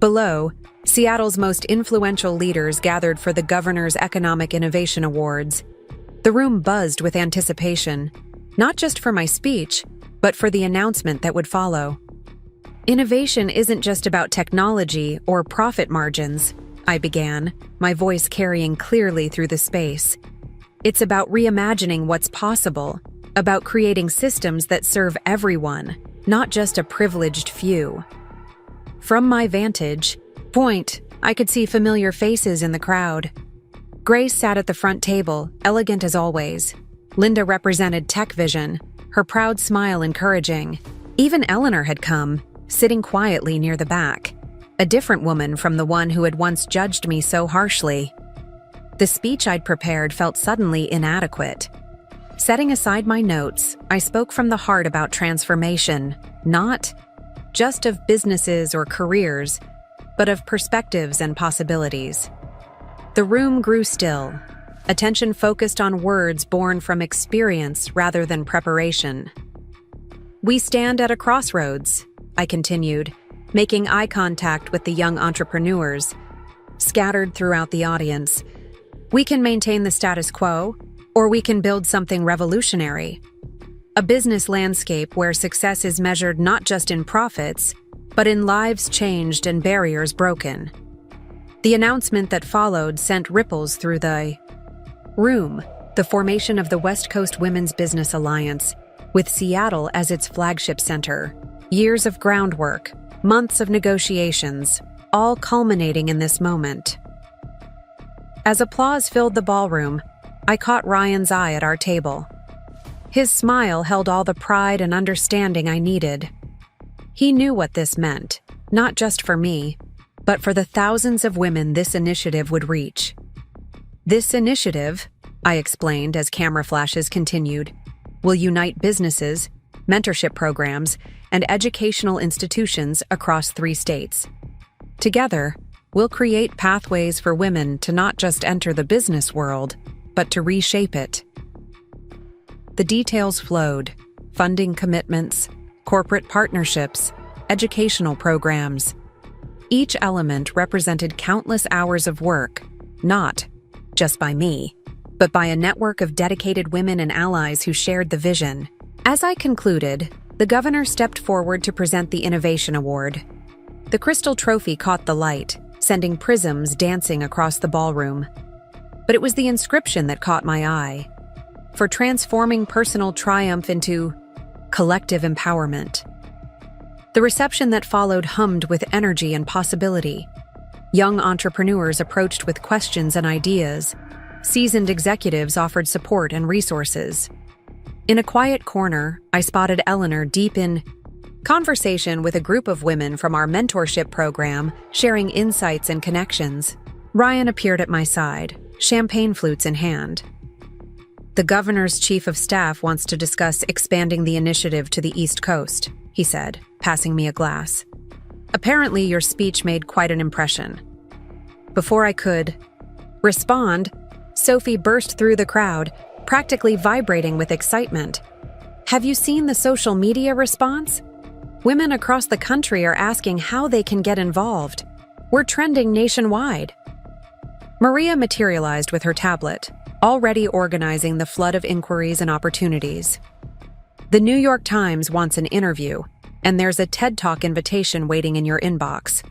Below, Seattle's most influential leaders gathered for the Governor's Economic Innovation Awards. The room buzzed with anticipation, not just for my speech, but for the announcement that would follow. Innovation isn't just about technology or profit margins, I began, my voice carrying clearly through the space. It's about reimagining what's possible, about creating systems that serve everyone, not just a privileged few. From my vantage point, I could see familiar faces in the crowd. Grace sat at the front table, elegant as always. Linda represented Tech Vision, her proud smile encouraging. Even Eleanor had come, sitting quietly near the back, a different woman from the one who had once judged me so harshly. The speech I'd prepared felt suddenly inadequate. Setting aside my notes, I spoke from the heart about transformation, not just of businesses or careers, but of perspectives and possibilities. The room grew still, attention focused on words born from experience rather than preparation. We stand at a crossroads, I continued, making eye contact with the young entrepreneurs scattered throughout the audience. We can maintain the status quo, or we can build something revolutionary. A business landscape where success is measured not just in profits, but in lives changed and barriers broken. The announcement that followed sent ripples through the room, the formation of the West Coast Women's Business Alliance, with Seattle as its flagship center. Years of groundwork, months of negotiations, all culminating in this moment. As applause filled the ballroom, I caught Ryan's eye at our table. His smile held all the pride and understanding I needed. He knew what this meant, not just for me, but for the thousands of women this initiative would reach. This initiative, I explained as camera flashes continued, will unite businesses, mentorship programs, and educational institutions across 3 states. Together, we'll create pathways for women to not just enter the business world, but to reshape it. The details flowed: funding commitments, corporate partnerships, educational programs. Each element represented countless hours of work, not just by me, but by a network of dedicated women and allies who shared the vision. As I concluded, the governor stepped forward to present the Innovation Award. The crystal trophy caught the light, sending prisms dancing across the ballroom. But it was the inscription that caught my eye. For transforming personal triumph into collective empowerment. The reception that followed hummed with energy and possibility. Young entrepreneurs approached with questions and ideas. Seasoned executives offered support and resources. In a quiet corner, I spotted Eleanor deep in conversation with a group of women from our mentorship program, sharing insights and connections. Ryan appeared at my side, champagne flutes in hand. The governor's chief of staff wants to discuss expanding the initiative to the East Coast, he said, passing me a glass. Apparently, your speech made quite an impression. Before I could respond, Sophie burst through the crowd, practically vibrating with excitement. Have you seen the social media response? Women across the country are asking how they can get involved. We're trending nationwide. Maria materialized with her tablet, already organizing the flood of inquiries and opportunities. The New York Times wants an interview, and there's a TED Talk invitation waiting in your inbox.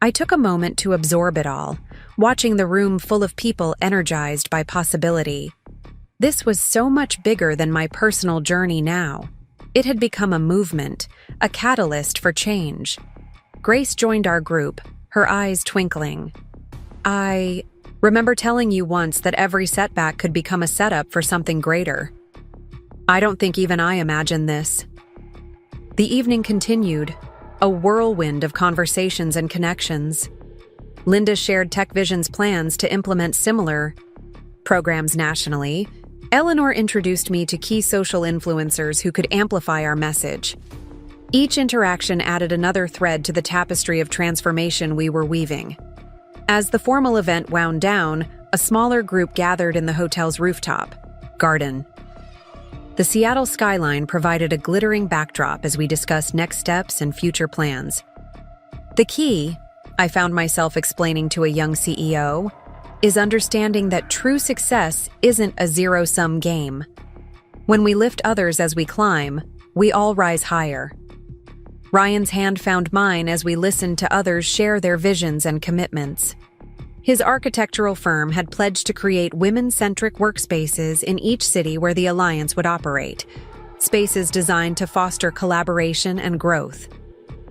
I took a moment to absorb it all, watching the room full of people energized by possibility. This was so much bigger than my personal journey now. It had become a movement, a catalyst for change. Grace joined our group, her eyes twinkling. I remember telling you once that every setback could become a setup for something greater. I don't think even I imagined this. The evening continued, a whirlwind of conversations and connections. Linda shared Tech Vision's plans to implement similar programs nationally. Eleanor introduced me to key social influencers who could amplify our message. Each interaction added another thread to the tapestry of transformation we were weaving. As the formal event wound down, a smaller group gathered in the hotel's rooftop garden. The Seattle skyline provided a glittering backdrop as we discussed next steps and future plans. The key, I found myself explaining to a young CEO, is understanding that true success isn't a zero-sum game. When we lift others as we climb, we all rise higher. Ryan's hand found mine as we listened to others share their visions and commitments. His architectural firm had pledged to create women-centric workspaces in each city where the Alliance would operate, spaces designed to foster collaboration and growth.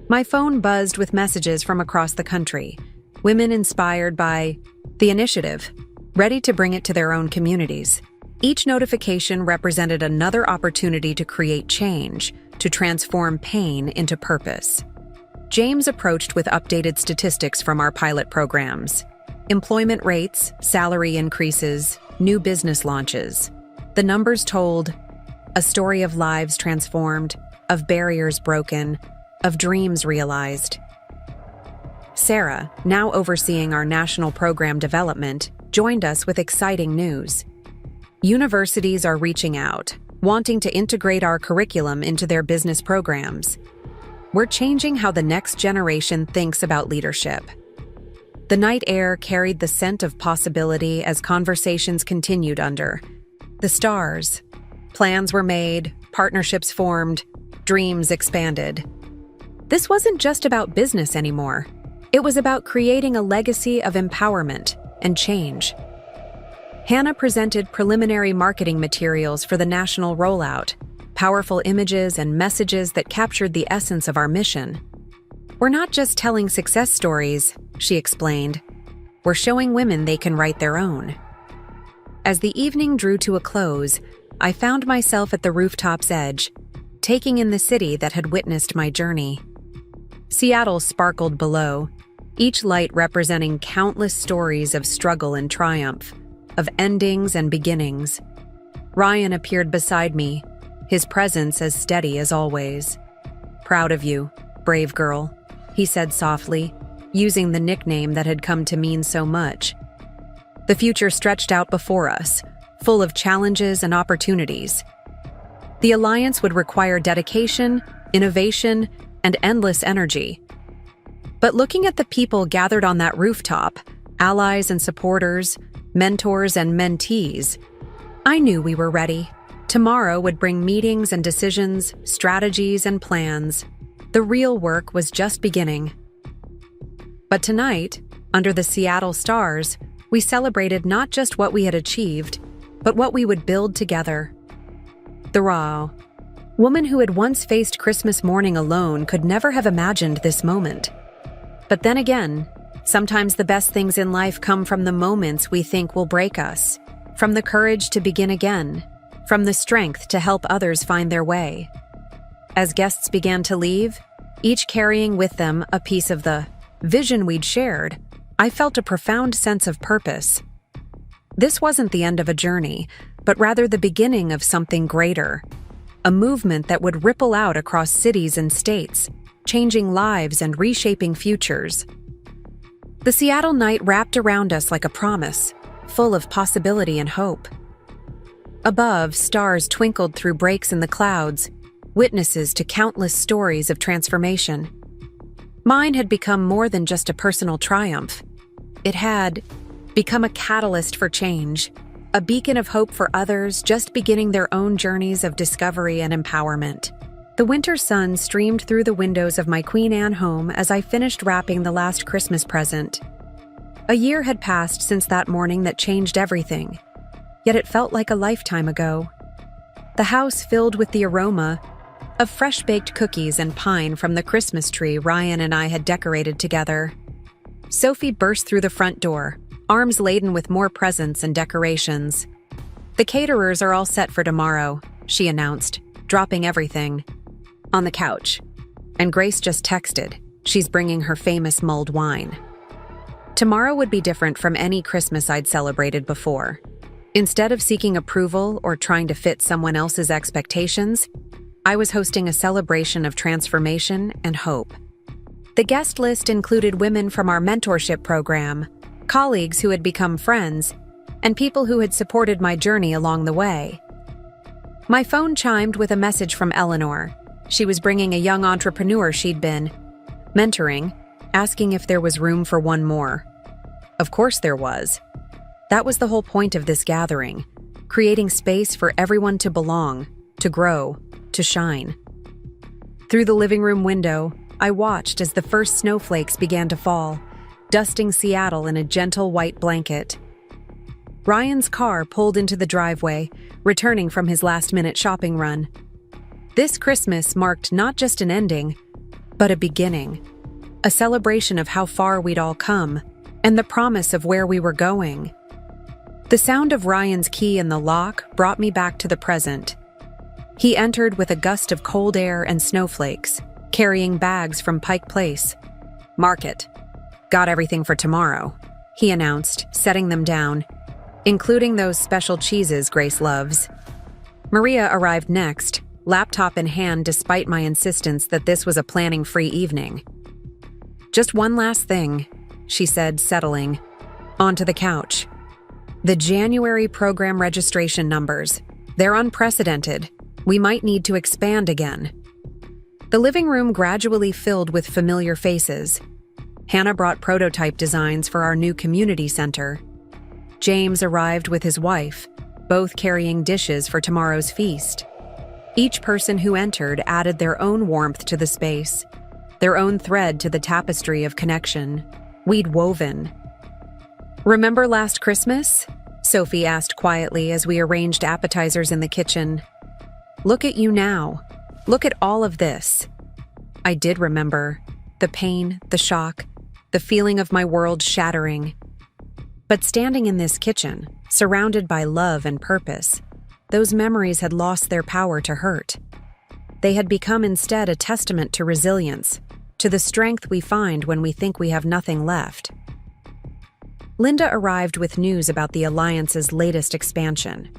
My phone buzzed with messages from across the country, women inspired by the initiative, ready to bring it to their own communities. Each notification represented another opportunity to create change, to transform pain into purpose. James approached with updated statistics from our pilot programs. Employment rates, salary increases, new business launches. The numbers told a story of lives transformed, of barriers broken, of dreams realized. Sarah, now overseeing our national program development, joined us with exciting news. Universities are reaching out, wanting to integrate our curriculum into their business programs. We're changing how the next generation thinks about leadership. The night air carried the scent of possibility as conversations continued under the stars. Plans were made, partnerships formed, dreams expanded. This wasn't just about business anymore. It was about creating a legacy of empowerment and change. Hannah presented preliminary marketing materials for the national rollout, powerful images and messages that captured the essence of our mission. We're not just telling success stories, she explained. We're showing women they can write their own. As the evening drew to a close, I found myself at the rooftop's edge, taking in the city that had witnessed my journey. Seattle sparkled below, each light representing countless stories of struggle and triumph, of endings and beginnings. Ryan appeared beside me, his presence as steady as always. "Proud of you, brave girl," he said softly, using the nickname that had come to mean so much. The future stretched out before us, full of challenges and opportunities. The Alliance would require dedication, innovation, and endless energy. But looking at the people gathered on that rooftop, allies and supporters, mentors and mentees, I knew we were ready. Tomorrow would bring meetings and decisions, strategies and plans. The real work was just beginning. But tonight, under the Seattle stars, we celebrated not just what we had achieved, but what we would build together. The raw woman who had once faced Christmas morning alone could never have imagined this moment. But then again, sometimes the best things in life come from the moments we think will break us, from the courage to begin again, from the strength to help others find their way. As guests began to leave, each carrying with them a piece of the vision we'd shared, I felt a profound sense of purpose. This wasn't the end of a journey, but rather the beginning of something greater, a movement that would ripple out across cities and states, changing lives and reshaping futures. The Seattle night wrapped around us like a promise, full of possibility and hope. Above, stars twinkled through breaks in the clouds, witnesses to countless stories of transformation. Mine had become more than just a personal triumph. It had become a catalyst for change, a beacon of hope for others just beginning their own journeys of discovery and empowerment. The winter sun streamed through the windows of my Queen Anne home as I finished wrapping the last Christmas present. A year had passed since that morning that changed everything, yet it felt like a lifetime ago. The house filled with the aroma of fresh-baked cookies and pine from the Christmas tree Ryan and I had decorated together. Sophie burst through the front door, arms laden with more presents and decorations. "The caterers are all set for tomorrow," she announced, dropping everything on the couch. And Grace just texted, she's bringing her famous mulled wine. Tomorrow would be different from any Christmas I'd celebrated before. Instead of seeking approval or trying to fit someone else's expectations, I was hosting a celebration of transformation and hope. The guest list included women from our mentorship program, colleagues who had become friends, and people who had supported my journey along the way. My phone chimed with a message from Eleanor. She was bringing a young entrepreneur she'd been mentoring, asking if there was room for one more. Of course there was. That was the whole point of this gathering, creating space for everyone to belong, to grow, to shine. Through the living room window, I watched as the first snowflakes began to fall, dusting Seattle in a gentle white blanket. Ryan's car pulled into the driveway, returning from his last-minute shopping run. This Christmas marked not just an ending, but a beginning, a celebration of how far we'd all come, and the promise of where we were going. The sound of Ryan's key in the lock brought me back to the present. He entered with a gust of cold air and snowflakes, carrying bags from Pike Place. "Market. Got everything for tomorrow," he announced, setting them down, including those special cheeses Grace loves. Maria arrived next, laptop in hand despite my insistence that this was a planning-free evening. "Just one last thing," she said, settling onto the couch. "The January program registration numbers. They're unprecedented. We might need to expand again." The living room gradually filled with familiar faces. Hannah brought prototype designs for our new community center. James arrived with his wife, both carrying dishes for tomorrow's feast. Each person who entered added their own warmth to the space, their own thread to the tapestry of connection we'd woven. "Remember last Christmas?" Sophie asked quietly as we arranged appetizers in the kitchen. "Look at you now. Look at all of this." I did remember. The pain, the shock, the feeling of my world shattering. But standing in this kitchen, surrounded by love and purpose, those memories had lost their power to hurt. They had become instead a testament to resilience, to the strength we find when we think we have nothing left. Linda arrived with news about the Alliance's latest expansion.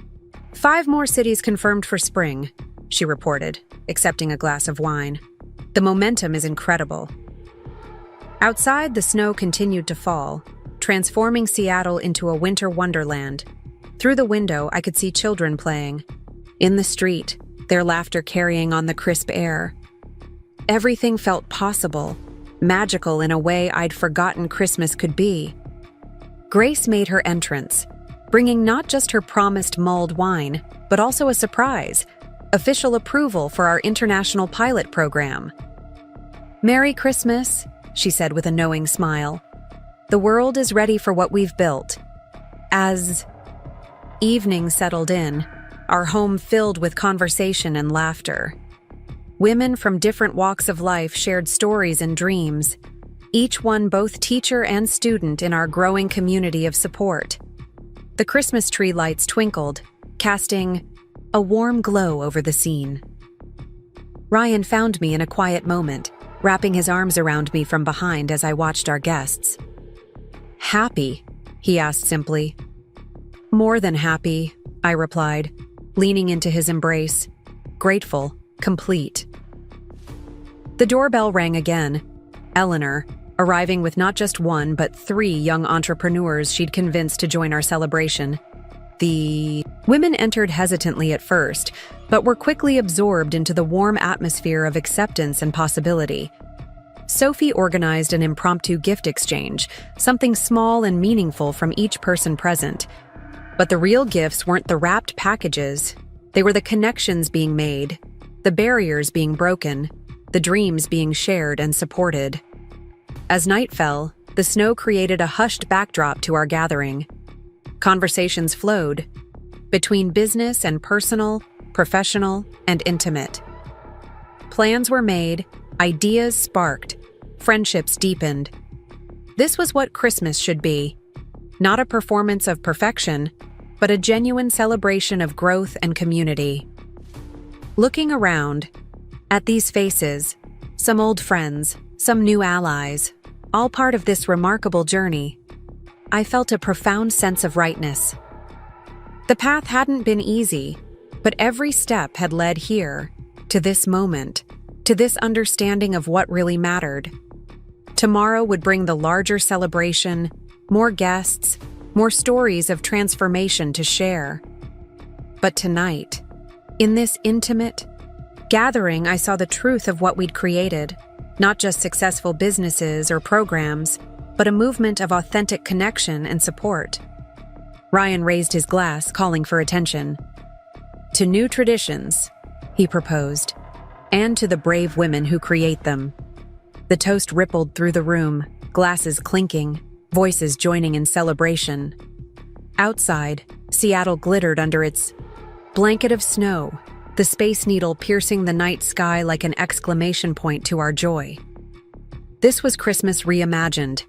5 more cities confirmed for spring, she reported, accepting a glass of wine. "The momentum is incredible." Outside, the snow continued to fall, transforming Seattle into a winter wonderland. Through the window, I could see children playing. In the street, their laughter carrying on the crisp air. Everything felt possible, magical in a way I'd forgotten Christmas could be. Grace made her entrance, bringing not just her promised mulled wine, but also a surprise, official approval for our international pilot program. "Merry Christmas," she said with a knowing smile. "The world is ready for what we've built." As evening settled in, our home filled with conversation and laughter. Women from different walks of life shared stories and dreams, each one both teacher and student in our growing community of support. The Christmas tree lights twinkled, casting a warm glow over the scene. Ryan found me in a quiet moment, wrapping his arms around me from behind as I watched our guests. "Happy?" he asked simply. "More than happy," I replied, leaning into his embrace. Grateful, complete. The doorbell rang again. Eleanor, arriving with not just one but 3 young entrepreneurs she'd convinced to join our celebration. The women entered hesitantly at first, but were quickly absorbed into the warm atmosphere of acceptance and possibility. Sophie organized an impromptu gift exchange, something small and meaningful from each person present. But the real gifts weren't the wrapped packages. They were the connections being made, the barriers being broken, the dreams being shared and supported. As night fell, the snow created a hushed backdrop to our gathering. Conversations flowed, between business and personal, professional, and intimate. Plans were made, ideas sparked, friendships deepened. This was what Christmas should be. Not a performance of perfection, but a genuine celebration of growth and community. Looking around, at these faces, some old friends, some new allies, all part of this remarkable journey, I felt a profound sense of rightness. The path hadn't been easy, but every step had led here, to this moment, to this understanding of what really mattered. Tomorrow would bring the larger celebration, more guests, more stories of transformation to share. But tonight, in this intimate gathering, I saw the truth of what we'd created, not just successful businesses or programs, but a movement of authentic connection and support. Ryan raised his glass, calling for attention. To new traditions, he proposed, and to the brave women who create them. The toast rippled through the room, glasses clinking, voices joining in celebration. Outside, Seattle glittered under its blanket of snow, the Space Needle piercing the night sky like an exclamation point to our joy. This was Christmas reimagined,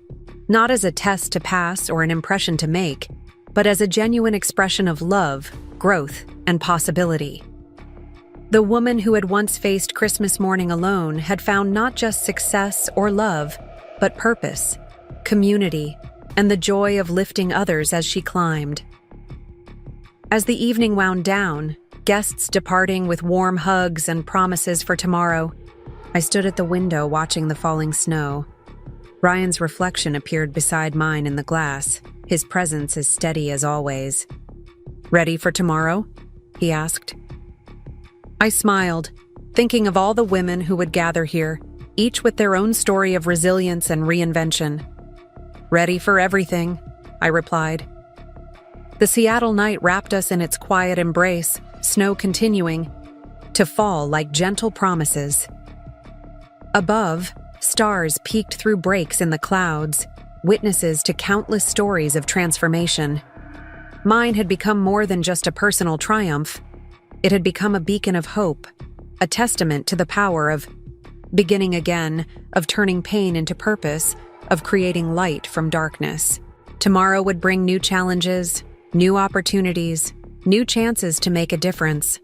not as a test to pass or an impression to make, but as a genuine expression of love, growth, and possibility. The woman who had once faced Christmas morning alone had found not just success or love, but purpose, community, and the joy of lifting others as she climbed. As the evening wound down, guests departing with warm hugs and promises for tomorrow, I stood at the window watching the falling snow. Ryan's reflection appeared beside mine in the glass, his presence as steady as always. "Ready for tomorrow?" he asked. I smiled, thinking of all the women who would gather here, each with their own story of resilience and reinvention. "Ready for everything," I replied. The Seattle night wrapped us in its quiet embrace, snow continuing to fall like gentle promises. Above, stars peeked through breaks in the clouds, witnesses to countless stories of transformation. Mine had become more than just a personal triumph. It had become a beacon of hope, a testament to the power of beginning again, of turning pain into purpose, of creating light from darkness. Tomorrow would bring new challenges, new opportunities, new chances to make a difference.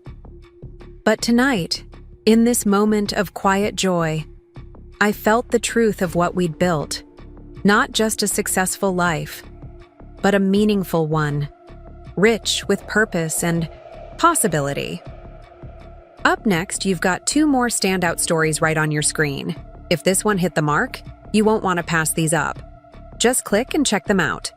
But tonight, in this moment of quiet joy, I felt the truth of what we'd built. Not just a successful life, but a meaningful one, rich with purpose and possibility. Up next, you've got 2 more standout stories right on your screen. If this one hit the mark, you won't want to pass these up. Just click and check them out.